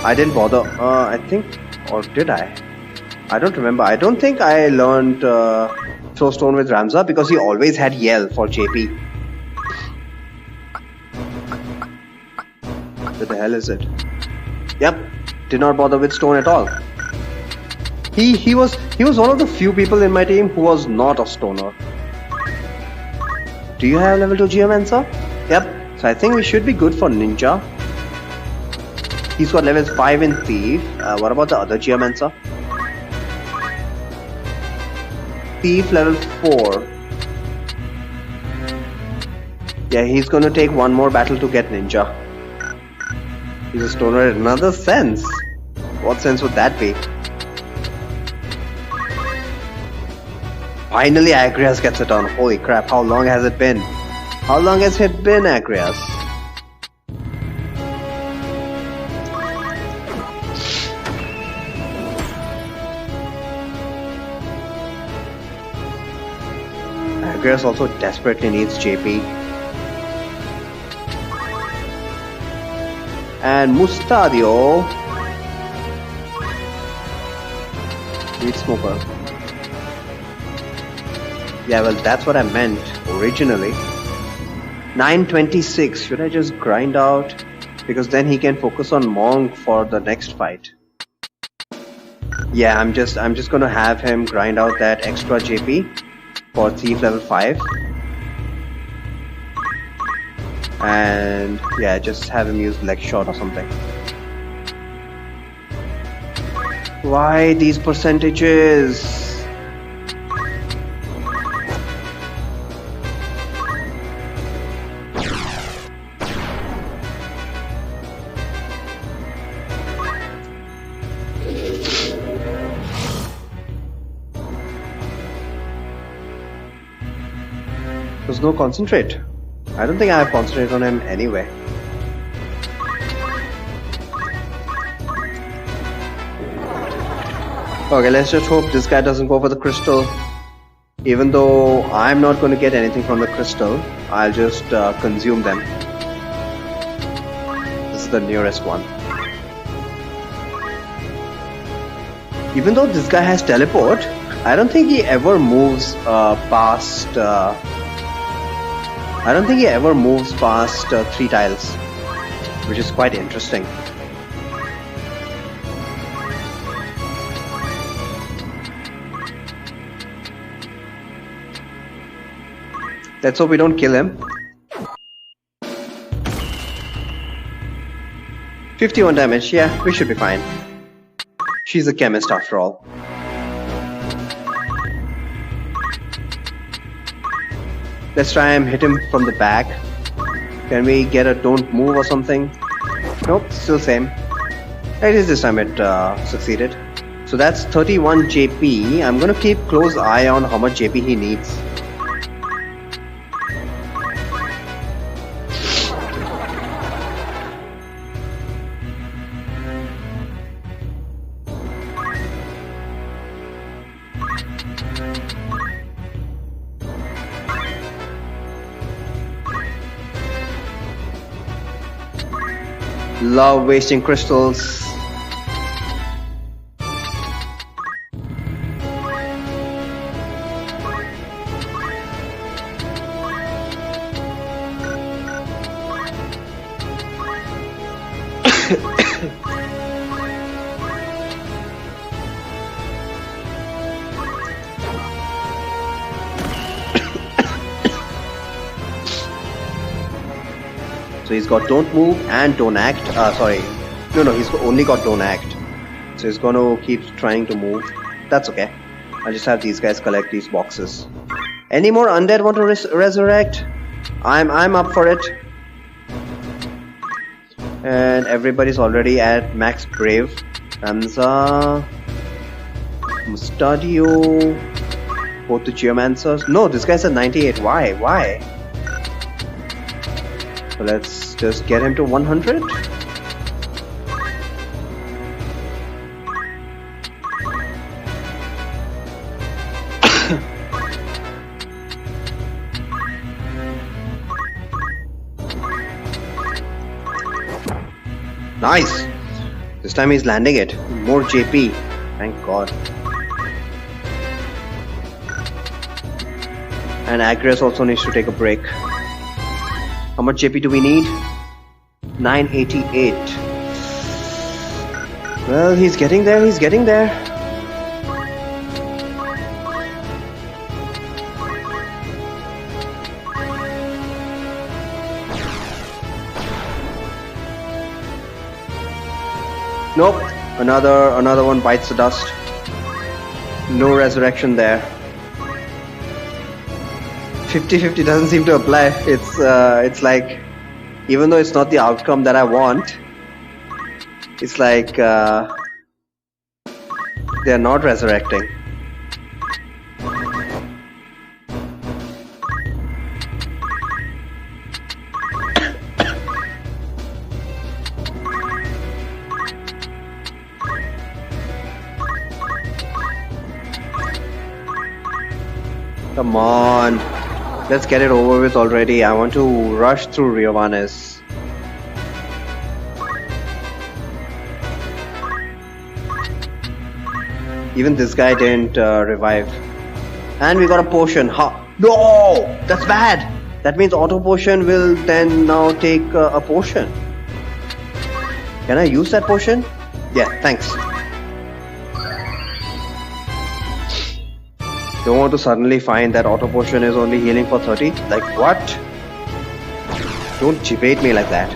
I didn't bother. I think, or did I? I don't remember. I don't think I learned throw stone with Ramza because he always had yell for JP. What the hell is it? Yep. Did not bother with stone at all. He was one of the few people in my team who was not a stoner. Do you have level 2 Geomancer? Yep. So I think we should be good for Ninja. He's got levels 5 in Thief. What about the other Geomancer? Thief level 4. Yeah, he's gonna take one more battle to get Ninja. He's a stoner in another sense. What sense would that be? Finally, Agrias gets it on. Holy crap, how long has it been? How long has it been, Agrias? Agrias also desperately needs JP. And Mustadio needs Smoker. Yeah, well, that's what I meant originally. 926. Should I just grind out? Because then he can focus on Monk for the next fight. Yeah, I'm just gonna have him grind out that extra JP for Thief level 5. And yeah, just have him use leg shot or something. Why these percentages? There's no concentrate. I don't think I have concentrate on him anyway. Okay, let's just hope this guy doesn't go for the crystal. Even though I'm not going to get anything from the crystal, I'll just consume them. This is the nearest one. Even though this guy has teleport, I don't think he ever moves past. I don't think he ever moves past 3 tiles, which is quite interesting. Let's hope we don't kill him. 51 damage, yeah, we should be fine. She's a chemist after all. Let's try and hit him from the back. Can we get a don't move or something? Nope, still same. At least this time it succeeded. So that's 31 JP. I'm gonna keep close eye on how much JP he needs. Love wasting crystals. So he's got don't move and don't act. No, he's only got don't act. So he's gonna keep trying to move. That's okay. I'll just have these guys collect these boxes. Any more undead want to resurrect? I'm up for it. And everybody's already at max brave. Ramza, Mustadio, both the geomancers. No, this guy's at 98. Why? So let's just get him to 100. Nice! This time he's landing it. More JP. Thank God. And Agres also needs to take a break. How much JP do we need? 988. Well, he's getting there. Nope. Another one bites the dust. No resurrection there. 50-50 doesn't seem to apply. It's like, even though it's not the outcome that I want, it's like they're not resurrecting. Come on. Let's get it over with already. I want to rush through Riovanes. Even this guy didn't revive. And we got a potion. No! That's bad! That means auto potion will then now take a potion. Can I use that potion? Yeah, thanks. Don't want to suddenly find that auto potion is only healing for 30. Like what? Don't debate me like that.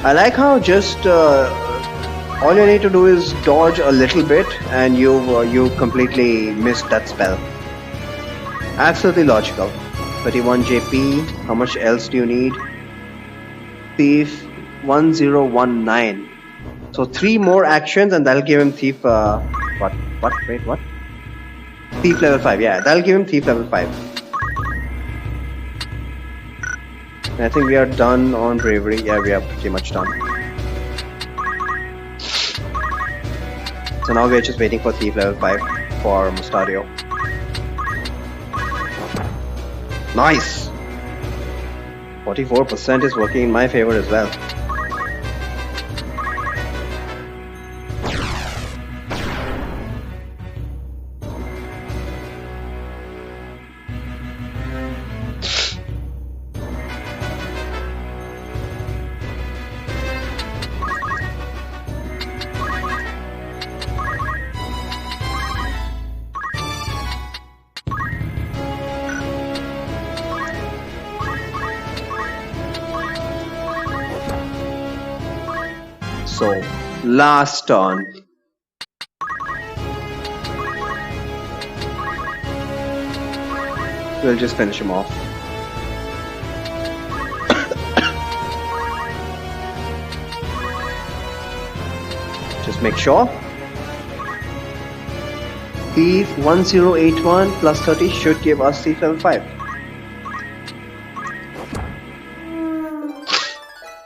I like how just all you need to do is dodge a little bit and you completely missed that spell. Absolutely logical. 31 JP. How much else do you need? Thief 1019. So 3 more actions and that'll give him thief what? Wait, what? Thief level 5, yeah, that'll give him thief level 5. I think we are done on bravery. Yeah, we are pretty much done. So now we're just waiting for thief level 5 for Mustadio. Nice! 44% is working in my favor as well. So, last turn. We'll just finish him off. Just make sure. Thief 1081 plus 30 should give us thief level 5.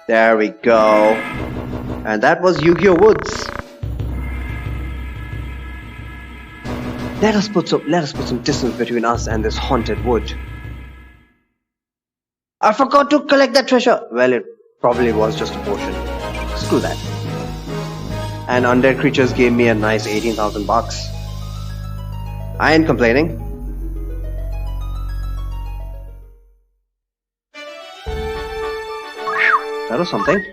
There we go. And that was Yu-Gi-Oh! Woods. Let us put some distance between us and this haunted wood. I forgot to collect that treasure. Well, it probably was just a potion. Screw that. And undead creatures gave me a nice 18,000 bucks. I ain't complaining. That was something.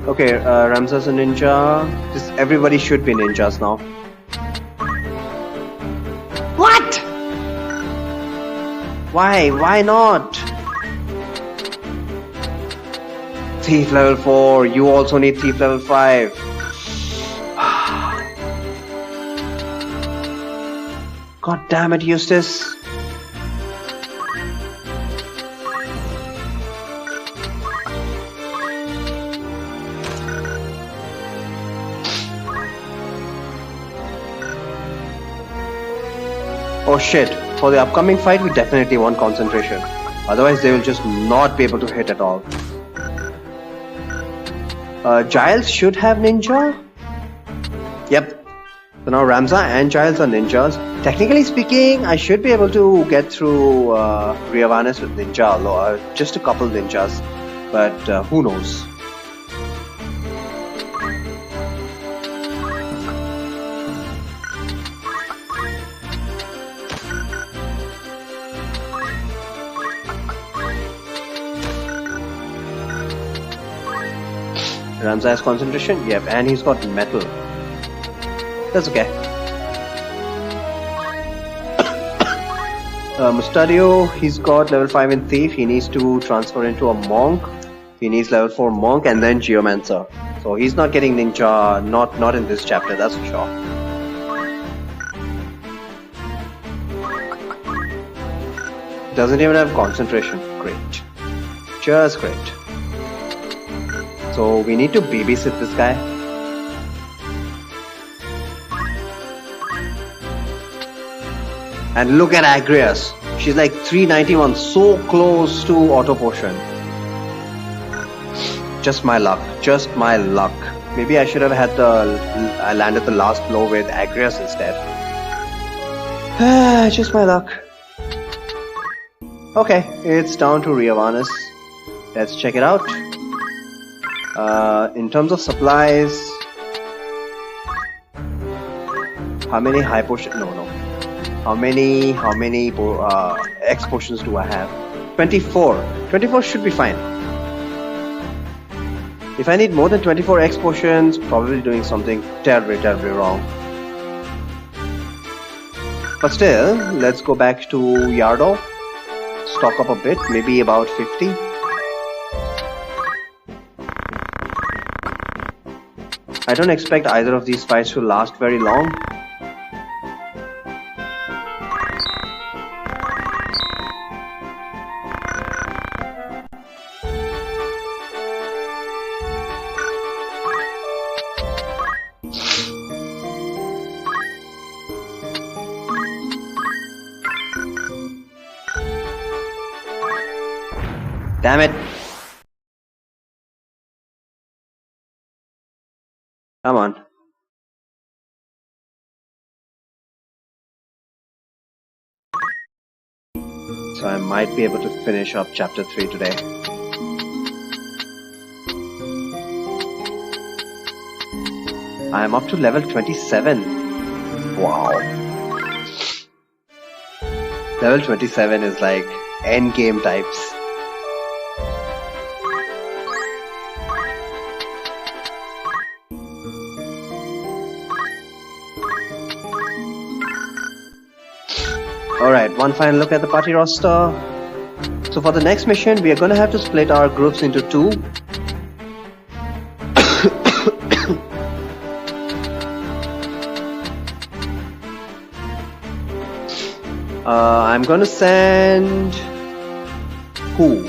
Okay, Ramza's a ninja. Everybody should be ninjas now. What? Why? Why not? Thief level 4. You also need thief level 5. God damn it, Eustace. Oh shit, for the upcoming fight we definitely want concentration. Otherwise they will just not be able to hit at all. Giles should have ninja? Yep. So now Ramza and Giles are ninjas. Technically speaking, I should be able to get through Riavanis with ninja, just a couple ninjas. But who knows? Ramza has concentration? Yep, and he's got metal. That's okay. Mustadio, he's got level 5 in Thief. He needs to transfer into a Monk. He needs level 4 Monk and then Geomancer. So he's not getting Ninja, not in this chapter, that's for sure. Doesn't even have concentration. Great. Just great. So we need to babysit this guy. And look at Agrias. She's like 391, so close to auto potion. Just my luck. Just my luck. Maybe I should have had I landed the last blow with Agrias instead. Just my luck. Okay, it's down to Riavanis. Let's check it out. In terms of supplies, how many high potions? No. How many X potions do I have? 24. 24 should be fine. If I need more than 24 X potions, probably doing something terribly wrong. But still, let's go back to Yardo. Stock up a bit, maybe about 50. I don't expect either of these fights to last very long. Damn it. Come on. So I might be able to finish up chapter 3 today. I am up to level 27. Wow. Level 27 is like endgame types. Alright, one final look at the party roster. So for the next mission, we are going to have to split our groups into two. I'm going to send... who?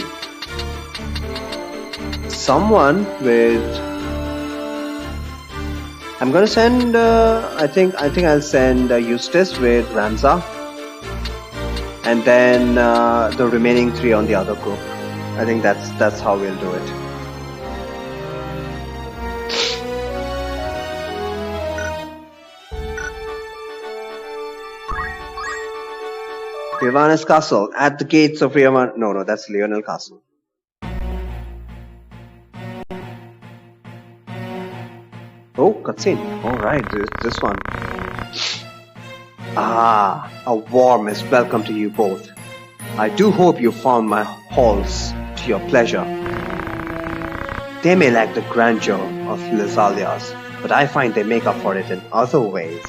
Someone with... I'm going to send... I think I'll send Eustace with Ramza. And then the remaining 3 on the other group. I think that's how we'll do it. Ivana's Castle. At the gates of Riavan. No, that's Lionel Castle. Oh, cutscene. Alright, this one. Ah, a warmest welcome to you both. I do hope you found my halls to your pleasure. They may lack the grandeur of Lizalia's, but I find they make up for it in other ways.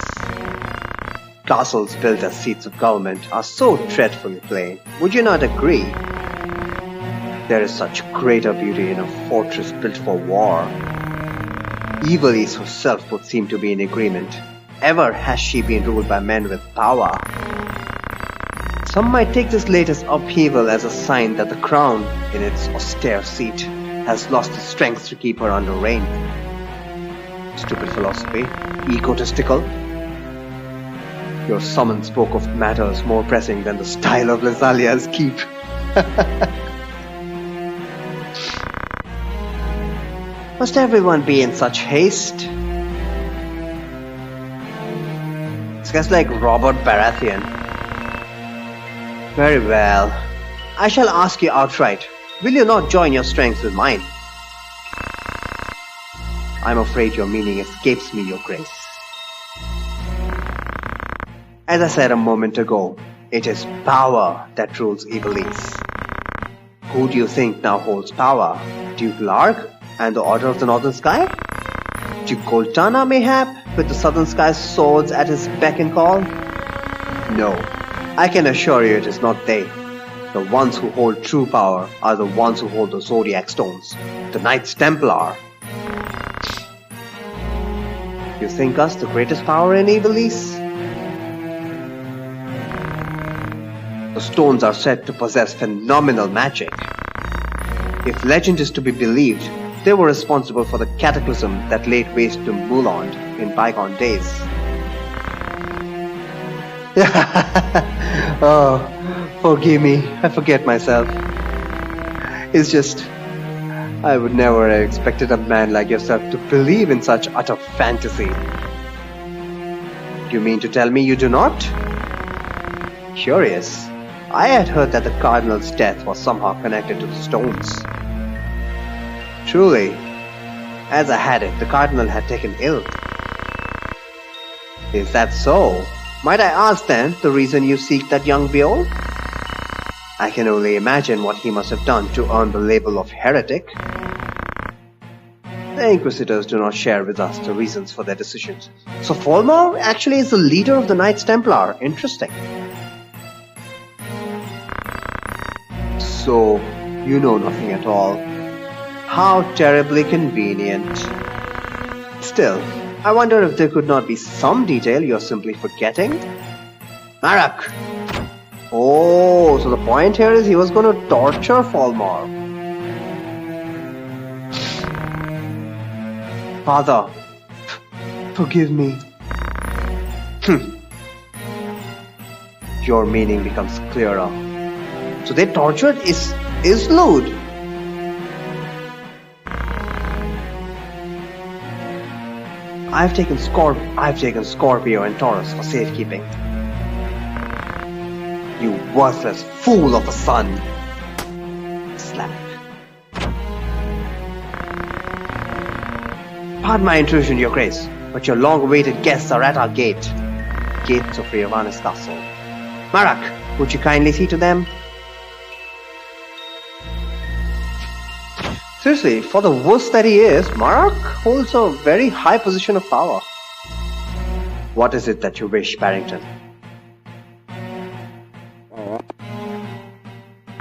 Castles built as seats of government are so dreadfully plain. Would you not agree? There is such greater beauty in a fortress built for war. Evilise herself would seem to be in agreement. Ever has she been ruled by men with power. Some might take this latest upheaval as a sign that the crown, in its austere seat, has lost its strength to keep her under reign. Stupid philosophy. Egotistical. Your summon spoke of matters more pressing than the style of Lizalia's keep. Must everyone be in such haste? This guy's like Robert Baratheon. Very well. I shall ask you outright. Will you not join your strengths with mine? I'm afraid your meaning escapes me, your grace. As I said a moment ago, it is power that rules Evilise. Who do you think now holds power? Duke Larg and the Order of the Northern Sky? Duke Goltana, mayhap, with the Southern Sky's swords at his beck and call? No, I can assure you it is not they. The ones who hold true power are the ones who hold the Zodiac Stones, the Knights Templar. You think us the greatest power in Evilise? The stones are said to possess phenomenal magic. If legend is to be believed, they were responsible for the cataclysm that laid waste to Muland in bygone days. Oh, forgive me, I forget myself. It's just, I would never have expected a man like yourself to believe in such utter fantasy. Do you mean to tell me you do not? Curious. I had heard that the Cardinal's death was somehow connected to the stones. Truly, as I had it, the Cardinal had taken ill. Is that so? Might I ask then the reason you seek that young Beol? I can only imagine what he must have done to earn the label of heretic. The Inquisitors do not share with us the reasons for their decisions. So Folmar actually is the leader of the Knights Templar. Interesting. So, you know nothing at all. How terribly convenient. Still, I wonder if there could not be some detail you're simply forgetting? Marak! Oh, so the point here is he was going to torture Folmar. Father, forgive me. Your meaning becomes clearer. So they tortured Islud. I've taken Scorpio and Taurus for safekeeping. You worthless fool of a son! Slap. Pardon my intrusion, Your Grace, but your long-awaited guests are at our gates of Ravana's castle. Marak, would you kindly see to them? Seriously, for the worst that he is, Marak holds a very high position of power. What is it that you wish, Barrington?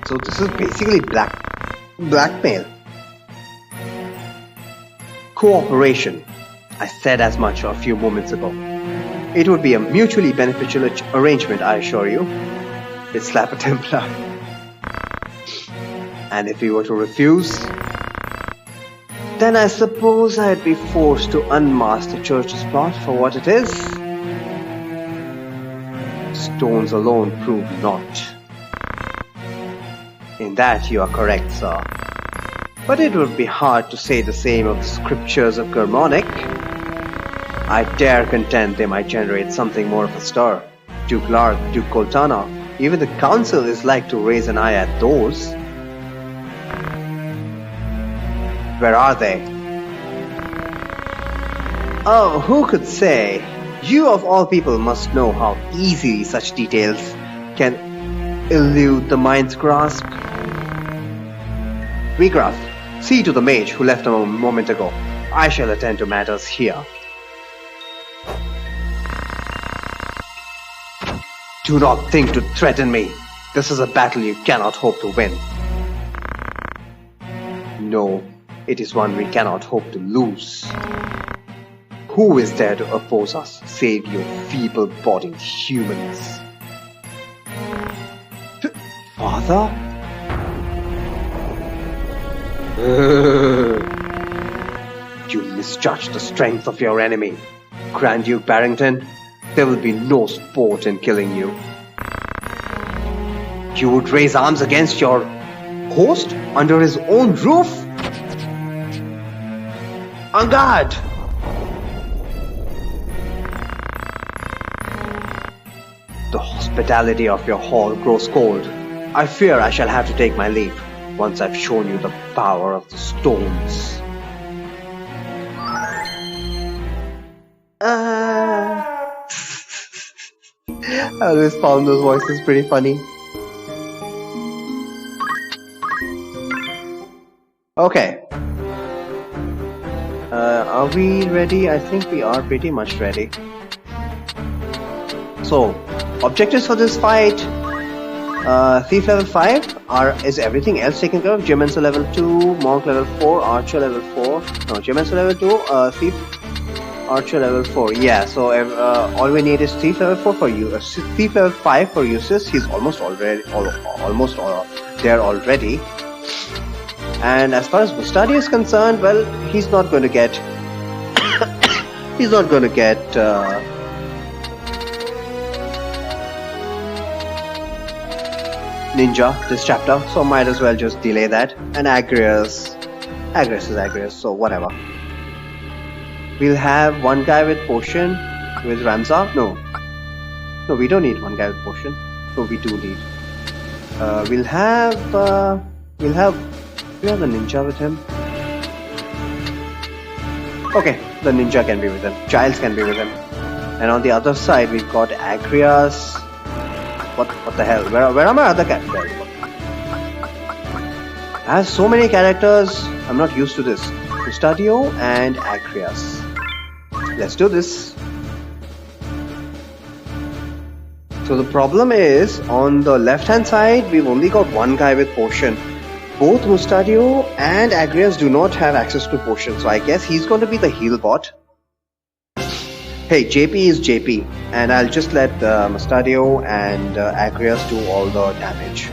So this is basically blackmail. Cooperation. I said as much a few moments ago. It would be a mutually beneficial arrangement, I assure you. He'd slap a Templar. And if we were to refuse, then I suppose I'd be forced to unmask the church's plot for what it is. Stones alone prove not. In that you are correct, sir. But it would be hard to say the same of the scriptures of Germanic. I dare contend they might generate something more of a stir. Duke Lark, Duke Coltana, even the council is like to raise an eye at those. Where are they? Oh, who could say? You of all people must know how easily such details can elude the mind's grasp. Vigraf, see to the mage who left a moment ago. I shall attend to matters here. Do not think to threaten me. This is a battle you cannot hope to win. No, it is one we cannot hope to lose. Who is there to oppose us, save you feeble-bodied humans? Father? You misjudge the strength of your enemy. Grand Duke Barrington, there will be no sport in killing you. You would raise arms against your host under his own roof? En garde! The hospitality of your hall grows cold. I fear I shall have to take my leave once I've shown you the power of the stones. I always found those voices pretty funny. Okay. Are we ready? I think we are pretty much ready. So, objectives for this fight. Thief level 5 is everything else taken care of. Geomancer level 2, Monk level 4, Archer level 4. No, Geomancer level 2, Thief, Archer level 4. Yeah, so all we need is Thief level 4 for you. Thief level 5 for Eustace. He's almost there already. And as far as Mustadio is concerned, well, he's not going to get Ninja this chapter, so might as well just delay that. And Agrias is Agrias, so whatever. We'll have one guy with potion with Ramza. No, we don't need one guy with potion. No, we do need. We have the ninja with him. Okay, the ninja can be with him. Giles can be with him. And on the other side, we've got Agrias. What the hell? Where are my other characters? I have so many characters. I'm not used to this. Mustadio and Agrias. Let's do this. So the problem is, on the left hand side, we've only got one guy with potion. Both Mustadio and Agrias do not have access to potion, so I guess he's going to be the heal bot. Hey, JP is JP, and I'll just let Mustadio and Agrias do all the damage.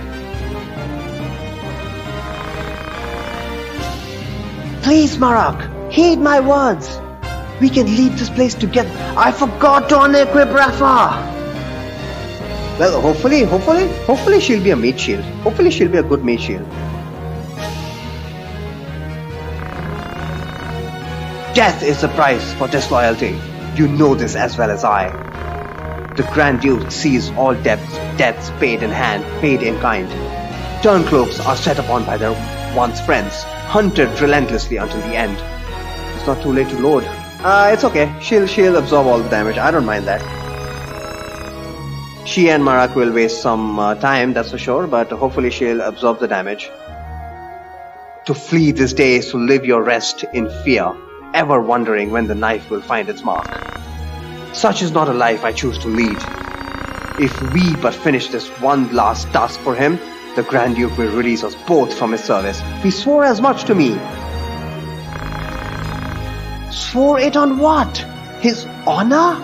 Please, Marak, heed my words. We can leave this place together. I forgot to unequip Rafa. Well, hopefully she'll be a mage shield. Hopefully she'll be a good mage shield. Death is the price for disloyalty. You know this as well as I. The Grand Duke sees all debts paid in hand, paid in kind. Turncloaks are set upon by their once friends, hunted relentlessly until the end. It's not too late to load. It's okay. She'll absorb all the damage. I don't mind that. She and Marak will waste some time, that's for sure, but hopefully she'll absorb the damage. To flee this day is to live your rest in fear, ever wondering when the knife will find its mark. Such is not a life I choose to lead. If we but finish this one last task for him, the Grand Duke will release us both from his service. He swore as much to me. Swore it on what? His honor?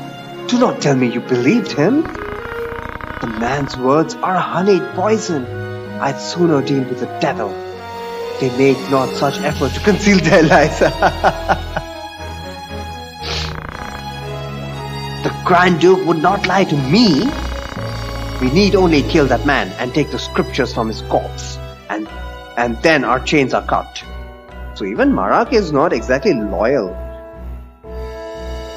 Do not tell me you believed him. The man's words are honeyed poison. I'd sooner deal with the devil. They make not such effort to conceal their lies. The Grand Duke would not lie to me. We need only kill that man and take the scriptures from his corpse. And then our chains are cut. So even Marak is not exactly loyal.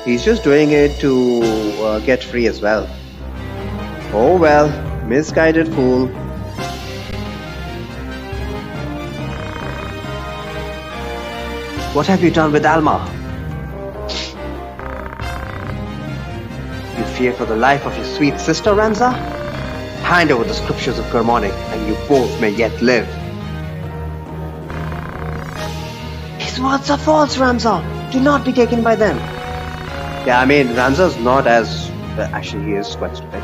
He's just doing it to get free as well. Oh well, misguided fool. What have you done with Alma? You fear for the life of your sweet sister, Ramza? Hand over the scriptures of Germanic and you both may yet live. His words are false, Ramza. Do not be taken by them. Yeah, I mean, Ramza's not as... actually, he is quite stupid.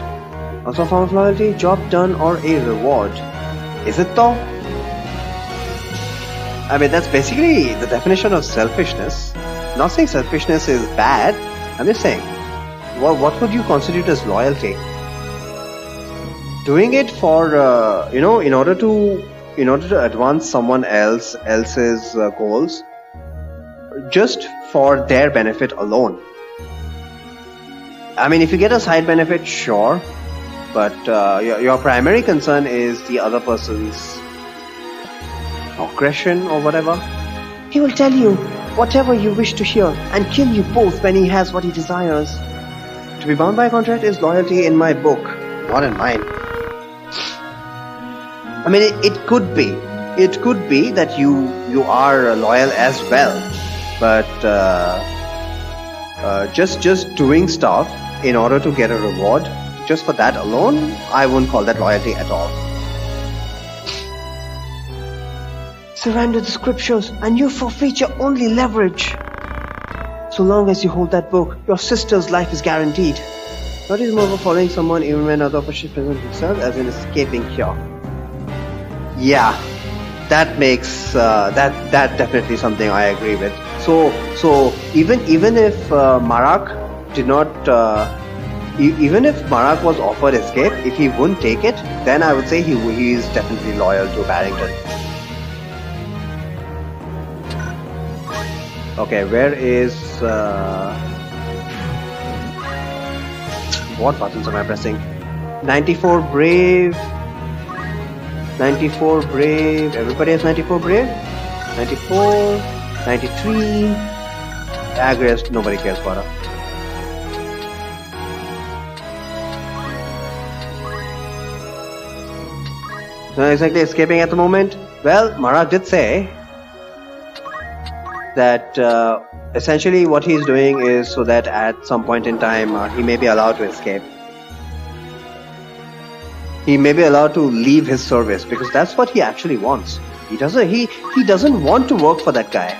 Also a form of loyalty, job done or a reward. Is it though? I mean, that's basically the definition of selfishness. Not saying selfishness is bad. I'm just saying, what would you constitute as loyalty? Doing it for, in order to advance someone else's goals, just for their benefit alone. I mean, if you get a side benefit, sure, but your primary concern is the other person's aggression or whatever. He will tell you whatever you wish to hear and kill you both when he has what he desires. To be bound by a contract is loyalty in my book, not in mine. I mean, it could be. It could be that you are loyal as well, but just doing stuff in order to get a reward, just for that alone, I wouldn't call that loyalty at all. Surrender the scriptures and you forfeit your only leverage. So long as you hold that book, your sister's life is guaranteed. What is more for following someone even when other person presents himself, as in escaping here? Yeah, that makes that definitely something I agree with. So even if Marak did not, even if Marak was offered escape, if he wouldn't take it, then I would say he is definitely loyal to Barrington. Okay, where is... what buttons am I pressing? 94 brave. 94 brave. Everybody has 94 brave? 94. 93. Aggressed. Nobody cares about her. Not exactly escaping at the moment. Well, Marak did say that essentially what he's doing is so that at some point in time he may be allowed to escape. He may be allowed to leave his service because that's what he actually wants. He doesn't want to work for that guy.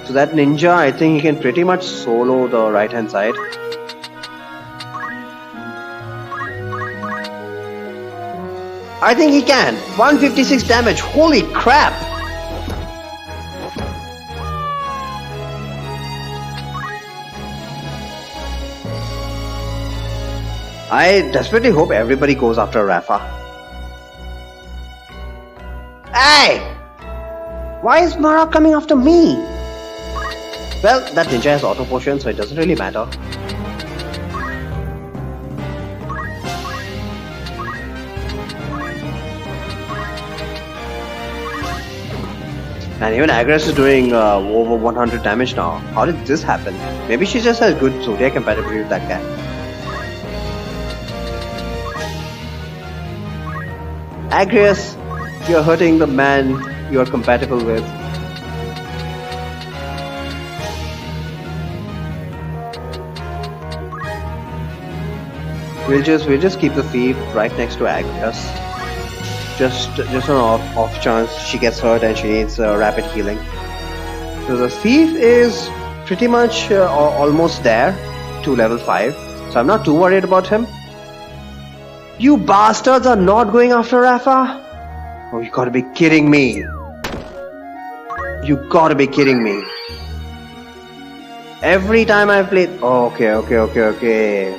So that ninja, I think he can pretty much solo the right hand side. I think he can. 156 damage. Holy crap! I desperately hope everybody goes after Rafa. Hey! Why is Marak coming after me? Well, that ninja has auto potion, so it doesn't really matter. And even Agres is doing over 100 damage now. How did this happen? Maybe she just has good Zodiac compatibility with that guy. Agres, you're hurting the man you're compatible with. We'll just keep the thief right next to Agnes. Just an off chance she gets hurt and she needs rapid healing. So the thief is pretty much almost there to level 5. So I'm not too worried about him. You bastards are not going after Rafa? Oh, you gotta be kidding me. You gotta be kidding me. Every time I've played... Oh, okay.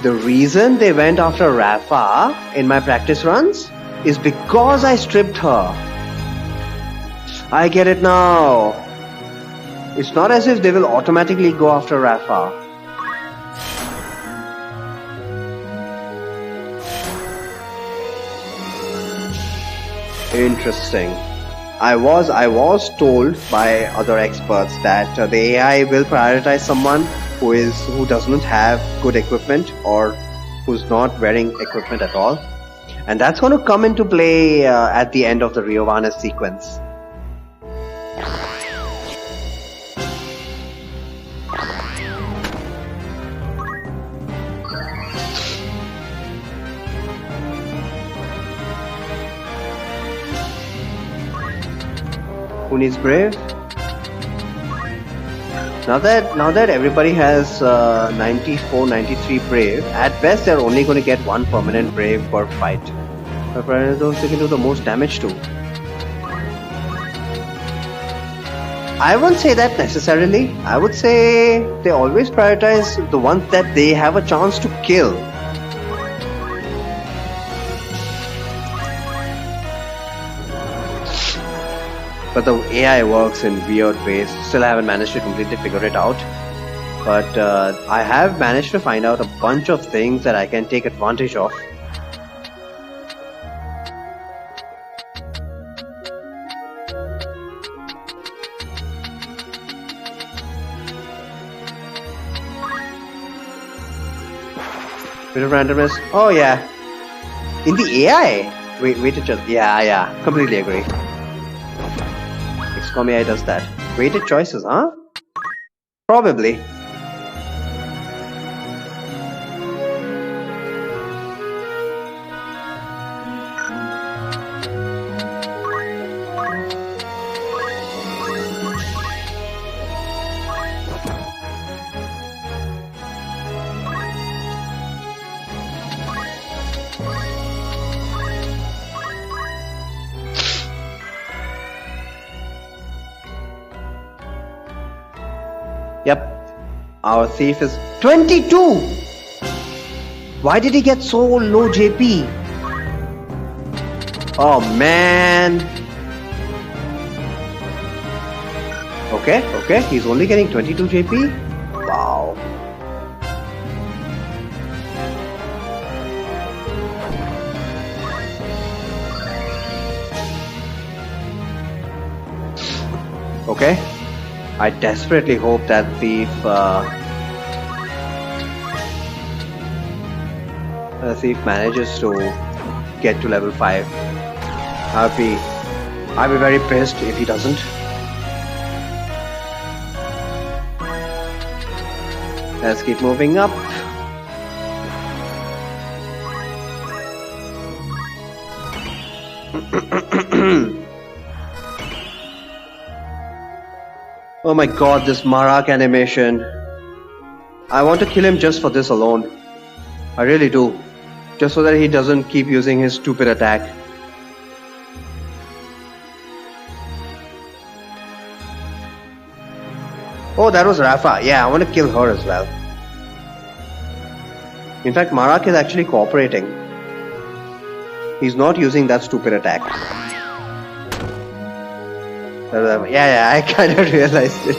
The reason they went after Rafa in my practice runs is because I stripped her. I get it now. It's not as if they will automatically go after Rafa. Interesting. I was told by other experts that the AI will prioritize someone who doesn't have good equipment or who's not wearing equipment at all, and that's going to come into play at the end of the Riovanes sequence. Who needs Brave? Now that everybody has 94, 93 Brave, at best they're only going to get one permanent Brave per fight. But those they can do the most damage to. I wouldn't say that necessarily. I would say they always prioritize the ones that they have a chance to kill. But the AI works in weird ways. Still haven't managed to completely figure it out. But I have managed to find out a bunch of things that I can take advantage of. Bit of randomness. Oh yeah. In the AI? Weighted choices. Yeah. Completely agree. XCOM AI does that. Weighted choices, huh? Probably. Yep, our thief is 22! Why did he get so low JP? Oh man! Okay, he's only getting 22 JP? Wow. Okay. I desperately hope that thief manages to get to level 5. I'll be very pissed if he doesn't. Let's keep moving up. Oh my god, this Marak animation. I want to kill him just for this alone. I really do. Just so that he doesn't keep using his stupid attack. Oh, that was Rafa. Yeah, I want to kill her as well. In fact, Marak is actually cooperating. He's not using that stupid attack. Yeah, I kind of realized it.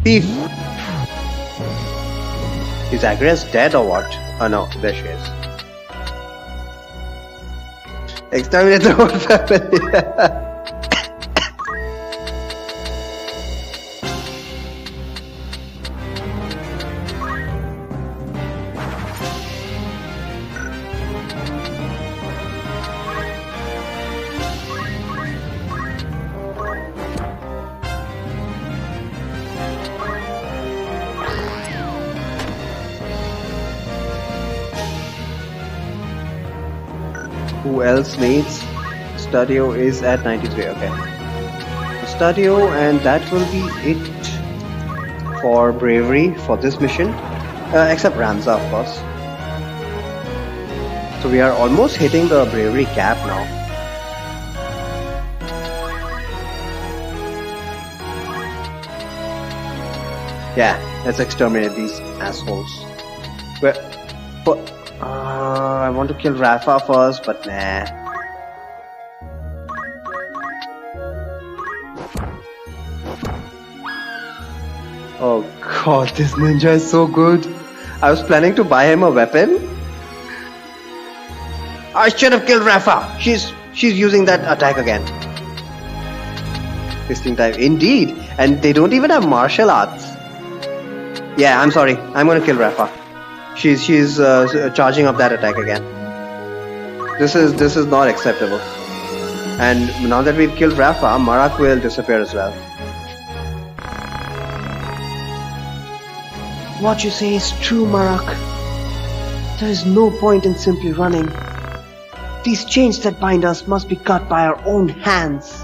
Thief! Is Agnes dead or what? Oh no, there she is. Exterminate the whole family. Who else needs? Studio is at 93, okay. Studio, and that will be it for bravery for this mission. Except Ramza, of course. So we are almost hitting the bravery cap now. Yeah, let's exterminate these assholes. But I want to kill Rafa first, but nah. Oh god, this ninja is so good. I was planning to buy him a weapon. I should have killed Rafa. She's using that attack again. Fisting type, indeed. And they don't even have martial arts. Yeah, I'm sorry. I'm gonna kill Rafa. She's charging up that attack again. This is not acceptable. And now that we've killed Rafa, Marak will disappear as well. What you say is true, Marak. There is no point in simply running. These chains that bind us must be cut by our own hands.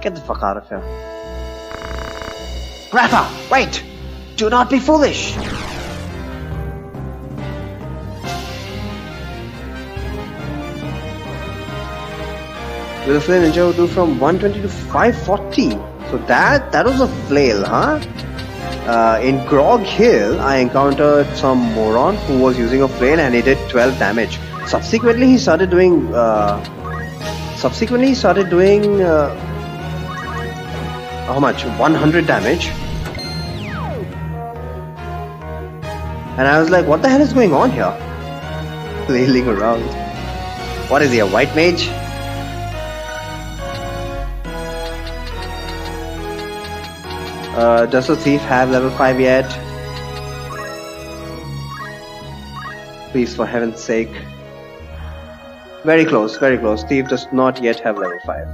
Get the fuck out of here. Rafa, wait! Do not be foolish! Will a flail ninja do from 120 to 540? So that was a flail, huh? In Grog Hill, I encountered some moron who was using a flail and he did 12 damage. Subsequently, he started doing how much? 100 damage. And I was like, what the hell is going on here? Flailing around. What is he, a white mage? Does the thief have level 5 yet? Please, for heaven's sake. Very close, very close. Thief does not yet have level 5.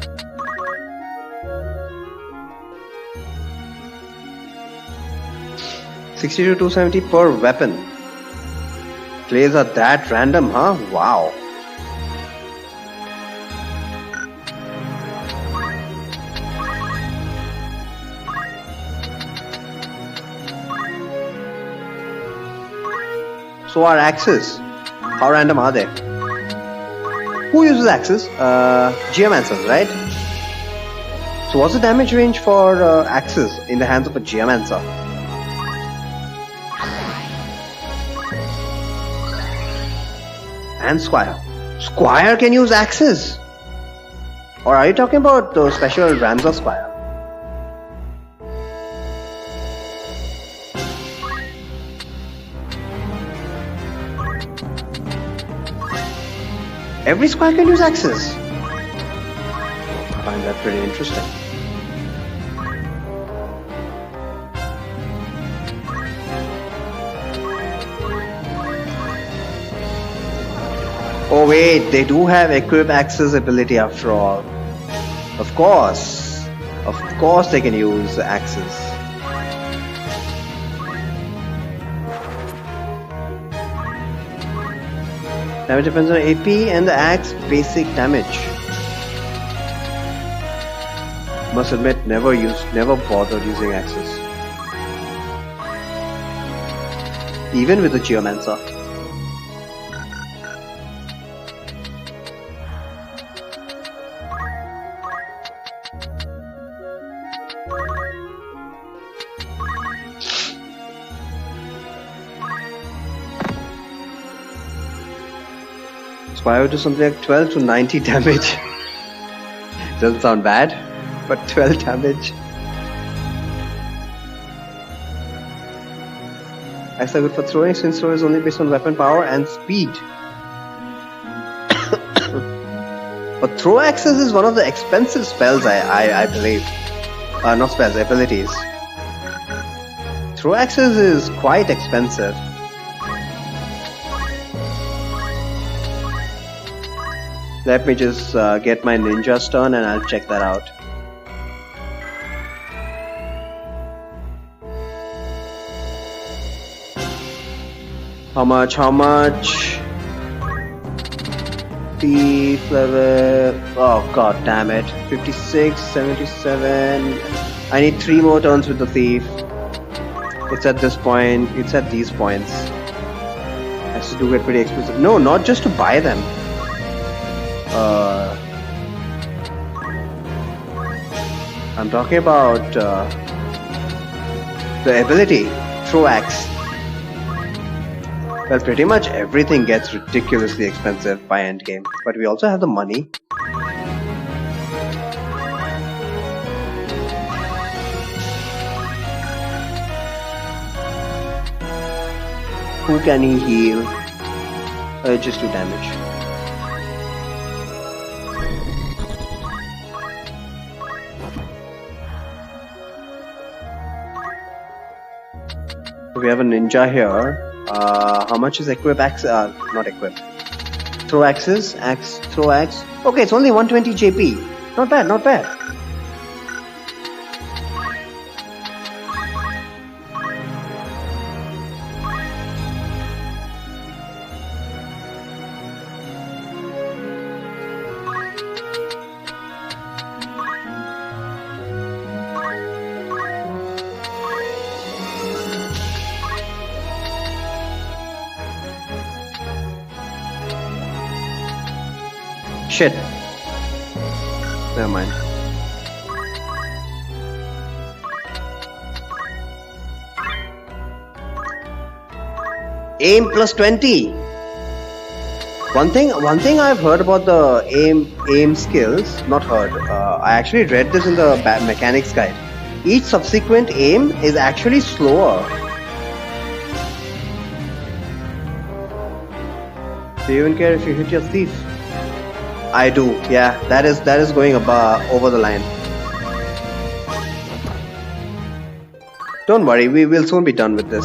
$60 to 270 per weapon. Plays are that random, huh? Wow. So are axes. How random are they? Who uses axes? Geomancers, right? So what's the damage range for axes in the hands of a Geomancer? And Squire. Squire can use axes? Or are you talking about the special Ramza Squire? Every squire can use axes. I find that pretty interesting. Oh wait, they do have equip axes ability after all. Of course they can use axes. Damage depends on AP and the axe basic damage. Must admit, never bothered using axes. Even with the Geomancer. Squire do something like 12 to 90 damage. Doesn't sound bad, but 12 damage. Axes are good for throwing since throw is only based on weapon power and speed. But throw axes is one of the expensive spells, I believe. Not spells, abilities. Throw axes is quite expensive. Let me just get my ninja's turn and I'll check that out. How much? Thief level. Oh god damn it. 56, 77. I need 3 more turns with the thief. It's at this point. It's at these points. Has to do get pretty expensive. No, not just to buy them. I'm talking about the ability. Throw axe. Well, pretty much everything gets ridiculously expensive by endgame, but we also have the money. Who can he heal? Just do damage. We have a ninja here. How much is equip axe? Not equip. Throw axes. Throw axe. Okay, it's only 120 JP. Not bad, not bad. Shit. Never mind. Aim plus 20. One thing I've heard about the aim skills, not heard. I actually read this in the mechanics guide. Each subsequent aim is actually slower. Do you even care if you hit your thief? I do, yeah. That is going over the line. Don't worry, we will soon be done with this.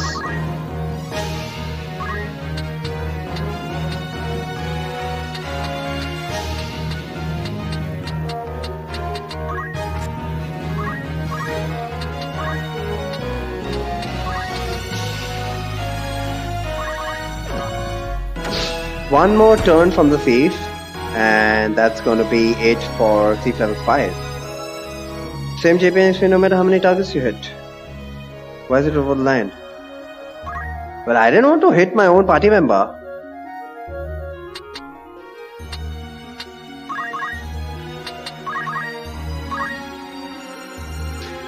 One more turn from the thief. And that's going to be 8 for thief level 5. Same JP and XP no matter how many targets you hit. Why is it over the line? Well, I didn't want to hit my own party member.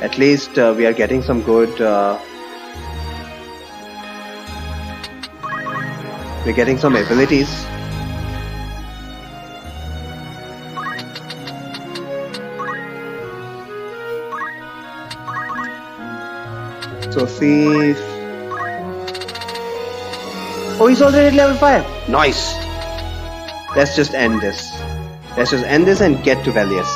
At least we are getting some good... we're getting some abilities. So thief. Oh, he's already at level 5. Nice. Let's just end this. Let's just end this and get to Velius.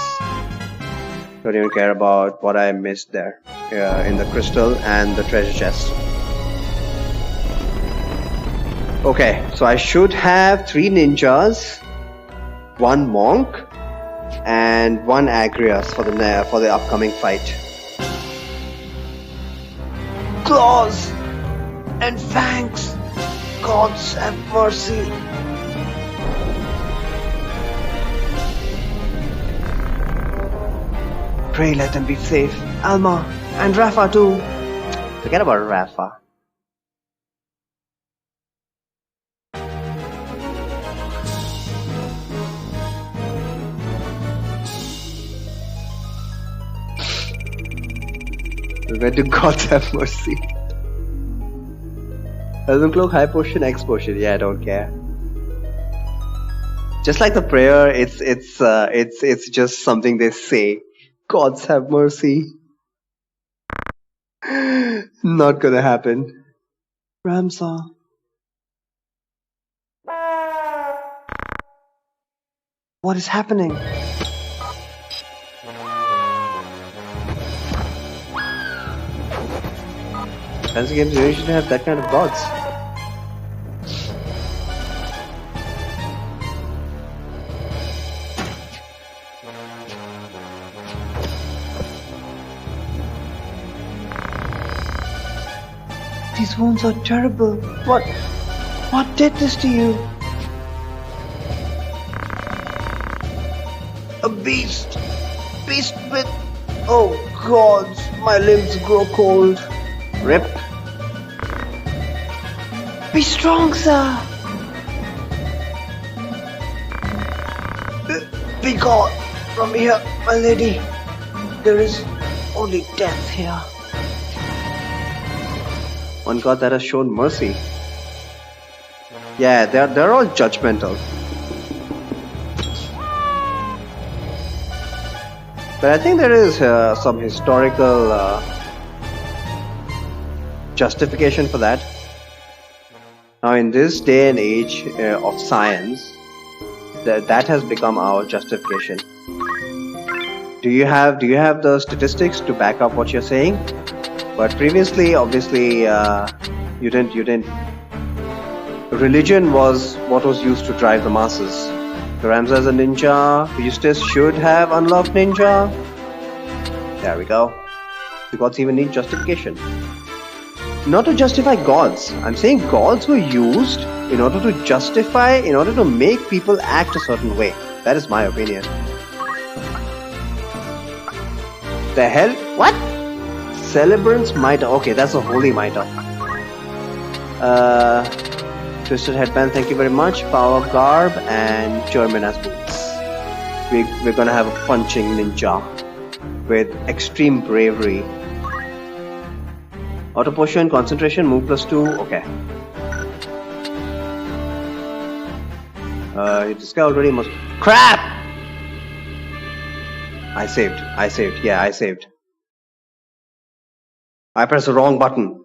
Don't even care about what I missed there. In the crystal and the treasure chest. Okay, so I should have 3 ninjas, 1 monk, and 1 Agrias for the upcoming fight. Claws and fangs, gods have mercy. Pray let them be safe. Alma and Rafa too. Forget about Rafa. Where do gods have mercy? Elven Cloak, High Potion, X Potion. Yeah, I don't care. Just like the prayer, it's just something they say. Gods have mercy. Not gonna happen. Ramsa. What is happening? Fantasy games usually have that kind of gods. These wounds are terrible. What did this to you? A beast! Beast with... Oh gods, my limbs grow cold. Rip. Be strong, sir! Be gone from here, my lady. There is only death here. One god that has shown mercy. Yeah, they're all judgmental. But I think there is some historical justification for that. Now, in this day and age of science, that has become our justification. Do you have the statistics to back up what you're saying? But previously, obviously, you didn't. Religion was what was used to drive the masses. Ramza is a ninja. Eustace should have unlocked ninja. There we go. The gods even need justification. Not to justify gods. I'm saying gods were used in order to justify, in order to make people act a certain way. That is my opinion. The hell? What? Celebrant's Mitre. Okay, that's a holy mitre. Twisted Headband, thank you very much. Power Garb and German as boots. We're gonna have a punching ninja with extreme bravery. Auto potion, concentration, move +2. Okay. This guy already must. Crap! I saved. Yeah, I saved. I pressed the wrong button.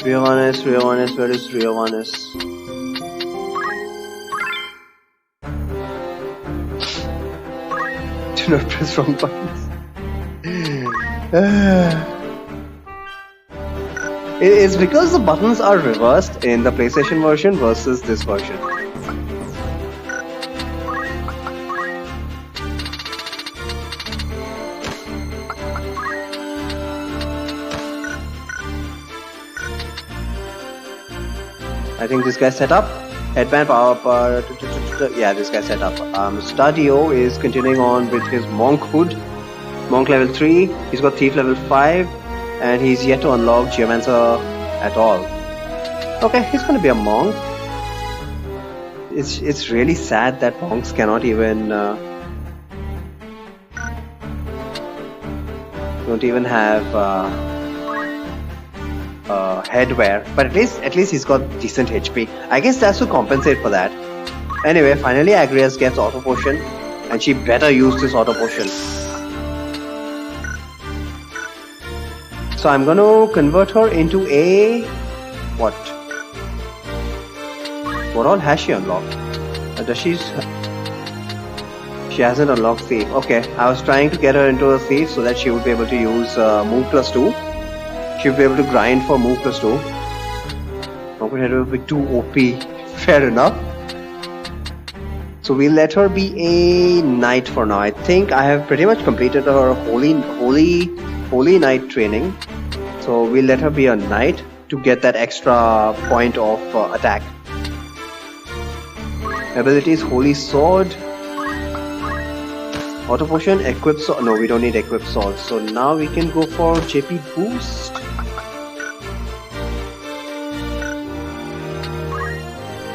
Riovanis, where is Riovanis? Do not press wrong buttons. It's because the buttons are reversed in the PlayStation version versus this version. I think this guy's set up. Headband, power. Yeah, this guy's set up. Stadio is continuing on with his monkhood. Monk level 3. He's got Thief level 5. And he's yet to unlock Geomancer at all. Okay, he's gonna be a monk. It's really sad that monks cannot even don't even have headwear, but at least he's got decent HP. I guess that's to compensate for that. Anyway, finally Agrias gets auto potion, and she better use this auto potion. So I'm going to convert her into a... what? What all has she unlocked? Does she hasn't unlocked Thief. Okay, I was trying to get her into a Thief so that she would be able to use Move +2. She would be able to grind for Move +2. It will be too OP. Fair enough. So we'll let her be a knight for now. I think I have pretty much completed her holy knight training. So we'll let her be a knight to get that extra point of attack. Abilities: Holy Sword, Auto Potion, Equip Sword. No, we don't need Equip Sword. So now we can go for JP Boost.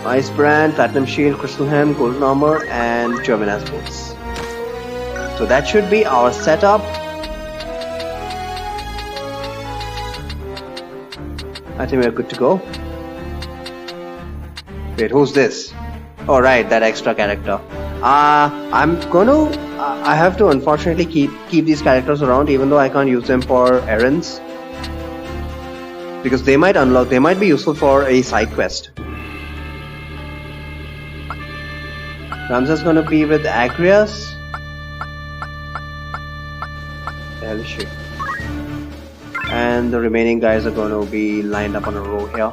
Ice Brand, Platinum Shield, Crystal Helm, Golden Armor, and German as boots. So that should be our setup. I think we're good to go. Wait, who's this? Oh right, that extra character. I'm gonna. I have to unfortunately keep these characters around, even though I can't use them for errands, because they might unlock. They might be useful for a side quest. Ramza's gonna be with Agrias. The hell is she? And the remaining guys are gonna be lined up on a row here.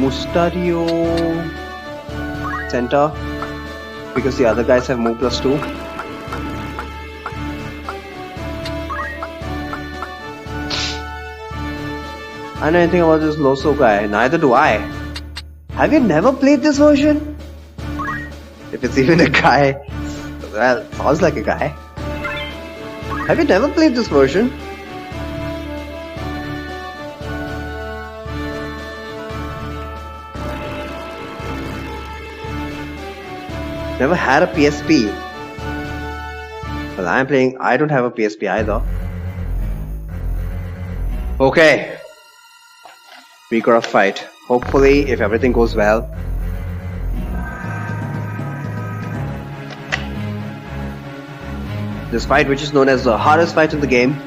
Mustadio center, because the other guys have move +2. I know anything about this Loso guy, neither do I. Have you never played this version? If it's even a guy, well, sounds like a guy. Have you never played this version? Never had a PSP. Well, I don't have a PSP either. Okay. We got a fight. Hopefully, if everything goes well. This fight, which is known as the hardest fight in the game,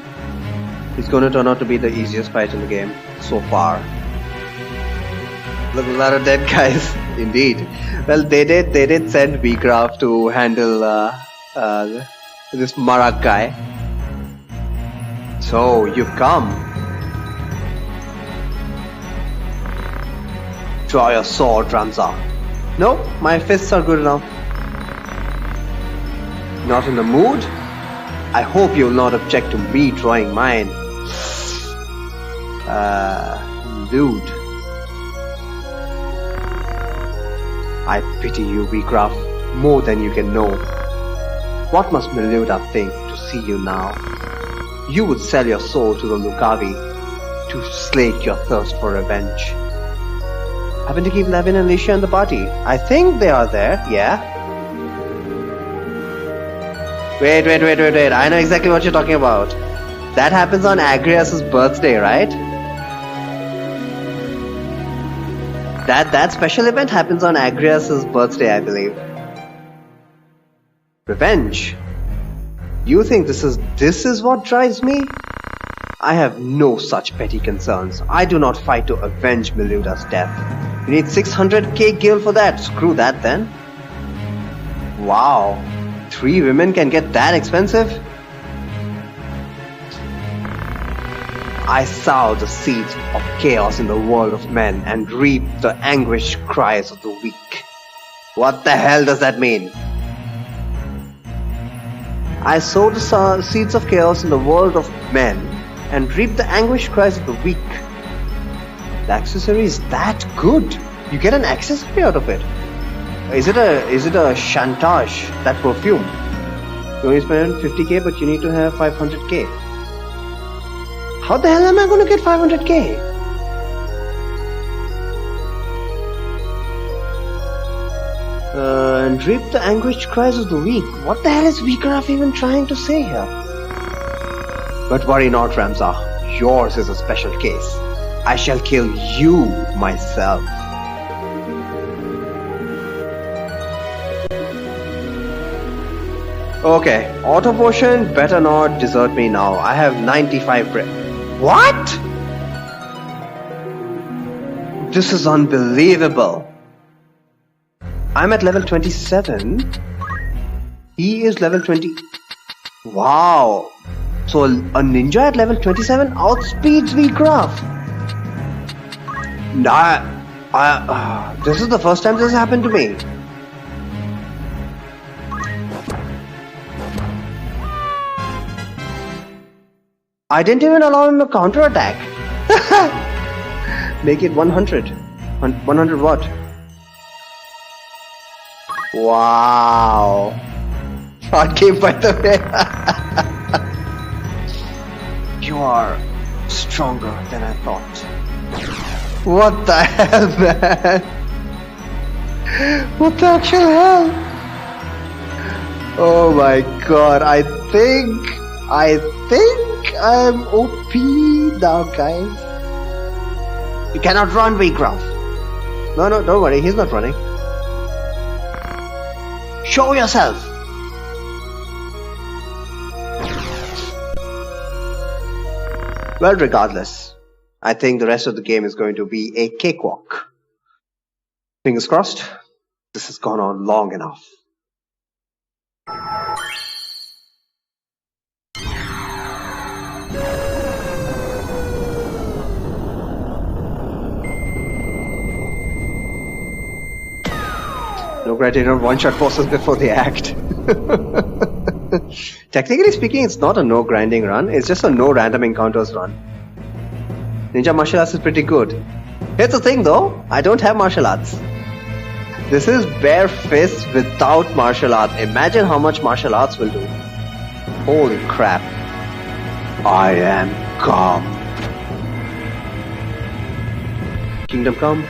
is going to turn out to be the easiest fight in the game so far. Look, a lot of dead guys, indeed. Well, they did send Vigraf to handle this Marak guy. So you've come. Draw your sword, Ramza. No, my fists are good enough. Not in the mood? I hope you'll not object to me drawing mine. Dude. I pity you, Vigraf, more than you can know. What must Meluda think to see you now? You would sell your soul to the Lucavi to slake your thirst for revenge. Happen to keep Levin and Alicia in the party. I think they are there, yeah? Wait. I know exactly what you're talking about. That happens on Agrias' birthday, right? That special event happens on Agrias' birthday, I believe. Revenge? You think this is what drives me? I have no such petty concerns. I do not fight to avenge Meluda's death. You need 600k gil for that. Screw that then. Wow. 3 women can get that expensive? I sow the seeds of chaos in the world of men and reap the anguished cries of the weak. What the hell does that mean? I sow the seeds of chaos in the world of men and reap the anguished cries of the weak. The accessory is that good. You get an accessory out of it. Is it a chantage, that perfume? You only spend 50k, but you need to have 500k. How the hell am I going to get 500k? And reap the anguished cries of the weak. What the hell is Vigraf even trying to say here? But worry not, Ramza. Yours is a special case. I shall kill you myself. Okay, auto potion better not desert me now. I have 95 breath. What? This is unbelievable. I'm at level 27. He is level 20. Wow. So a ninja at level 27 outspeeds Vigraf. This is the first time this has happened to me. I didn't even allow him to counterattack. Make it 100. 100 what? Wow. Hard game by the way. You are stronger than I thought. What the hell, man? What the actual hell? Oh my god, I think I'm OP now, guys. You cannot run, Vigraf. No, don't worry, he's not running. Show yourself! Well, regardless, I think the rest of the game is going to be a cakewalk. Fingers crossed, this has gone on long enough. No criteria one-shot bosses before they act. Technically speaking, it's not a no grinding run, it's just a no random encounters run. Ninja martial arts is pretty good. Here's the thing though, I don't have martial arts. This is bare fists without martial arts. Imagine how much martial arts will do. Holy crap. I am calm. Kingdom Come?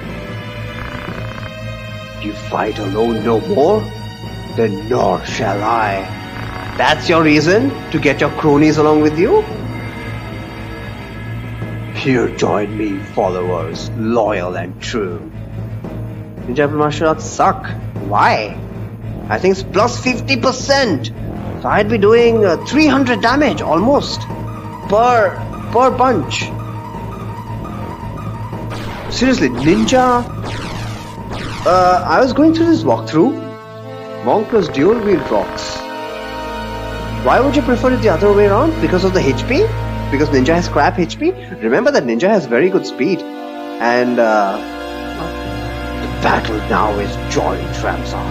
You fight alone no more? Then nor shall I. That's your reason to get your cronies along with you? Here join me, followers, loyal and true. Ninja martial arts suck. Why? I think it's plus 50%. So I'd be doing 300 damage almost per punch. Seriously, ninja. I was going through this walkthrough. Monk plus dual wield rocks. Why would you prefer it the other way around? Because of the HP? Because ninja has crap HP? Remember that ninja has very good speed. And the battle now is joined, Ramsar.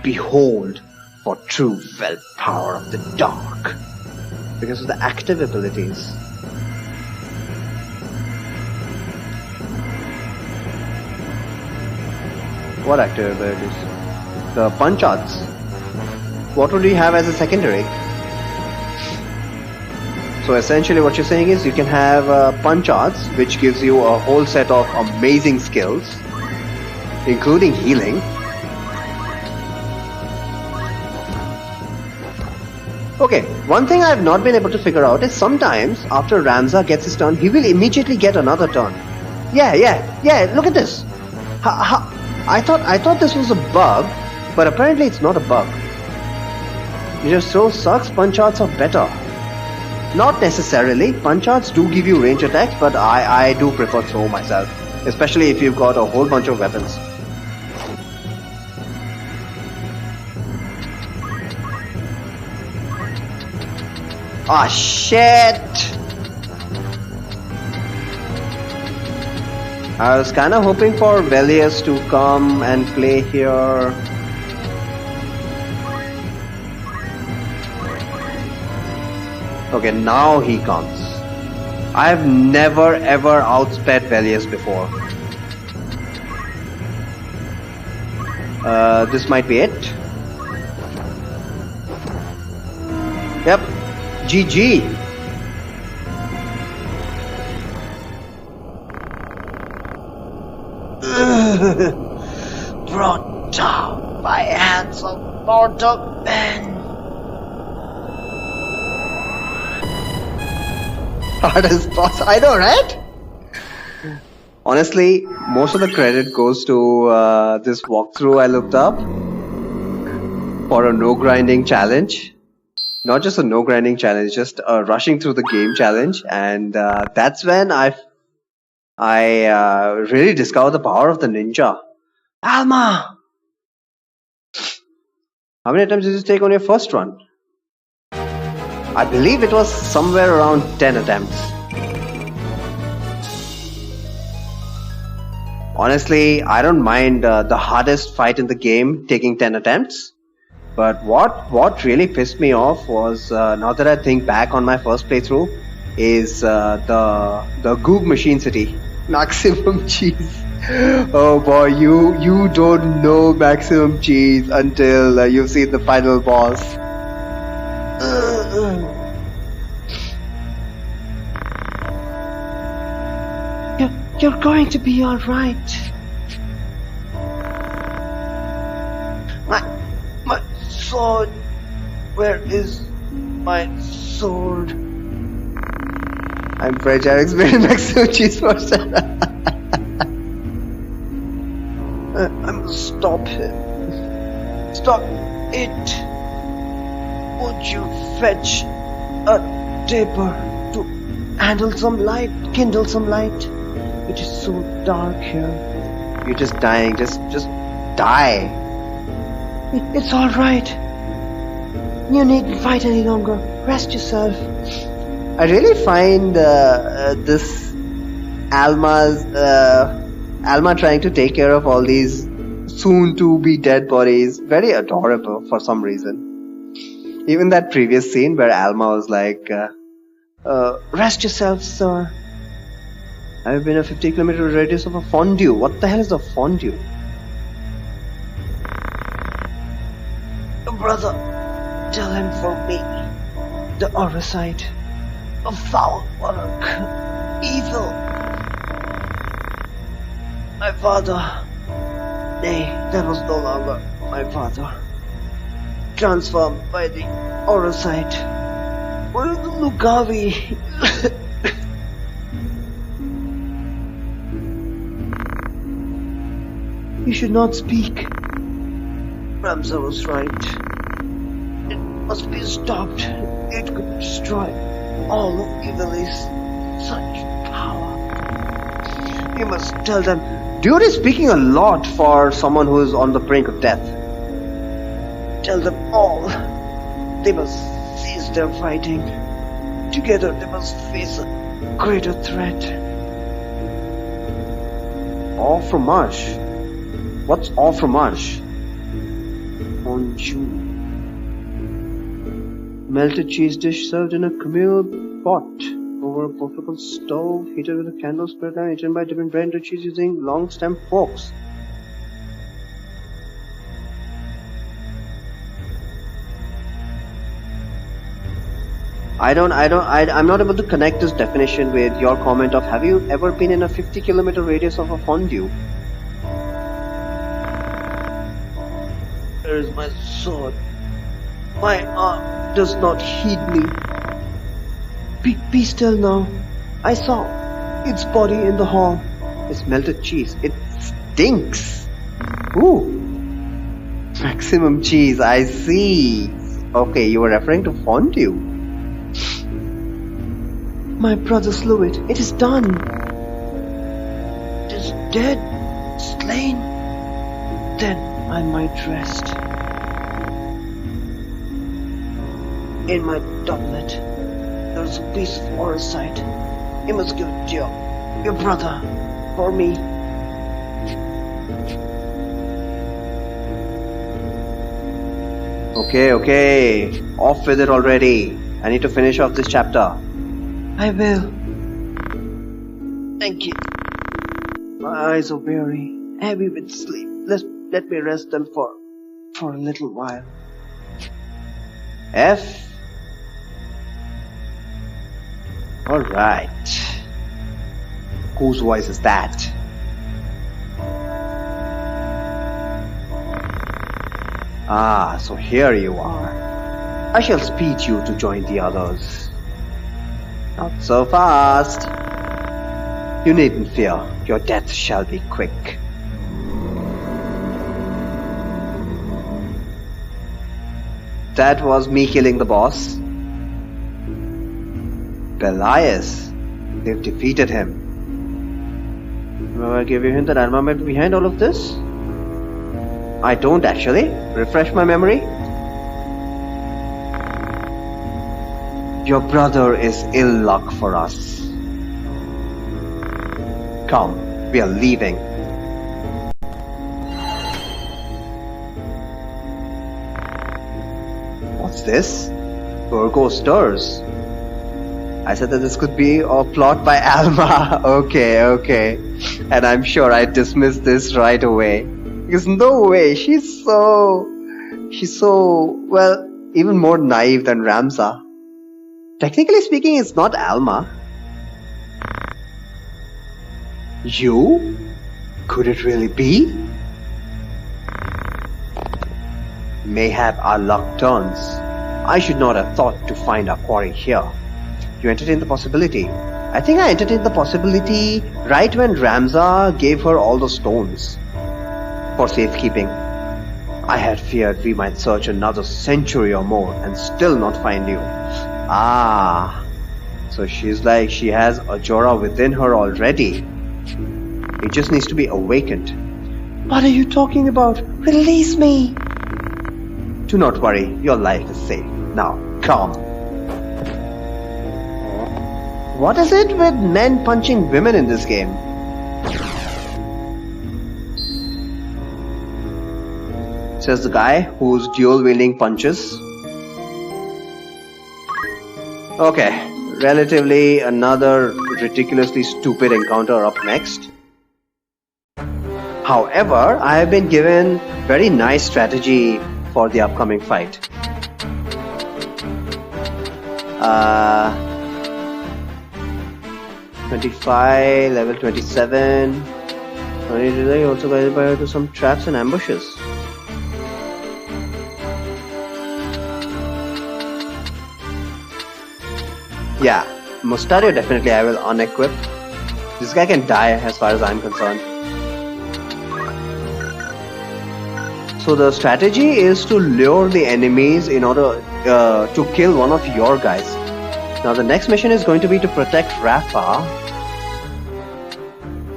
Behold for true felt power of the dark. Because of the active abilities. What active abilities? The punch arts. What would you have as a secondary? So essentially what you're saying is you can have punch arts, which gives you a whole set of amazing skills, including healing. Okay, one thing I have not been able to figure out is sometimes after Ramza gets his turn, he will immediately get another turn. Yeah, look at this. I thought this was a bug, but apparently it's not a bug. It just so sucks, punch arts are better. Not necessarily, punch arts do give you range attacks, but I do prefer throw myself. Especially if you've got a whole bunch of weapons. Ah, shit! I was kinda hoping for Velius to come and play here. Okay, now he comes. I've never ever outsped Velius before. This might be it. Yep. GG. Brought down by hands of mortal men. Hardest boss, I know, right? Honestly, most of the credit goes to this walkthrough I looked up for a no grinding challenge. Not just a no grinding challenge, just a rushing through the game challenge, and that's when I really discovered the power of the ninja. Alma! How many attempts did you take on your first run? I believe it was somewhere around 10 attempts. Honestly, I don't mind the hardest fight in the game taking 10 attempts. But what really pissed me off was, now that I think back on my first playthrough, is the Goog Machine City. Maximum Cheese. Oh boy, you don't know Maximum Cheese until you've seen the final boss. You're going to be alright. My sword. Where is my sword? I'm fragile. Experience Maximum Cheese first. I'm gonna stop him. Stop it! Would you fetch a taper to handle some light, kindle some light? It is so dark here. You're just dying. Just die. It's all right. You needn't fight any longer. Rest yourself. I really find this Alma trying to take care of all these soon-to-be dead bodies very adorable for some reason. Even that previous scene where Alma was like, Rest yourself, sir. I've been a 50-kilometer radius of a fondue. What the hell is a fondue? Brother, tell him for me. The Oracite. A foul work. Evil. My father. Nay, that was no longer my father. Transformed by the Oracite. Lugavi. You should not speak. Ramza was right. It must be stopped. It could destroy all of Ivali's such power. You must tell them. Dude is speaking a lot for someone who is on the brink of death. Tell them all. They must cease their fighting. Together they must face a greater threat. All from Marsh. What's all from Marsh? Fondue. Melted cheese dish served in a camel pot over a portable stove heated with a candle spread and eaten by dipping bread into cheese using long stem forks. I'm not able to connect this definition with your comment of have you ever been in a 50-kilometer radius of a fondue? Where is my sword? My arm does not heed me. Be still now. I saw its body in the hall. It's melted cheese. It stinks. Ooh. Maximum cheese, I see. Okay, you were referring to fondue. My brother slew it. It is done. It is dead. Slain. Then I might rest. In my doublet, there is a piece of Oracite. You must give it to your brother, for me. Okay. Off with it already. I need to finish off this chapter. I will. Thank you. My eyes are weary, heavy with sleep. Let me rest them for a little while. F. Alright. Whose voice is that? Ah, so here you are. I shall speed you to join the others. Not so fast. You needn't fear. Your death shall be quick. That was me killing the boss. Belias. They've defeated him. Remember I gave you a hint that Alma might be behind all of this? I don't actually. Refresh my memory. Your brother is ill luck for us. Come, we are leaving. What's this? Virgo stirs. I said that this could be a plot by Alma. Okay. And I'm sure I dismissed this right away. Because no way, she's so, well, even more naive than Ramza. Technically speaking, it's not Alma. You? Could it really be? Mayhap our luck turns. I should not have thought to find our quarry here. You entertained the possibility. I think I entertained the possibility right when Ramza gave her all the stones for safekeeping. I had feared we might search another century or more and still not find you. Ah, so she's like she has Ajora within her already. It just needs to be awakened. What are you talking about? Release me! Do not worry, your life is safe. Now, come. What is it with men punching women in this game? Says the guy who's dual-wielding punches. Okay, relatively another ridiculously stupid encounter up next. However, I have been given very nice strategy for the upcoming fight. 25, level 27. I also guided by her to some traps and ambushes. Yeah, Mustario definitely I will unequip. This guy can die as far as I'm concerned. So the strategy is to lure the enemies in order to kill one of your guys. Now the next mission is going to be to protect Rafa.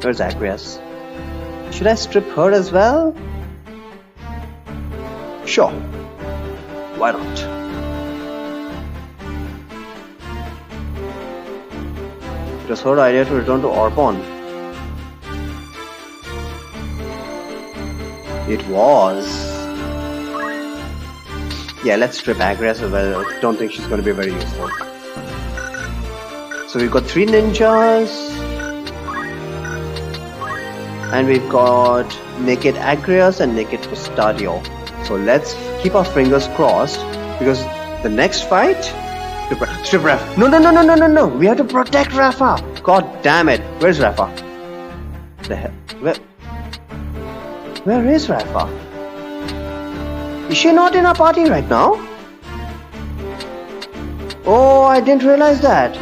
Where's Agrias? Should I strip her as well? Sure. Why not? It was her idea to return to Orpon. It was. Yeah, let's strip Agrias as well. I don't think she's going to be very useful. So we've got 3 ninjas. And we've got Naked Agrias and Naked Mustadio. So let's keep our fingers crossed because the next fight. Strip Rafa. No. We have to protect Rafa. God damn it. Where's Rafa? The hell? Where is Rafa? Is she not in our party right now? Oh, I didn't realize that.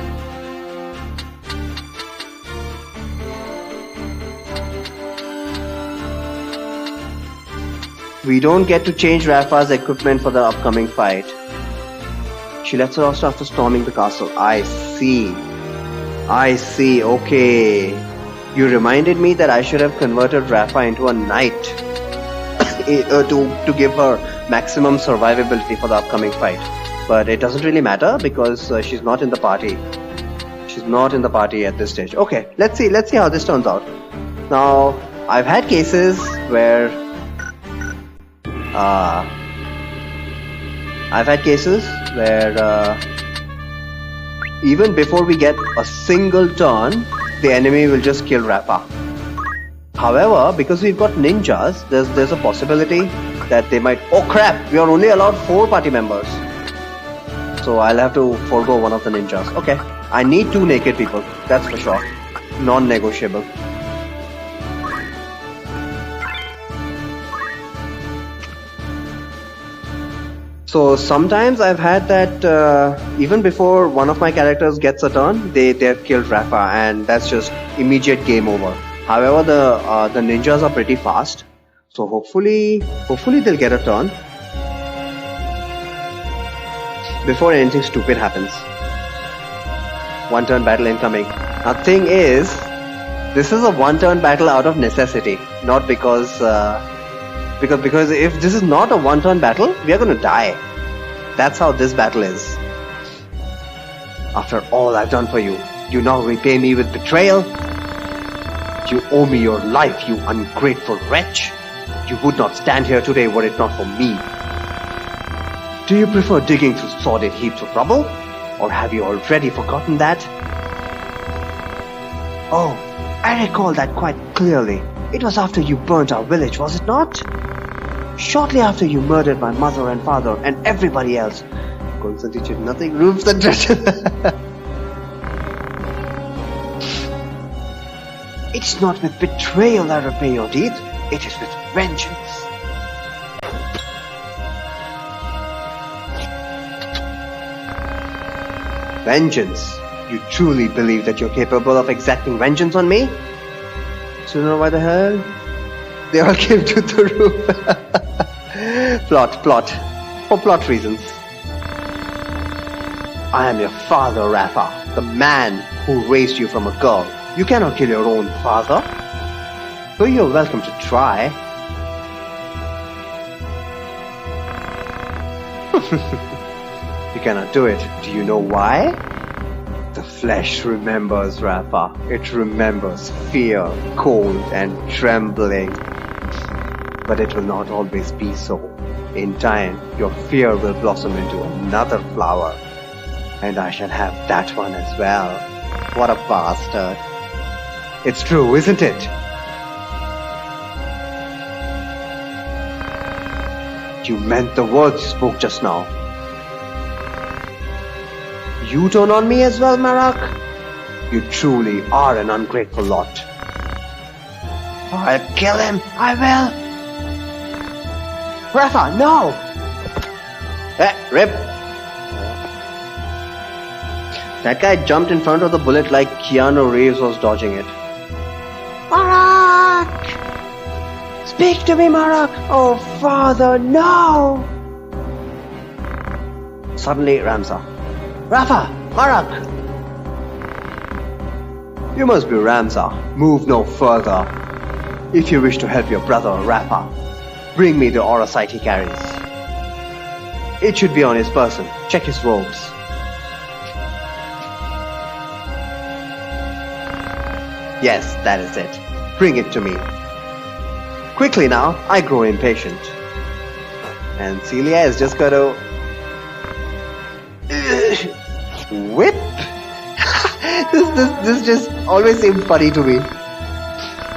We don't get to change Rafa's equipment for the upcoming fight. She lets her off after storming the castle. I see. Okay. You reminded me that I should have converted Rafa into a knight to give her maximum survivability for the upcoming fight. But it doesn't really matter because she's not in the party. She's not in the party at this stage. Okay, let's see how this turns out. Now, I've had cases where even before we get a single turn, the enemy will just kill Rafa. However, because we've got ninjas, there's a possibility that they might... Oh crap! We are only allowed 4 party members. So I'll have to forego one of the ninjas. Okay, I need 2 naked people, that's for sure. Non-negotiable. So sometimes I've had that even before one of my characters gets a turn, they've killed Rafa and that's just immediate game over. However, the ninjas are pretty fast, so hopefully they'll get a turn before anything stupid happens. 1 turn battle incoming. Now thing is, this is a 1 turn battle out of necessity, not because if this is not a 1 turn battle, we are gonna die. That's how this battle is. After all I've done for you, you now repay me with betrayal? You owe me your life, you ungrateful wretch. You would not stand here today were it not for me. Do you prefer digging through sordid heaps of rubble? Or have you already forgotten that? Oh, I recall that quite clearly. It was after you burnt our village, was it not? Shortly after you murdered my mother and father and everybody else. Concentrate nothing, roofs and It's not with betrayal I repay your deeds, it is with vengeance. Vengeance? You truly believe that you're capable of exacting vengeance on me? So you know why the hell? They all came to the roof. Plot. For plot reasons. I am your father, Rafa, the man who raised you from a girl. You cannot kill your own father. So you're welcome to try. You cannot do it. Do you know why? The flesh remembers, Rafa. It remembers fear, cold, and trembling. But it will not always be so. In time, your fear will blossom into another flower. And I shall have that one as well. What a bastard. It's true, isn't it? You meant the words you spoke just now. You turn on me as well, Marak? You truly are an ungrateful lot. I'll kill him, I will. Rafa, no! Rip! That guy jumped in front of the bullet like Keanu Reeves was dodging it. Marak! Speak to me, Marak! Oh, father, no! Suddenly, Ramza. Rafa! Marak! You must be Ramza. Move no further. If you wish to help your brother, Rafa, bring me the aura sight he carries. It should be on his person. Check his robes. Yes, that is it. Bring it to me. Quickly now, I grow impatient. And Celia is just gonna... whip? this just always seemed funny to me.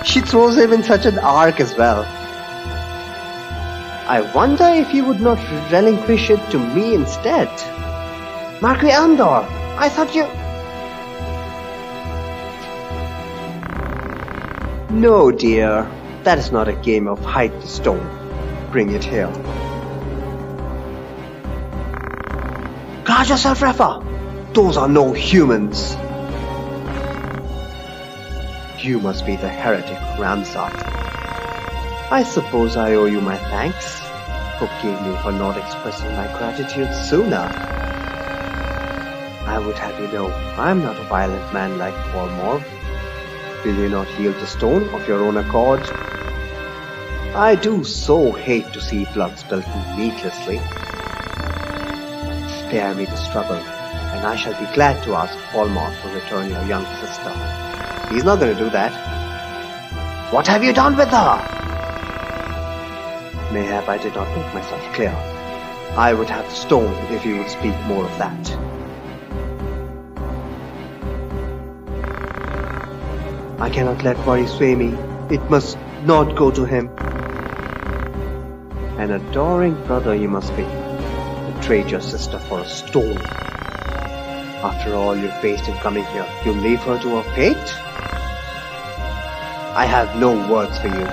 She throws him in such an arc as well. I wonder if he would not relinquish it to me instead. Marquis Elmdor, I thought you... No, dear. That is not a game of hide the stone. Bring it here. Guard yourself, Rafa! Those are no humans! You must be the heretic Ramza. I suppose I owe you my thanks. Forgive me for not expressing my gratitude sooner. I would have you know, I am not a violent man like Walmore. Will you not yield the stone of your own accord? I do so hate to see blood spilled needlessly. Spare me the struggle, and I shall be glad to ask Walmore to return your young sister. He's not going to do that. What have you done with her? Mayhap I did not make myself clear. I would have the stone if you would speak more of that. I cannot let worry sway me. It must not go to him. An adoring brother you must be. Betrayed your sister for a stone. After all you faced in coming here, you leave her to her fate? I have no words for you.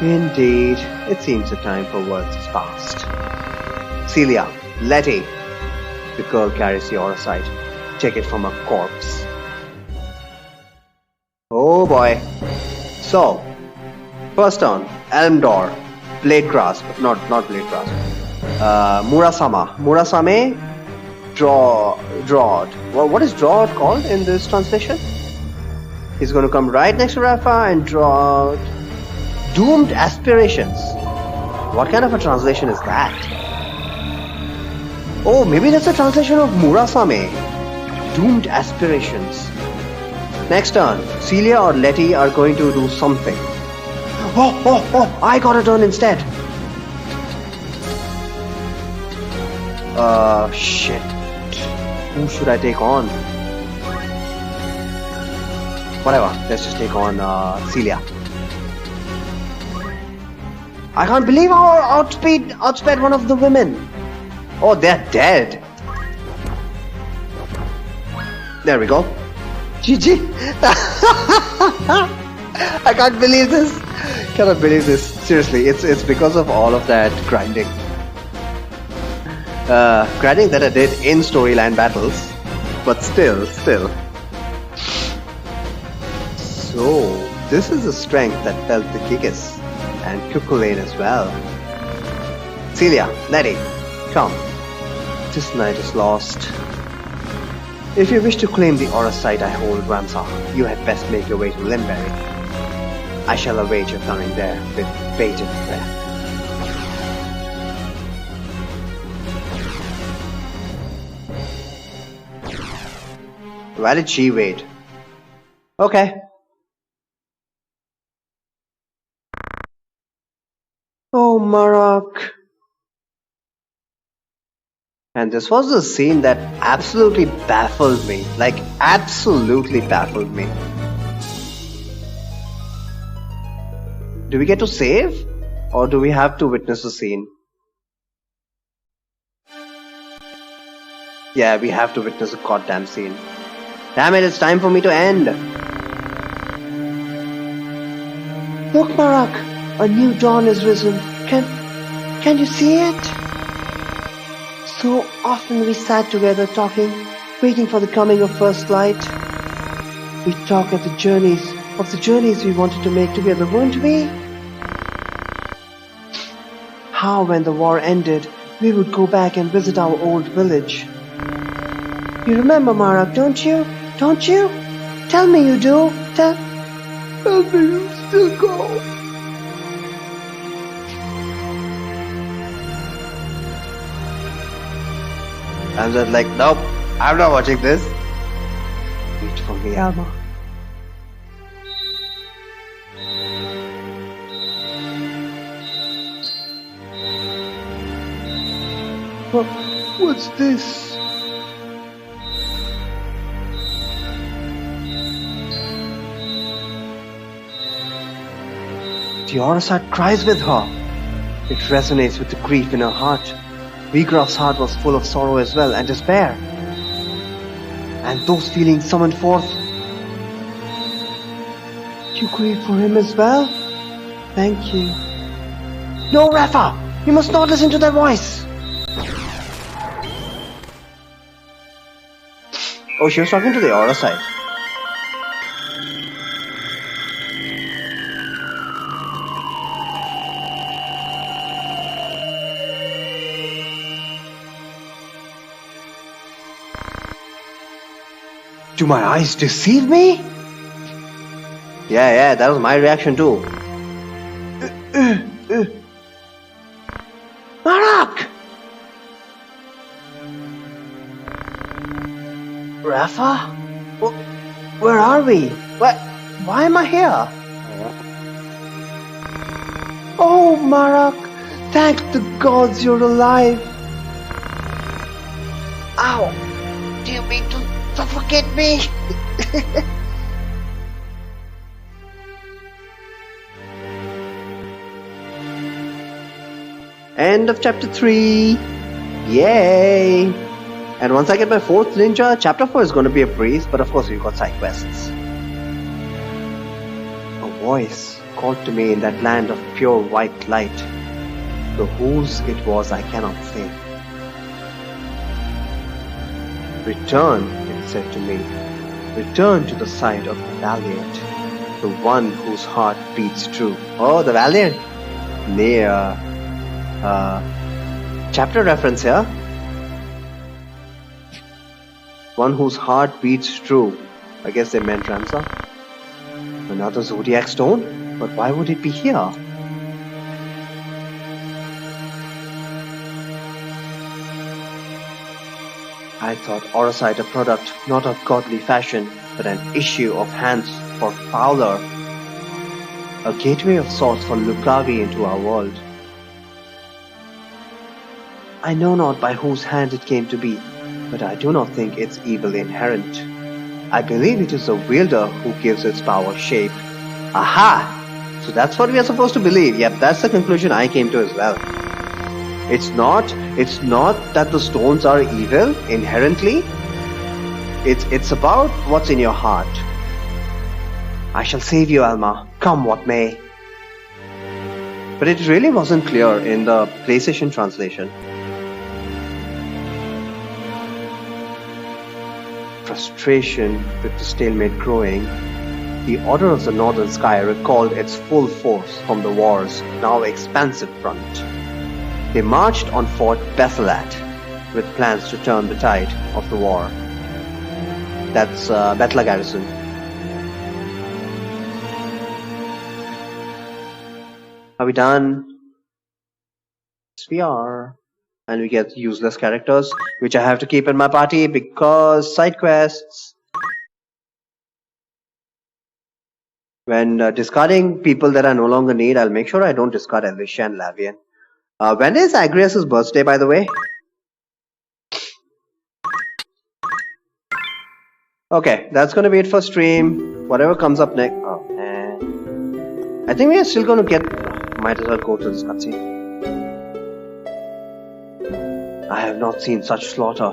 Indeed, it seems the time for words is past. Celia, Letty. The girl carries the aura sight. Take it from a corpse. Oh boy. So, first on, Elmdor, Blade Grasp, not Blade Grasp. Murasame, Drawed. What is Drawed called in this translation? He's going to come right next to Rafa and draw Doomed Aspirations. What kind of a translation is that? Oh, maybe that's a translation of Murasame. Doomed Aspirations. Next turn, Celia or Letty are going to do something. Oh, I got a turn instead. Shit. Who should I take on? Whatever, let's just take on Celia. I can't believe how I outsped one of the women. Oh, they're dead. There we go. GG. I can't believe this. Cannot believe this. Seriously, it's because of all of that grinding. Grinding that I did in storyline battles. But still. So, this is the strength that felt the Gigas and Cuculain as well. Celia, Letty, come. This night is lost. If you wish to claim the aura site I hold, Ramsar, you had best make your way to Limberry. I shall await your coming there with bated breath. Why did she wait? Okay. Oh, Marak. And this was the scene that absolutely baffled me. Like, absolutely baffled me. Do we get to save? Or do we have to witness the scene? Yeah, we have to witness the goddamn scene. Damn it, it's time for me to end. Look, Marak. A new dawn is risen. Can you see it? So often we sat together talking, waiting for the coming of first light. We talked of the journeys we wanted to make together, weren't we? How when the war ended, we would go back and visit our old village. You remember, Marak, don't you? Don't you? Tell me you do. Tell me you still go. I'm just like, nope, I'm not watching this. Wait for me, Alma. What's this? The Orasat cries with her. It resonates with the grief in her heart. Vigraf's heart was full of sorrow as well, and despair. And those feelings summoned forth. You grieve for him as well? Thank you. No, Rafa! You must not listen to that voice! Oh, she was talking to the Orasite. Do my eyes deceive me? Yeah, that was my reaction too. Marak! Rafa? Where are we? Why am I here? Oh, Marak! Thank the gods you're alive! Ow! Do you mean to suffocate me? End of chapter 3. Yay! And once I get my 4th ninja, chapter 4 is going to be a breeze, but of course we've got side quests. A voice called to me in that land of pure white light. Though whose it was I cannot say. Return, it said to me. Return to the side of the valiant, the one whose heart beats true. Oh, the valiant! Near. Chapter reference here. One whose heart beats true. I guess they meant Ramsar. Another zodiac stone? But why would it be here? I thought Orasite a product not of godly fashion, but an issue of hands for Fowler. A gateway of sorts for Lukavi into our world. I know not by whose hand it came to be, but I do not think its evil inherent. I believe it is the wielder who gives its power shape. Aha! So that's what we are supposed to believe. Yep, that's the conclusion I came to as well. It's not that the stones are evil inherently. It's about what's in your heart. I shall save you, Alma, come what may. But it really wasn't clear in the PlayStation translation. Frustration with the stalemate growing, the Order of the Northern Sky recalled its full force from the war's now expansive front. They marched on Fort Bathe with plans to turn the tide of the war. That's Bathe garrison. Are we done? Yes, we are. And we get useless characters, which I have to keep in my party because side quests. When discarding people that I no longer need, I'll make sure I don't discard Alicia and Lavian. When is Agrias' birthday, by the way? Okay, that's gonna be it for stream. Whatever comes up next. Oh man. I think we are still gonna get. Might as well go to this cutscene. I have not seen such slaughter.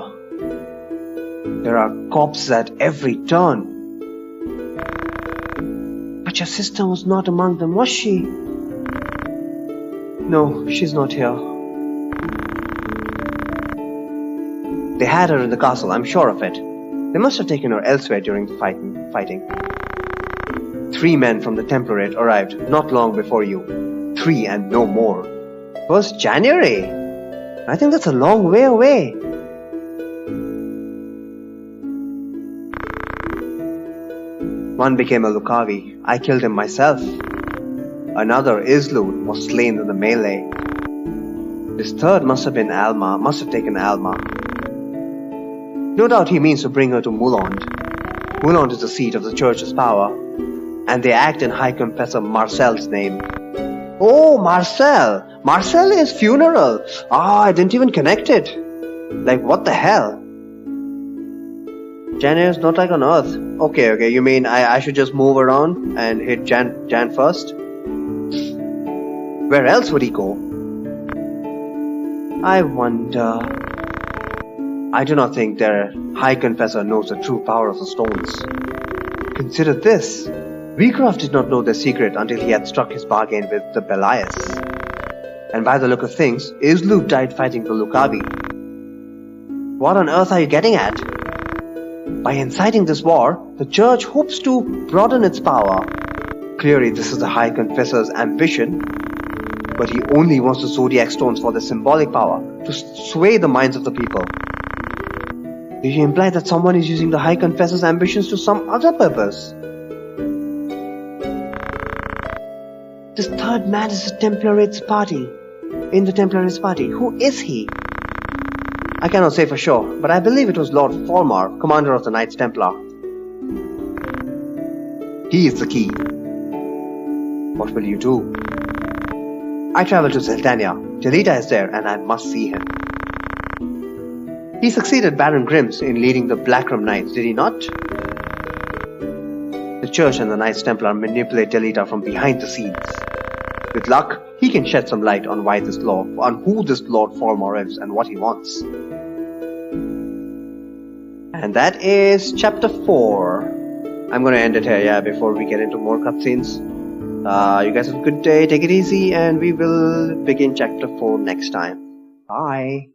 There are corpses at every turn. But your sister was not among them, was she? No, she's not here. They had her in the castle, I'm sure of it. They must have taken her elsewhere during the fighting. 3 men from the Template arrived not long before you. 3 and no more. 1st January? I think that's a long way away. One became a Lucavi. I killed him myself. Another, Islu, was slain in the melee. This 3rd must have taken Alma. No doubt he means to bring her to Moulond. Moulond is the seat of the church's power, and they act in High Confessor Marcel's name. Oh, Marcel! Marcel is funeral! I didn't even connect it. Like, what the hell? Jan is not like on Earth. Okay, you mean I should just move around and hit Jan first? Where else would he go? I wonder... I do not think their High Confessor knows the true power of the stones. Consider this. Recroft did not know their secret until he had struck his bargain with the Belias. And by the look of things, Islu died fighting the Lucavi. What on earth are you getting at? By inciting this war, the church hopes to broaden its power. Clearly this is the High Confessor's ambition, but he only wants the Zodiac Stones for their symbolic power, to sway the minds of the people. Do you imply that someone is using the High Confessor's ambitions to some other purpose? This 3rd man is in the Templates party. Who is he? I cannot say for sure, but I believe it was Lord Falmar, commander of the Knights Templar. He is the key. What will you do? I travel to Zeltania. Jelita is there, and I must see him. He succeeded Baron Grims in leading the Blackram Knights, did he not? The Church and the Knights Templar manipulate Jelita from behind the scenes. With luck, he can shed some light on who this Lord Falmar is and what he wants. And that is chapter 4. I'm gonna end it here, before we get into more cutscenes. You guys have a good day, take it easy, and we will begin chapter 4 next time. Bye.